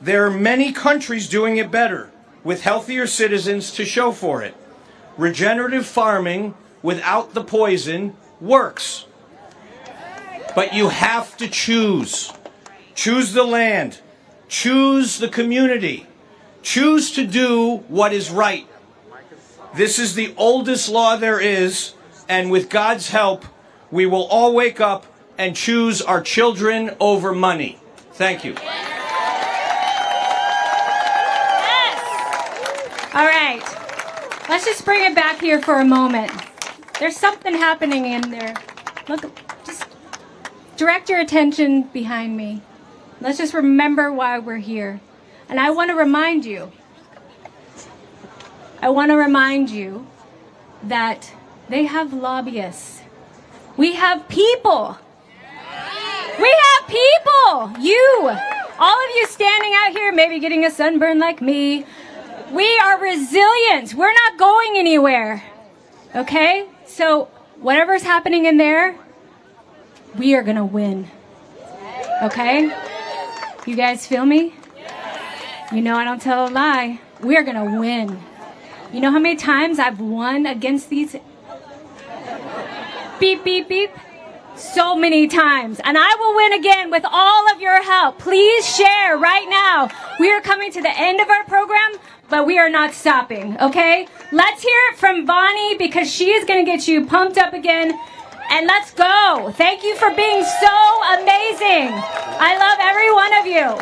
There are many countries doing it better, with healthier citizens to show for it. Regenerative farming without the poison works. But you have to choose. Choose the land. Choose the community. Choose to do what is right. This is the oldest law there is, and with God's help, we will all wake up and choose our children over money. Thank you. All right, let's just bring it back here for a moment. There's something happening in there. Look, just direct your attention behind me. Let's just remember why we're here. And I want to remind you that they have lobbyists. We have people. We have people. You, all of you standing out here, maybe getting a sunburn like me. We are resilient. We're not going anywhere. Okay? So whatever's happening in there, we are going to win. Okay? You guys feel me? You know I don't tell a lie. We are going to win. You know how many times I've won against these? Beep, beep, beep. So many times. And I will win again with all of your help. Please share right now. We are coming to the end of our program, but we are not stopping, okay? Let's hear it from Vani because she is going to get you pumped up again. And let's go. Thank you for being so amazing. I love every one of you.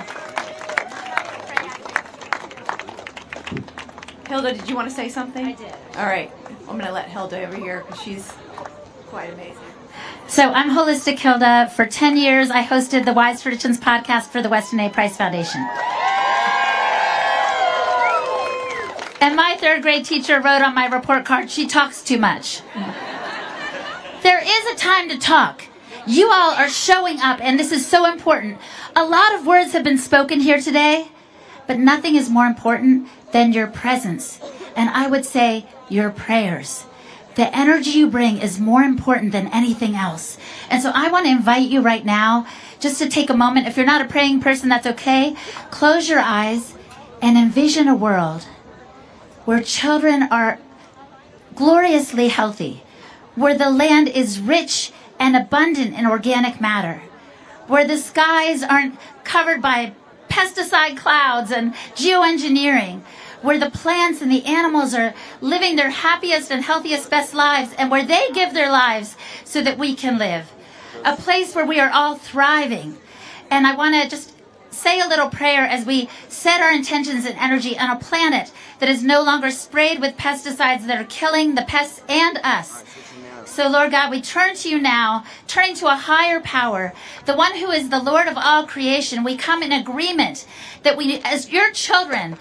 Hilda, did you want to say something? I did. All right. I'm going to let Hilda over here because she's quite amazing. So I'm Holistic Hilda. For 10 years, I hosted the Wise Traditions podcast for the Weston A. Price Foundation. And my 3rd grade teacher wrote on my report card, she talks too much. There is a time to talk. You all are showing up, and this is so important. A lot of words have been spoken here today, but nothing is more important than your presence. And I would say your prayers. The energy you bring is more important than anything else. And so I want to invite you right now just to take a moment. If you're not a praying person, that's okay. Close your eyes and envision a world where children are gloriously healthy, where the land is rich and abundant in organic matter, where the skies aren't covered by pesticide clouds and geoengineering, where the plants and the animals are living their happiest and healthiest, best lives, and where they give their lives so that we can live. A place where we are all thriving. And I want to just say a little prayer as we set our intentions and energy on a planet that is no longer sprayed with pesticides that are killing the pests and us. So, Lord God, we turn to you now, turning to a higher power, the one who is the Lord of all creation. We come in agreement that we, as your children,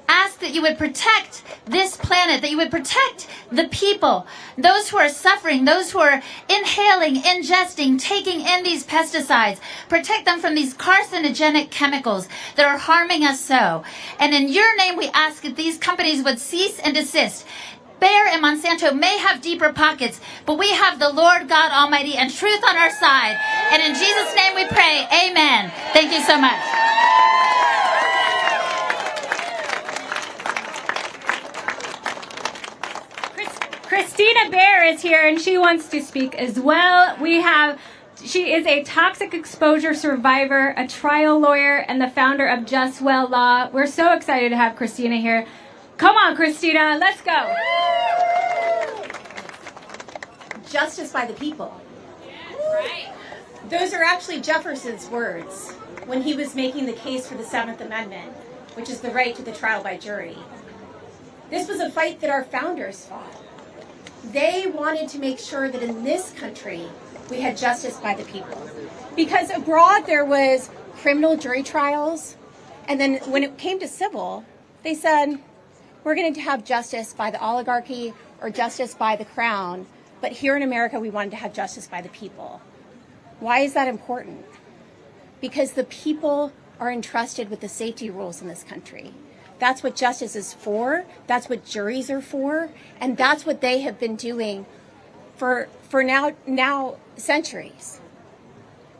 ask that you would protect this planet, that you would protect the people, those who are suffering, those who are inhaling, ingesting, taking in these pesticides. Protect them from these carcinogenic chemicals that are harming us so. And in your name, we ask that these companies would cease and desist. Bayer and Monsanto may have deeper pockets, but we have the Lord God Almighty and truth on our side. And in Jesus' name we pray, amen. Thank you so much. Christina Bayer is here, and she wants to speak as well. She is a toxic exposure survivor, a trial lawyer, and the founder of Just Well Law. We're so excited to have Christina here. Come on, Christina, let's go. Justice by the people. Right. Those are actually Jefferson's words when he was making the case for the 7th Amendment, which is the right to the trial by jury. This was a fight that our founders fought. They wanted to make sure that in this country we had justice by the people. Because abroad there was criminal jury trials, and then when it came to civil, they said, we're going to have justice by the oligarchy or justice by the crown, but here in America we wanted to have justice by the people. Why is that important? Because the people are entrusted with the safety rules in this country. That's what justice is for, that's what juries are for, and that's what they have been doing for now centuries.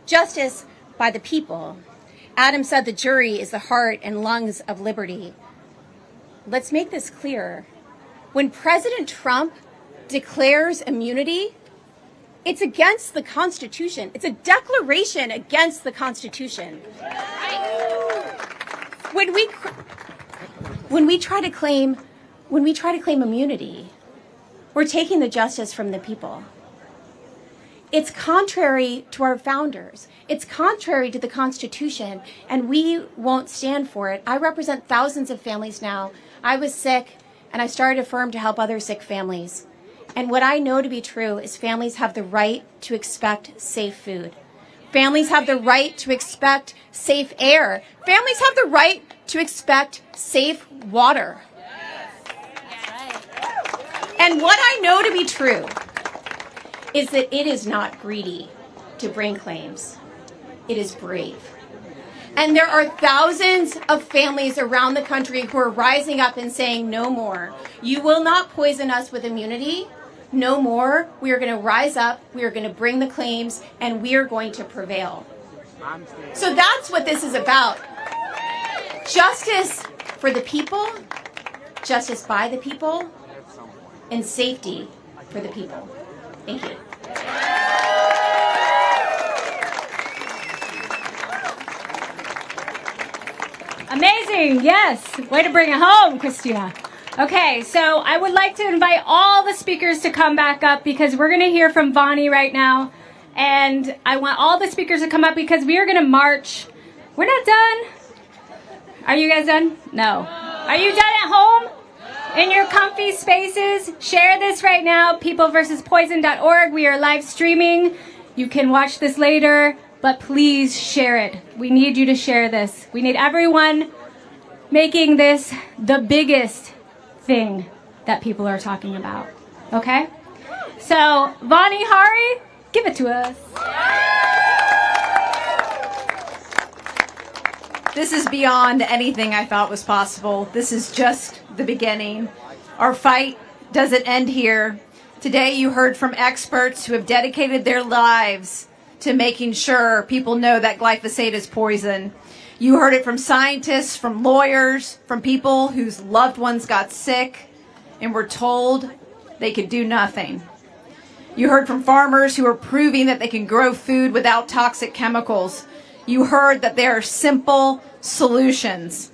Justice by the people. Adam said the jury is the heart and lungs of liberty. Let's make this clear. When President Trump declares immunity, it's against the Constitution. It's a declaration against the Constitution. When we try to claim immunity, we're taking the justice from the people. It's contrary to our founders. It's contrary to the Constitution, and we won't stand for it. I represent thousands of families now. I was sick, and I started a firm to help other sick families. And what I know to be true is families have the right to expect safe food. Families have the right to expect safe air. Families have the right to expect safe water. And what I know to be true is that it is not greedy to bring claims. It is brave. And there are thousands of families around the country who are rising up and saying, no more. You will not poison us with immunity. No more. We are going to rise up. We are going to bring the claims, and we are going to prevail. So that's what this is about. Justice for the people, justice by the people, and safety for the people. Thank you. Amazing, yes. Way to bring it home, Christina. Okay, so I would like to invite all the speakers to come back up because we're going to hear from Vani right now. And I want all the speakers to come up because we are going to march. We're not done. Are you guys done? No. Are you done at home? In your comfy spaces? Share this right now, peopleversuspoison.org. We are live streaming. You can watch this later, but please share it. We need you to share this. We need everyone making this the biggest thing that people are talking about. Okay? So, Vani Hari, give it to us. This is beyond anything I thought was possible. This is just the beginning. Our fight doesn't end here. Today you heard from experts who have dedicated their lives to making sure people know that glyphosate is poison. You heard it from scientists, from lawyers, from people whose loved ones got sick and were told they could do nothing. You heard from farmers who are proving that they can grow food without toxic chemicals. You heard that there are simple solutions.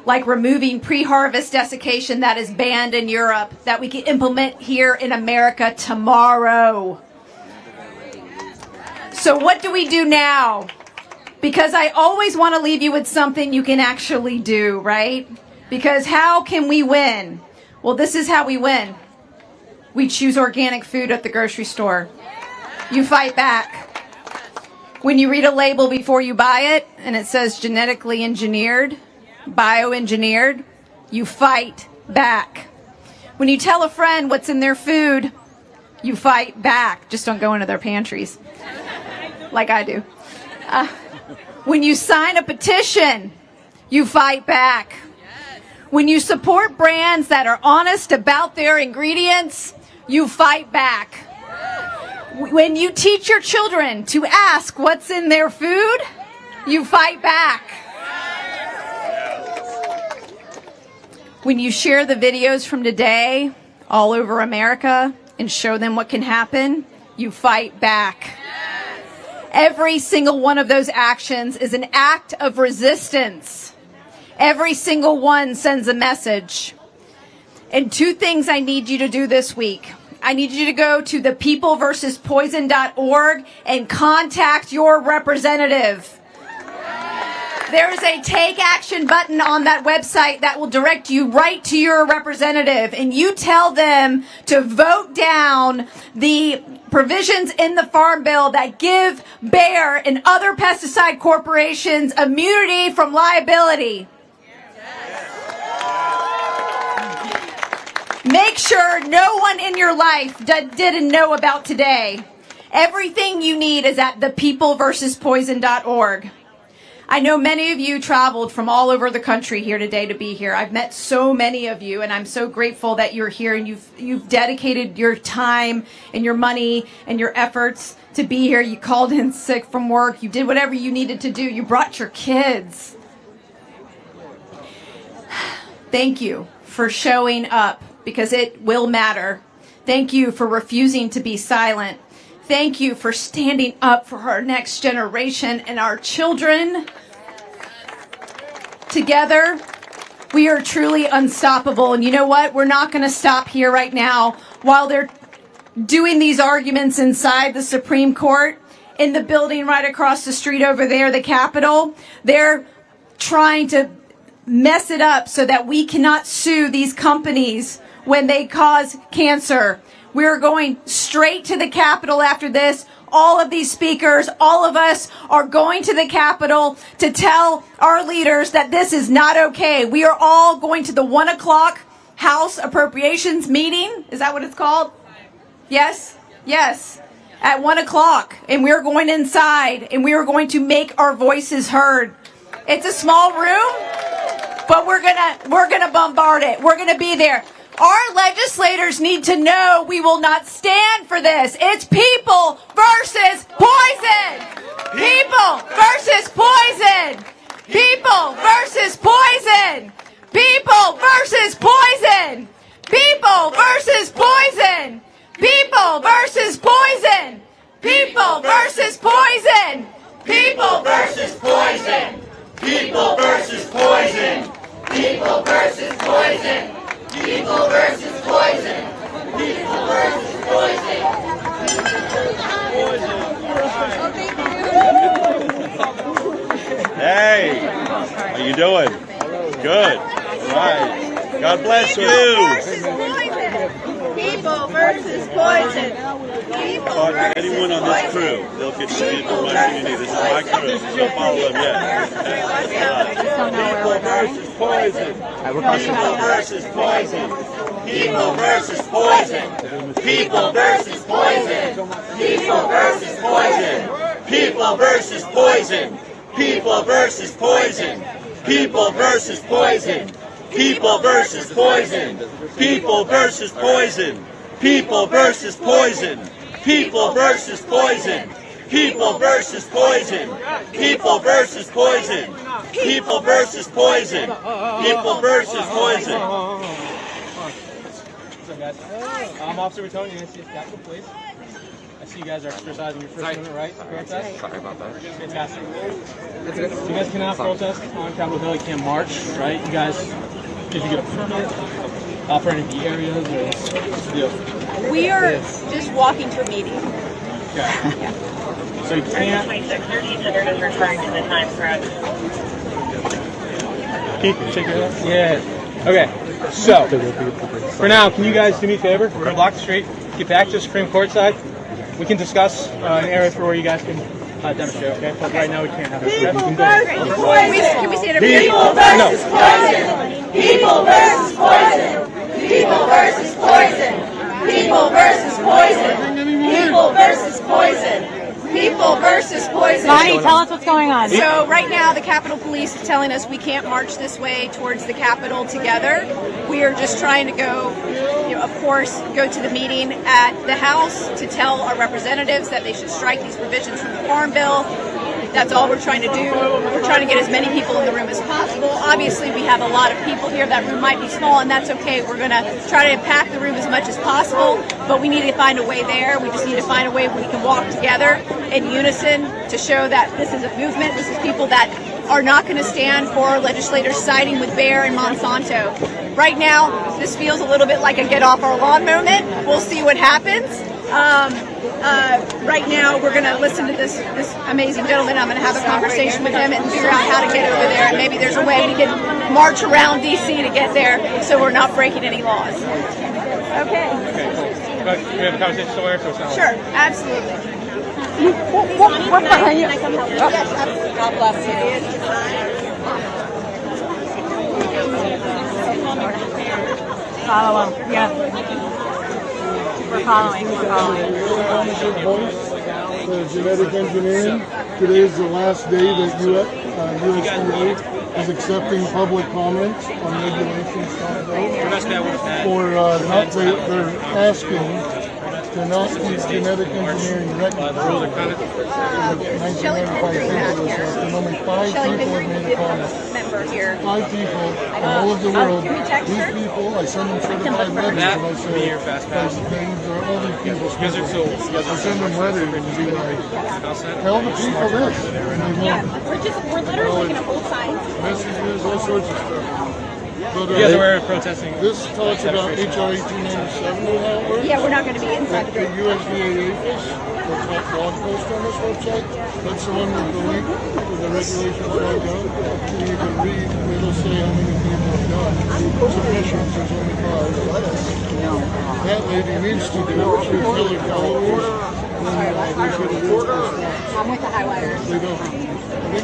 like removing pre-harvest desiccation that is banned in Europe, that we can implement here in America tomorrow. So what do we do now? Because I always want to leave you with something you can actually do, right? Because how can we win? Well, this is how we win. We choose organic food at the grocery store. You fight back. When you read a label before you buy it and it says genetically engineered, bioengineered, you fight back. When you tell a friend what's in their food, you fight back. Just don't go into their pantries like I do. When you sign a petition, you fight back. When you support brands that are honest about their ingredients, you fight back. When you teach your children to ask what's in their food, you fight back. When you share the videos from today all over America and show them what can happen, you fight back. Every single one of those actions is an act of resistance. Every single one sends a message. And 2 things I need you to do this week. I need you to go to the peopleversuspoison.org and contact your representative. There is a take action button on that website that will direct you right to your representative, and you tell them to vote down the provisions in the Farm Bill that give Bayer and other pesticide corporations immunity from liability. Make sure no one in your life didn't know about today. Everything you need is at thepeopleversuspoison.org. I know many of you traveled from all over the country here today to be here. I've met so many of you, and I'm so grateful that you're here and you've dedicated your time and your money and your efforts to be here. You called in sick from work. You did whatever you needed to do. You brought your kids. Thank you for showing up, because it will matter. Thank you for refusing to be silent. Thank you for standing up for our next generation and our children. Together, we are truly unstoppable. And you know what? We're not going to stop here right now. While they're doing these arguments inside the Supreme Court, in the building right across the street over there, the Capitol, they're trying to mess it up so that we cannot sue these companies when they cause cancer. We're going straight to the Capitol after this. All of these speakers, all of us are going to the Capitol to tell our leaders that this is not okay. We are all going to the 1 o'clock House Appropriations meeting. Is that what it's called? Yes? Yes. At 1 o'clock. And we're going inside and we are going to make our voices heard. It's a small room, but we're gonna bombard it. We're gonna be there. Our legislators need to know we will not stand for this. It's people versus poison. People versus poison. People versus poison. People versus poison. People versus poison. People versus poison. People versus poison. People versus poison. People versus poison. People versus poison. People versus poison. People versus poison. Hey, how you doing? Good. All right. God bless you. People versus poison. Talk to anyone on this crew. They'll get you the information you need. This is my crew. Don't follow them yet. People versus poison. People versus poison. People versus poison. People versus poison. People versus poison. People versus poison. People versus poison. People versus poison. People versus poison. People versus poison. People versus poison. People versus poison. People versus poison. People versus poison. People versus poison. People versus poison. I'm Officer Maternal, United States Capitol Police. I see you guys are exercising your First Amendment right to protest. Sorry about that. Fantastic. So you guys cannot protest on Capitol Hill. You can't march, right? You guys, did you get a permit for any of the areas? Or what's the deal? We are just walking to a meeting. Okay. So you can't. Keith, shake your head. Yeah. Okay. So, for now, can you guys do me a favor? We're going to block the street, get back to the Supreme Court side. We can discuss an area for where you guys can demonstrate, okay? But right now we can't have it. People versus poison. Can we say it every People versus poison. People versus poison. People versus poison. People versus poison. People versus poison. People versus poison. Vani, tell us what's going on. So right now the Capitol Police is telling us we can't march this way towards the Capitol together. We are just trying to go, of course, go to the meeting at the House to tell our representatives that they should strike these provisions from the Farm Bill. That's all we're trying to do. We're trying to get as many people in the room as possible. Obviously, we have a lot of people here. That room might be small, and that's okay. We're going to try to pack the room as much as possible, but we need to find a way there. We just need to find a way where we can walk together in unison to show that this is a movement. This is people that are not going to stand for legislators siding with Bayer and Monsanto. Right now, this feels a little bit like a get off our lawn moment. We'll see what happens. Right now, we're going to listen to this amazing gentleman. I'm going to have a conversation with him and figure out how to get over there. And maybe there's a way we can march around D.C. to get there so we're not breaking any laws. Okay. Okay, cool. But we have a conversation somewhere, so it's not Sure, absolutely. What behind you? God bless you. Follow him. Yeah. We're following. Genetic engineering. Today is the last day that USDA is accepting public comments on regulations. They're asking to not use genetic engineering records. Only 5 people have made a comment. 5 people all over the world. These people, I send them certified letters and I say, all these people, I send them letters and be like, tell the people this. And they won't. We're literally going to hold signs. Messages, all sorts of stuff. But, you guys are aware of protesting? This talks about HR 1897 and how it works. Yeah, we're not going to be inside the building. The USDA APHIS, the top blog post on this website, that's the one with the link with the regulations right down. And you can read, it'll say how many people have done. Submissions, there's only 5. That lady needs to do it. She'll fill her calories. I'm with the HighWire. They don't. I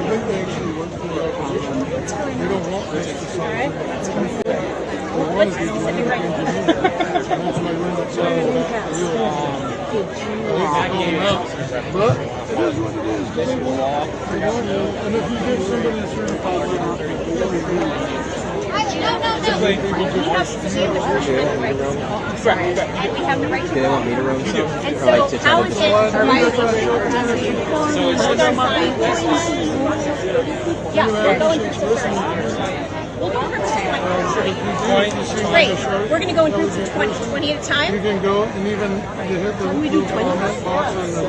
think they actually work for the opposition. They don't want pesticides. They want to do genetic engineering. That's why we're not saying that. But it is what it is. They want it. And if you give somebody a certified letter, No. We have to see the rights. And we have the right to Do they want me to roam some? And Or like to so, how is it yeah, we're going Great. We're going to go in groups of 20 at a time. You can go and even you hit the we do 20?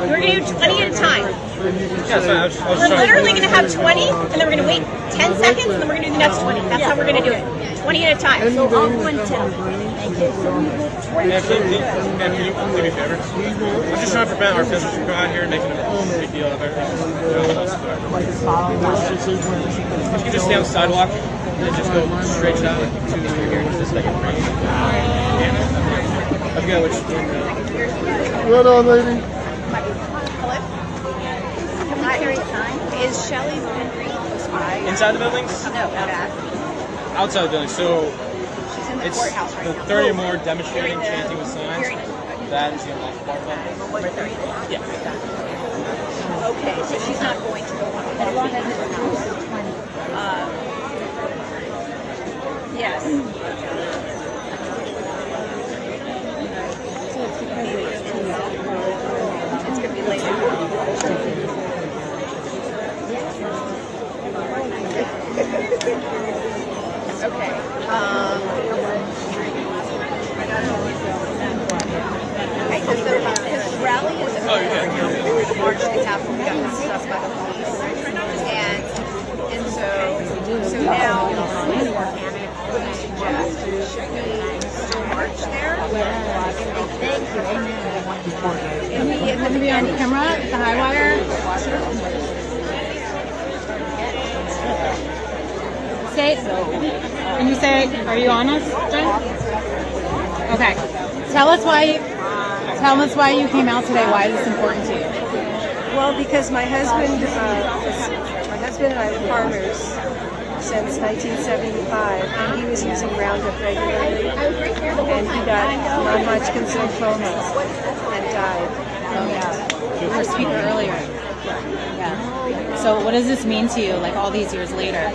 We're going to do 20 at a time. We're literally going to have 20, and then we're going to wait 10 seconds, and then we're going to do the next 20. That's how we're going to do it. 20 at a time. So I'll go and tell. Thank you. Can you do me a favor? I'm just trying to prevent our business from going out here and making a big deal of it. You can just stay on the sidewalk and just go straight down to here and just like a break. I forget which one. Right on, lady. Hello? Hi. Is Shelly's entry close by? Inside the buildings? No, back. Outside the building. So she's in the it's courthouse right the now. 30 or more demonstrating, chanting with signs. That is the unlawful part of that. Right there? Yeah. Okay, so she's not going to go on. As long as it's 20. Yes. It's going to be later. Okay. Okay, because the rally is March to Capitol, we got discussed by the police, and so now we suggest should we march there? Thank you. I'm going to be on camera at the HighWire. Can you say, are you on us, Jen? Okay. Tell us why you came out today. Why is this important to you? Well, because my husband and I were farmers since 1975, and he was using Roundup regularly, and he got non-Hodgkin's lymphoma and died. Oh yeah, you were speaking earlier. Yeah. So what does this mean to you, like all these years later?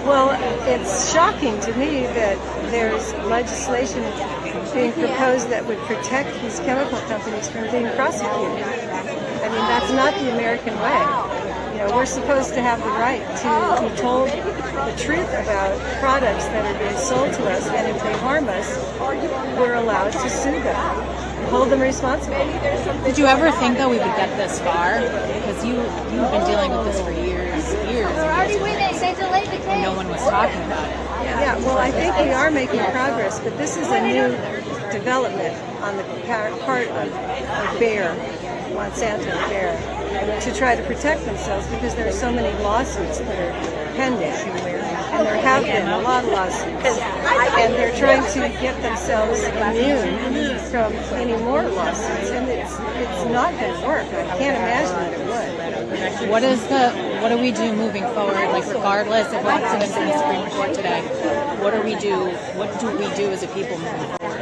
Well, it's shocking to me that there's legislation being proposed that would protect these chemical companies from being prosecuted. I mean, that's not the American way. You know, we're supposed to have the right to be told the truth about products that are being sold to us, and if they harm us, we're allowed to sue them and hold them responsible. Did you ever think that we would get this far? Because you've been dealing with this for years. And no one was talking about it. Yeah, well, I think we are making progress, but this is a new development on the part of Bayer, Monsanto and Bayer, to try to protect themselves because there are so many lawsuits that are pending. And there have been a lot of lawsuits. And they're trying to get themselves immune from any more lawsuits. And it's not going to work. I can't imagine that it would. What do we do moving forward? Like regardless of what happens in the Supreme Court today, what do we do as a people moving forward?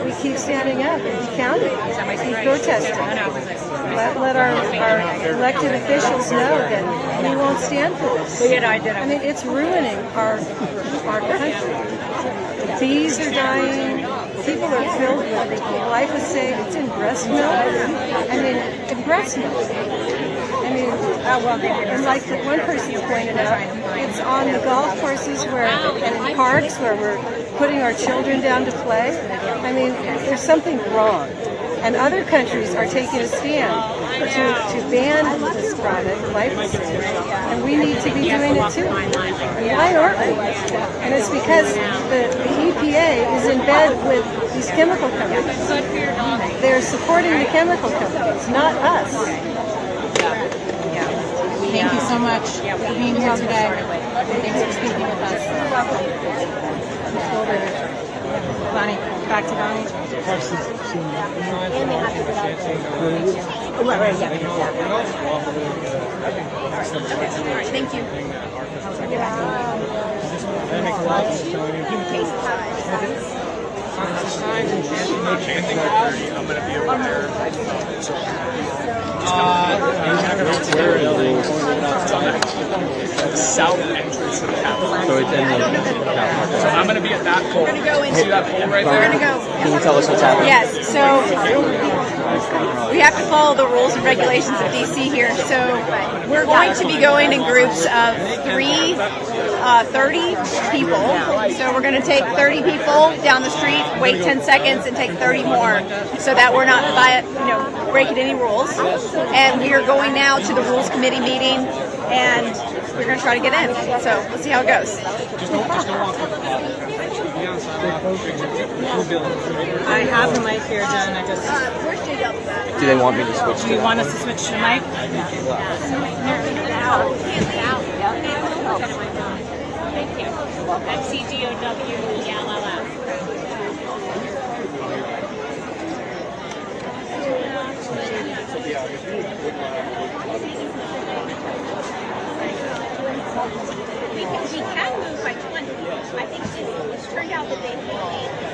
We keep standing up and keep counting, keep protesting. Let our elected officials know that we won't stand for this. I mean, it's ruining our country. The bees are dying. People are filled with glyphosate. It's in breast milk. I mean, in breast milk. I mean, and like one person pointed out, it's on the golf courses and in parks where we're putting our children down to play. I mean, there's something wrong. And other countries are taking a stand to ban this product, glyphosate, and we need to be doing it too. Why aren't we? And it's because the EPA is in bed with these chemical companies. They're supporting the chemical companies, not us. Thank you so much for being here today. Thanks for speaking with us. Vani, back to Vani. Thank you. I'm going to be over there. South entrance to the Capitol. So it's in the Capitol. So I'm going to be at that pole. We're going to go in. See that pole right there? We're going to go. Can you tell us what's happening? Yes. So we have to follow the rules and regulations of DC here. So we're going to be going in groups of 30 people. So we're going to take 30 people down the street, wait 10 seconds, and take 30 more, so that we're not breaking any rules. And we are going now to the Rules Committee meeting, and we're going to try to get in. So let's see how it goes. I have the mic here, Jen. Do they want me to switch? Do you want us to switch to the mic? Thank you. MCGOWELLF. We can move by 20. I think it's turned out that they made an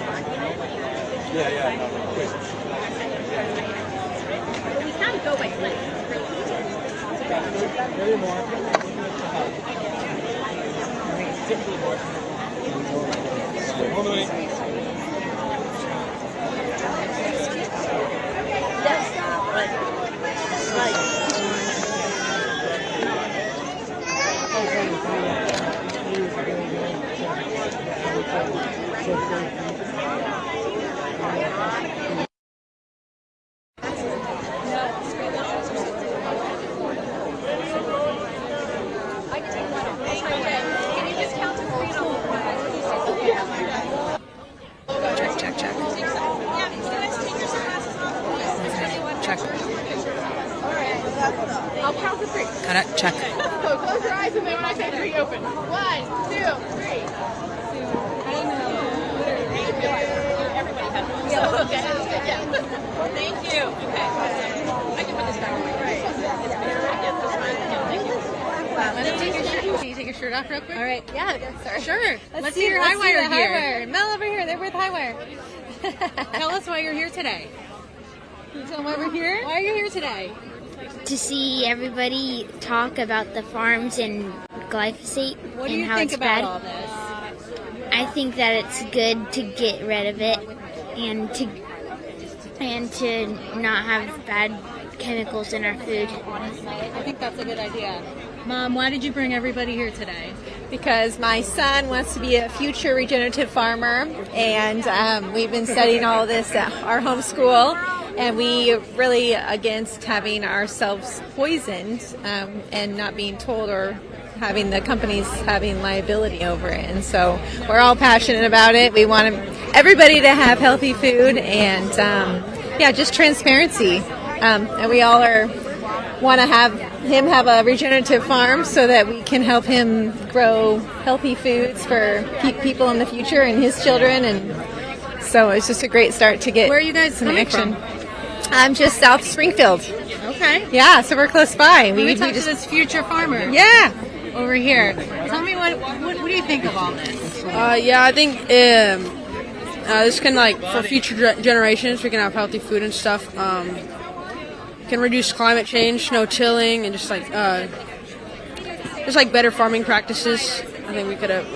argument. But we can go by 20. Check. Close your eyes and then when I say three, open. 1, 2, 3. Everybody has one. Yeah, okay. Yeah. Thank you. Okay. I can put this back away. Right. Can you take your shirt off real quick? All right. Yeah. Sorry. Sure. Let's see your HighWire gear. Mel over here. They're with HighWire. Tell us why you're here today. Can you tell them why we're here? Why are you here today? To see everybody talk about the farms and glyphosate and how it's bad. All this? I think that it's good to get rid of it and to not have bad chemicals in our food. I think that's a good idea. Mom, why did you bring everybody here today? Because my son wants to be a future regenerative farmer, and we've been studying all this at our homeschool, and we really against having ourselves poisoned and not being told or having the companies having liability over it. And so we're all passionate about it. We want everybody to have healthy food and just transparency. And we all want to have him have a regenerative farm so that we can help him grow healthy foods for people in the future and his children. And so it's just a great start to get. Where are you guys some coming action. from? I'm just south of Springfield. Okay. Yeah, so we're close by. We talked to this future farmer. Yeah. Over here. Tell me what do you think of all this? I think this can for future generations we can have healthy food and stuff. Can reduce climate change, no tilling, and just better farming practices. I think we could have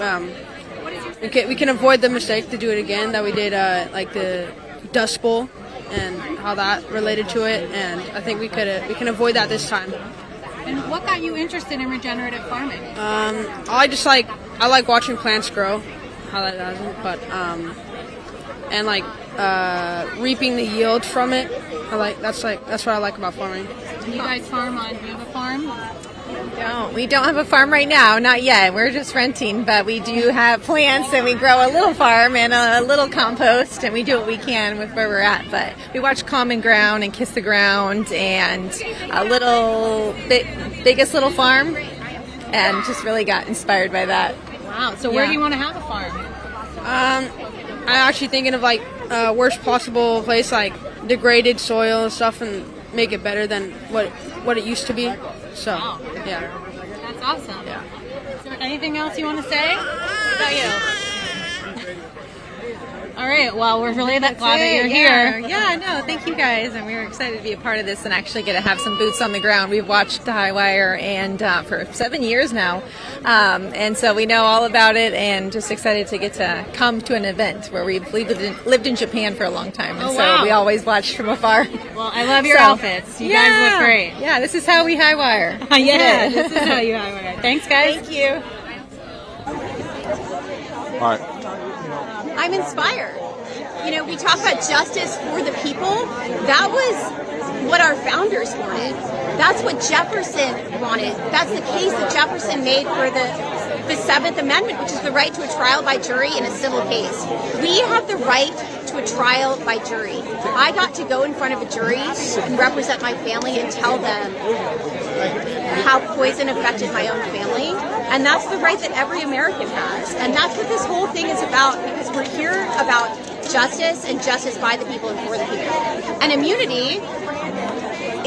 we can avoid the mistake to do it again that we did the Dust Bowl and how that related to it, and I think we can avoid that this time. And what got you interested in regenerative farming? I like watching plants grow, how that doesn't, but reaping the yield from it. That's what I like about farming. Do you guys farm on? Do you have a farm? We don't have a farm right now, not yet. We're just renting, but we do have plants and we grow a little farm and a little compost, and we do what we can with where we're at. But we watch Common Ground and Kiss the Ground and a little Biggest Little Farm, and just really got inspired by that. Wow. So where do you want to have a farm? I'm actually thinking of worst possible place, like degraded soil and stuff, and make it better than what it used to be. So, wow. Yeah. That's awesome. Yeah. Is there anything else you want to say? What about you? All right. Well, we're really glad that you're here. Yeah, no, thank you guys. And we were excited to be a part of this and actually get to have some boots on the ground. We've watched HighWire and for 7 years now. And so we know all about it, and just excited to get to come to an event where we've lived in Japan for a long time. And so we always watched from afar. Well, I love your outfits. You guys look great. Yeah, this is how we HighWire. Yeah, this is how you HighWire. Thanks, guys. Thank you. All right. I'm inspired. We talk about justice for the people. That was what our founders wanted. That's what Jefferson wanted. That's the case that Jefferson made for the Seventh Amendment, which is the right to a trial by jury in a civil case. We have the right to a trial by jury. I got to go in front of a jury and represent my family and tell them how poison affected my own family. And that's the right that every American has. And that's what this whole thing is about, because we're here about justice and justice by the people and for the people. And immunity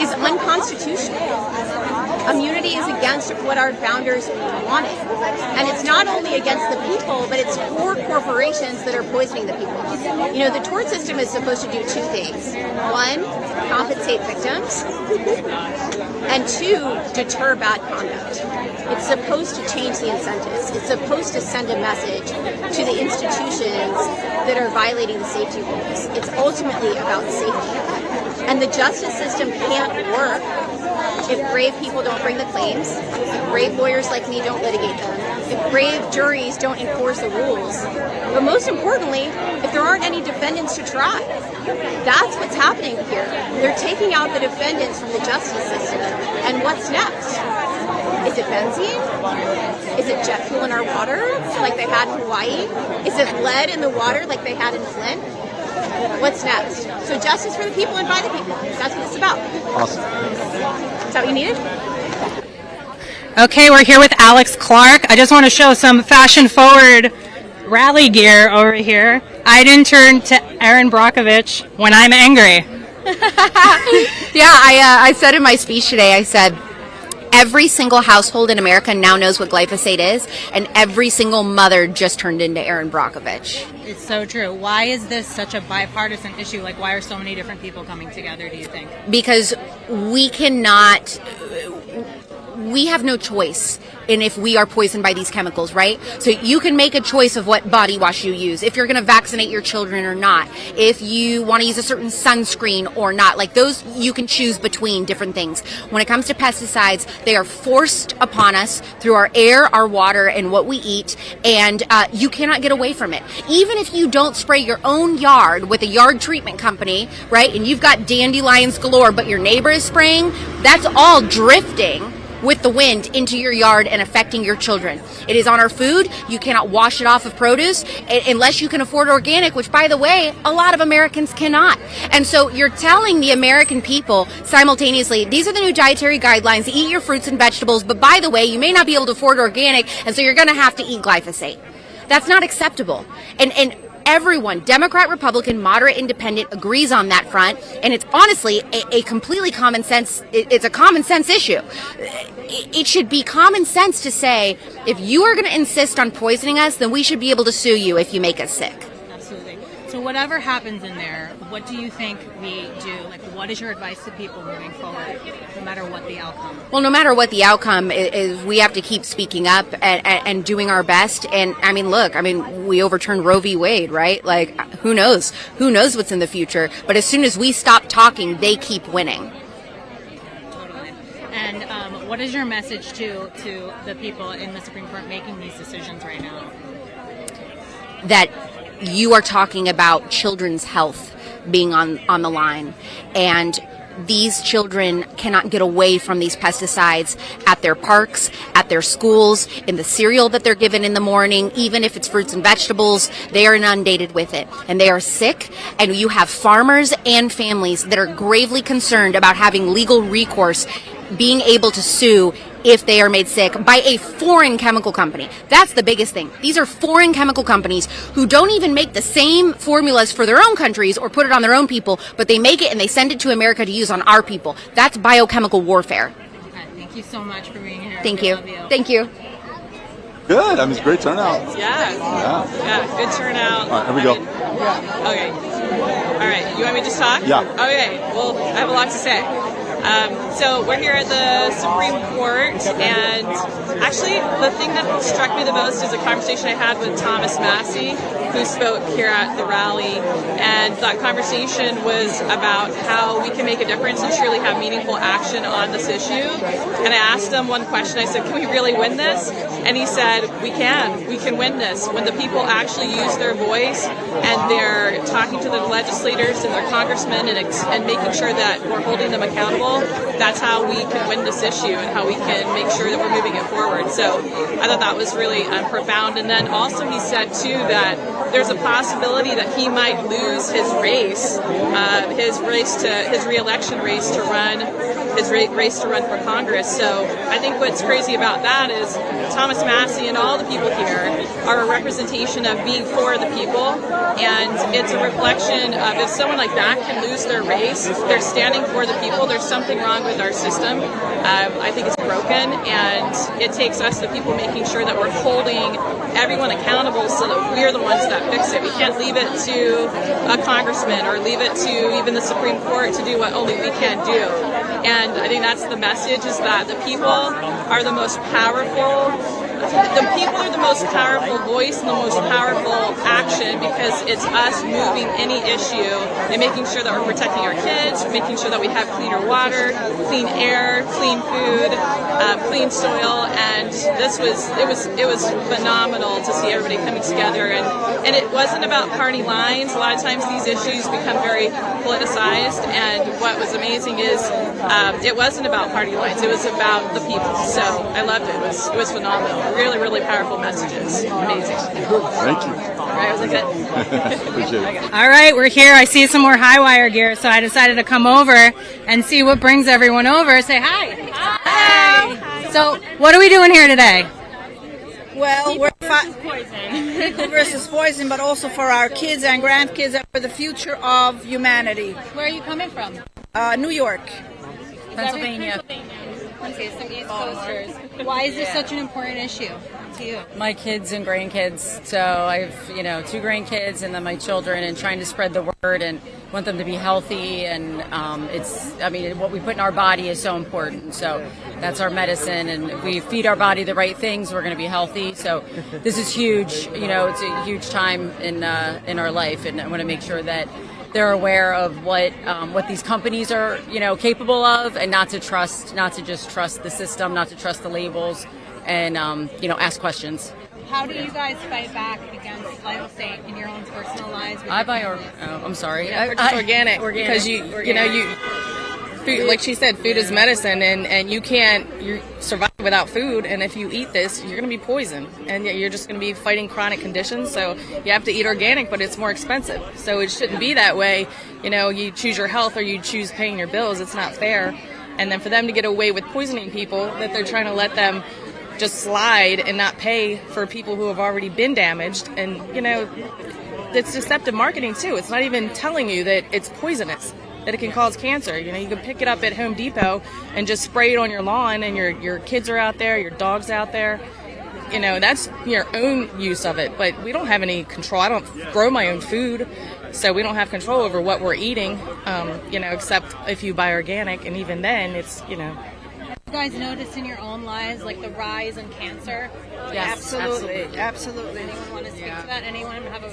is unconstitutional. Immunity is against what our founders wanted. And it's not only against the people, but it's for corporations that are poisoning the people. The tort system is supposed to do two things. One, compensate victims. And two, deter bad conduct. It's supposed to change the incentives. It's supposed to send a message to the institutions that are violating the safety rules. It's ultimately about safety. And the justice system can't work if brave people don't bring the claims, if brave lawyers like me don't litigate them, if brave juries don't enforce the rules, but most importantly, if there aren't any defendants to try. That's what's happening here. They're taking out the defendants from the justice system. And what's next? Is it benzene? Is it jet fuel in our water, like they had in Hawaii? Is it lead in the water, like they had in Flint? What's next? So justice for the people and by the people. That's what it's about. Awesome. Is that what you needed? Okay, we're here with Alex Clark. I just want to show some fashion-forward rally gear over here. I'd intern to Erin Brockovich when I'm angry. Yeah, I said in my speech today, I said, every single household in America now knows what glyphosate is, and every single mother just turned into Erin Brockovich. It's so true. Why is this such a bipartisan issue? Like, why are so many different people coming together, do you think? Because we have no choice in if we are poisoned by these chemicals, right? So you can make a choice of what body wash you use, if you're going to vaccinate your children or not, if you want to use a certain sunscreen or not. Like those, you can choose between different things. When it comes to pesticides, they are forced upon us through our air, our water, and what we eat, and you cannot get away from it. Even if you don't spray your own yard with a yard treatment company, right, and you've got dandelions galore, but your neighbor is spraying, that's all drifting with the wind into your yard and affecting your children. It is on our food. You cannot wash it off of produce unless you can afford organic, which, by the way, a lot of Americans cannot. And so you're telling the American people simultaneously, these are the new dietary guidelines, eat your fruits and vegetables, but by the way, you may not be able to afford organic, and so you're going to have to eat glyphosate. That's not acceptable. And everyone, Democrat, Republican, moderate, independent, agrees on that front, and it's honestly a completely common sense, it's a common sense issue. It should be common sense to say, if you are going to insist on poisoning us, then we should be able to sue you if you make us sick. Absolutely. So whatever happens in there, what do you think we do? Like, what is your advice to people moving forward, no matter what the outcome? Well, no matter what the outcome is, we have to keep speaking up and doing our best. And I mean, look, we overturned Roe v. Wade, right? Like, who knows? Who knows what's in the future? But as soon as we stop talking, they keep winning. Totally. And what is your message to the people in the Supreme Court making these decisions right now? That you are talking about children's health being on the line, and these children cannot get away from these pesticides at their parks, at their schools, in the cereal that they're given in the morning. Even if it's fruits and vegetables, they are inundated with it, and they are sick. And you have farmers and families that are gravely concerned about having legal recourse, being able to sue if they are made sick by a foreign chemical company. That's the biggest thing. These are foreign chemical companies who don't even make the same formulas for their own countries or put it on their own people, but they make it and they send it to America to use on our people. That's biochemical warfare. Okay, thank you so much for being here. Thank you. Thank you. Good. It's great turnout. Yeah, good turnout. All right, here we go. Okay. All right, you want me to just talk? Yeah. Okay, well, I have a lot to say. So we're here at the Supreme Court, and actually the thing that struck me the most is a conversation I had with Thomas Massie, who spoke here at the rally, and that conversation was about how we can make a difference and truly have meaningful action on this issue. And I asked him one question. I said, can we really win this? And he said, we can win this. When the people actually use their voice and they're talking to the legislators and their congressmen and making sure that we're holding them accountable, that's how we can win this issue and how we can make sure that we're moving it forward. So I thought that was really profound. And then also he said, too, that there's a possibility that he might lose his race, his re-election race to run, his race to run for Congress. So I think what's crazy about that is Thomas Massie and all the people here are a representation of being for the people, and it's a reflection of if someone like that can lose their race, they're standing for the people. There's something wrong with our system. I think it's broken, and it takes us, the people, making sure that we're holding everyone accountable so that we're the ones that fix it. We can't leave it to a congressman or leave it to even the Supreme Court to do what only we can do. And I think that's the message, is that the people are the most powerful. The people are the most powerful voice and the most powerful action, because it's us moving any issue and making sure that we're protecting our kids, making sure that we have cleaner water, clean air, clean food, clean soil. And it was phenomenal to see everybody coming together. And it wasn't about party lines. A lot of times these issues become very politicized, and what was amazing is it wasn't about party lines. It was about the people. So I loved it. It was phenomenal. Really, really powerful messages. Amazing. Thank you. All right, was it good? Appreciate it. All right, we're here. I see some more HighWire gear, so I decided to come over and see what brings everyone over. Say hi. Hi. So, what are we doing here today? Well, we're people versus poison, but also for our kids and grandkids and for the future of humanity. Where are you coming from? New York. Pennsylvania. Okay, some East Coasters. Why is this such an important issue to you? My kids and grandkids. So I have, 2 grandkids and then my children, and trying to spread the word and want them to be healthy. And what we put in our body is so important. So that's our medicine. And if we feed our body the right things, we're going to be healthy. So this is huge. It's a huge time in our life. And I want to make sure that they're aware of what these companies are, capable of, and not to just trust the system, not to trust the labels, and ask questions. How do you guys fight back against glyphosate in your own personal lives? I buy I'm sorry. I purchase organic because you food, like she said, food is medicine, and you survive without food. And if you eat this, you're going to be poisoned, and you're just going to be fighting chronic conditions. So you have to eat organic, but it's more expensive. So it shouldn't be that way. You choose your health or you choose paying your bills. It's not fair. And then for them to get away with poisoning people, that they're trying to let them just slide and not pay for people who have already been damaged. And, it's deceptive marketing too. It's not even telling you that it's poisonous, that it can cause cancer. You can pick it up at Home Depot and just spray it on your lawn, and your kids are out there, your dog's out there. That's your own use of it, but we don't have any control. I don't grow my own food, so we don't have control over what we're eating, except if you buy organic, and even then it's, Have you guys noticed in your own lives, like the rise in cancer? Yes, absolutely. Anyone want to speak to that? Anyone have a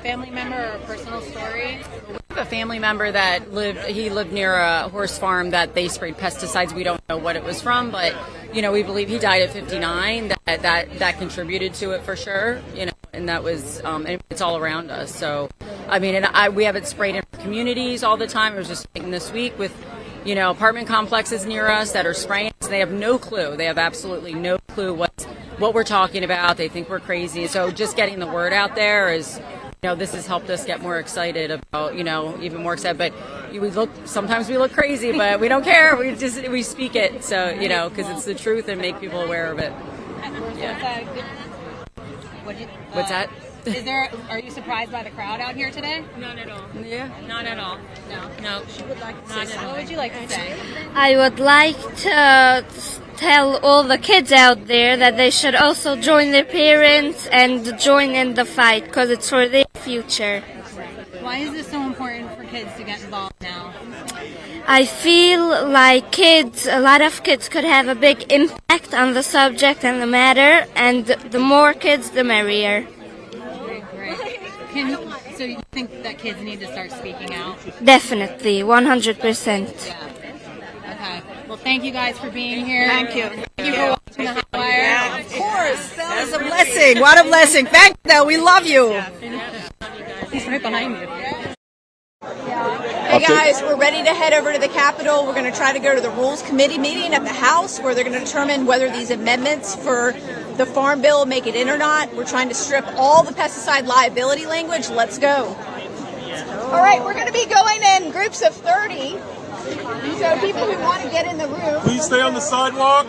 family member or a personal story? We have a family member that lived near a horse farm that they sprayed pesticides. We don't know what it was from, but we believe he died at 59. That contributed to it for sure. And that was and it's all around us. So we have it sprayed in communities all the time. I was just thinking this week with apartment complexes near us that are spraying. So they have no clue. They have absolutely no clue what we're talking about. They think we're crazy. So just getting the word out there is. This has helped us get more excited about, even more excited. But sometimes we look crazy, but we don't care. We speak it, so because it's the truth and make people aware of it. Yeah. What's that? Are you surprised by the crowd out here today? Not at all. Yeah. Not at all. No. She would like to say something. What would you like to say? I would like to tell all the kids out there that they should also join their parents and join in the fight because it's for their future. Why is this so important for kids to get involved now? I feel like a lot of kids could have a big impact on the subject and the matter, and the more kids, the merrier. Great. So you think that kids need to start speaking out? Definitely, 100%. Yeah. Okay. Well, thank you guys for being here. Thank you. Thank you for watching the HighWire. Yeah, of course. That was a blessing. What a blessing. Thank you. We love you. He's right behind you. Hey guys, we're ready to head over to the Capitol. We're going to try to go to the Rules Committee meeting at the House where they're going to determine whether these amendments for the Farm Bill make it in or not. We're trying to strip all the pesticide liability language. Let's go. All right, we're going to be going in groups of 30. So people who want to get in the room. Please stay on the sidewalk.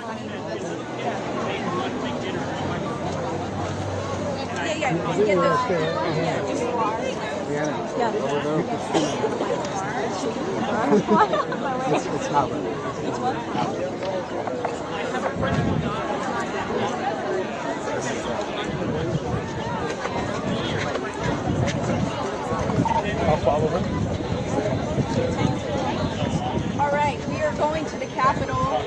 I'll follow her. All right, we are going to the Capitol.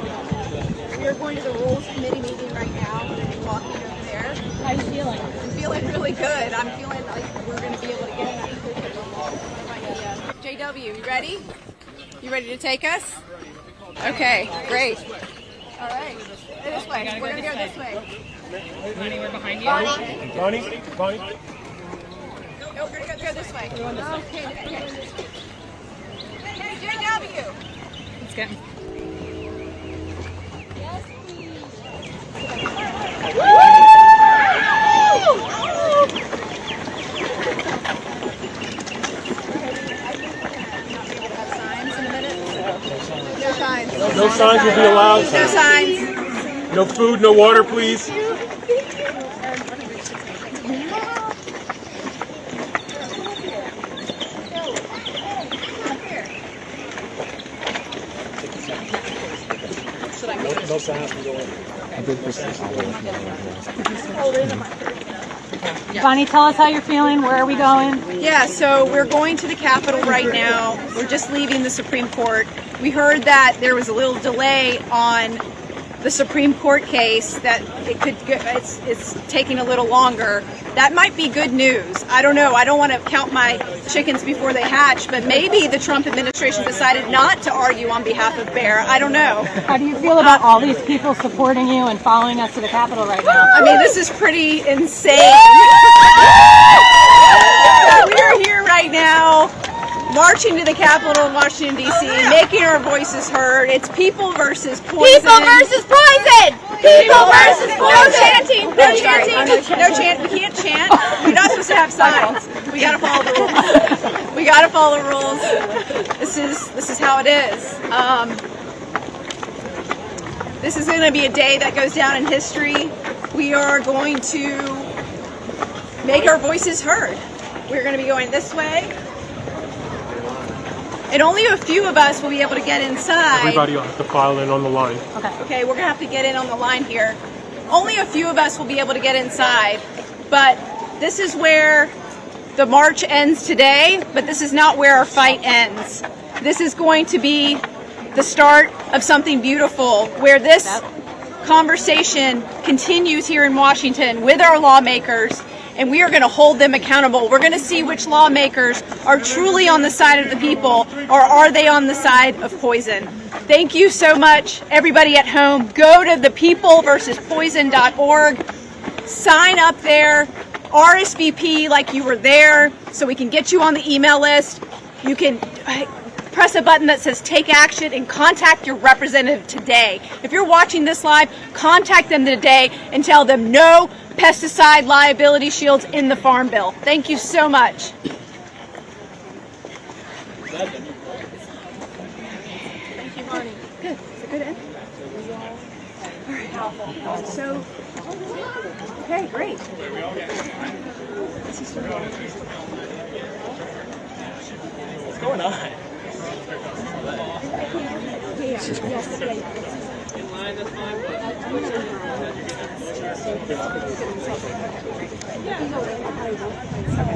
We are going to the Rules Committee meeting right now. We're going to be walking over there. How are you feeling? I'm feeling really good. I'm feeling like we're going to be able to get in that position. JW, you ready? You ready to take us? Okay, great. All right, this way. We're going to go this way. Vani, we're behind you. Vani. No, we're going to go this way. Okay. Hey, JW. Let's go. No signs. No signs will be allowed. No signs. No food, no water, please. Vani, tell us how you're feeling. Where are we going? Yeah, so we're going to the Capitol right now. We're just leaving the Supreme Court. We heard that there was a little delay on the Supreme Court case, that it's taking a little longer. That might be good news. I don't know. I don't want to count my chickens before they hatch, but maybe the Trump administration decided not to argue on behalf of Bear. I don't know. How do you feel about all these people supporting you and following us to the Capitol right now? I mean, this is pretty insane. We are here right now, marching to the Capitol in Washington, D.C., making our voices heard. It's people versus poison. People versus poison! People versus poison! No chanting. No chant. We can't chant. We're not supposed to have signs. We gotta follow the rules. We gotta follow the rules. This is how it is. This is going to be a day that goes down in history. We are going to make our voices heard. We're going to be going this way. And only a few of us will be able to get inside. Everybody will have to file in on the line. Okay, we're going to have to get in on the line here. Only a few of us will be able to get inside. But this is where the march ends today, but this is not where our fight ends. This is going to be the start of something beautiful, where this conversation continues here in Washington with our lawmakers, and we are going to hold them accountable. We're going to see which lawmakers are truly on the side of the people, or are they on the side of poison. Thank you so much, everybody at home. Go to thepeopleversuspoison.org. Sign up there. RSVP like you were there, so we can get you on the email list. You can press a button that says take action and contact your representative today. If you're watching this live, contact them today and tell them no pesticide liability shields in the Farm Bill. Thank you so much. Thank you, Vani. Good. Is it good end? All right. So, okay, great. What's going on? Okay.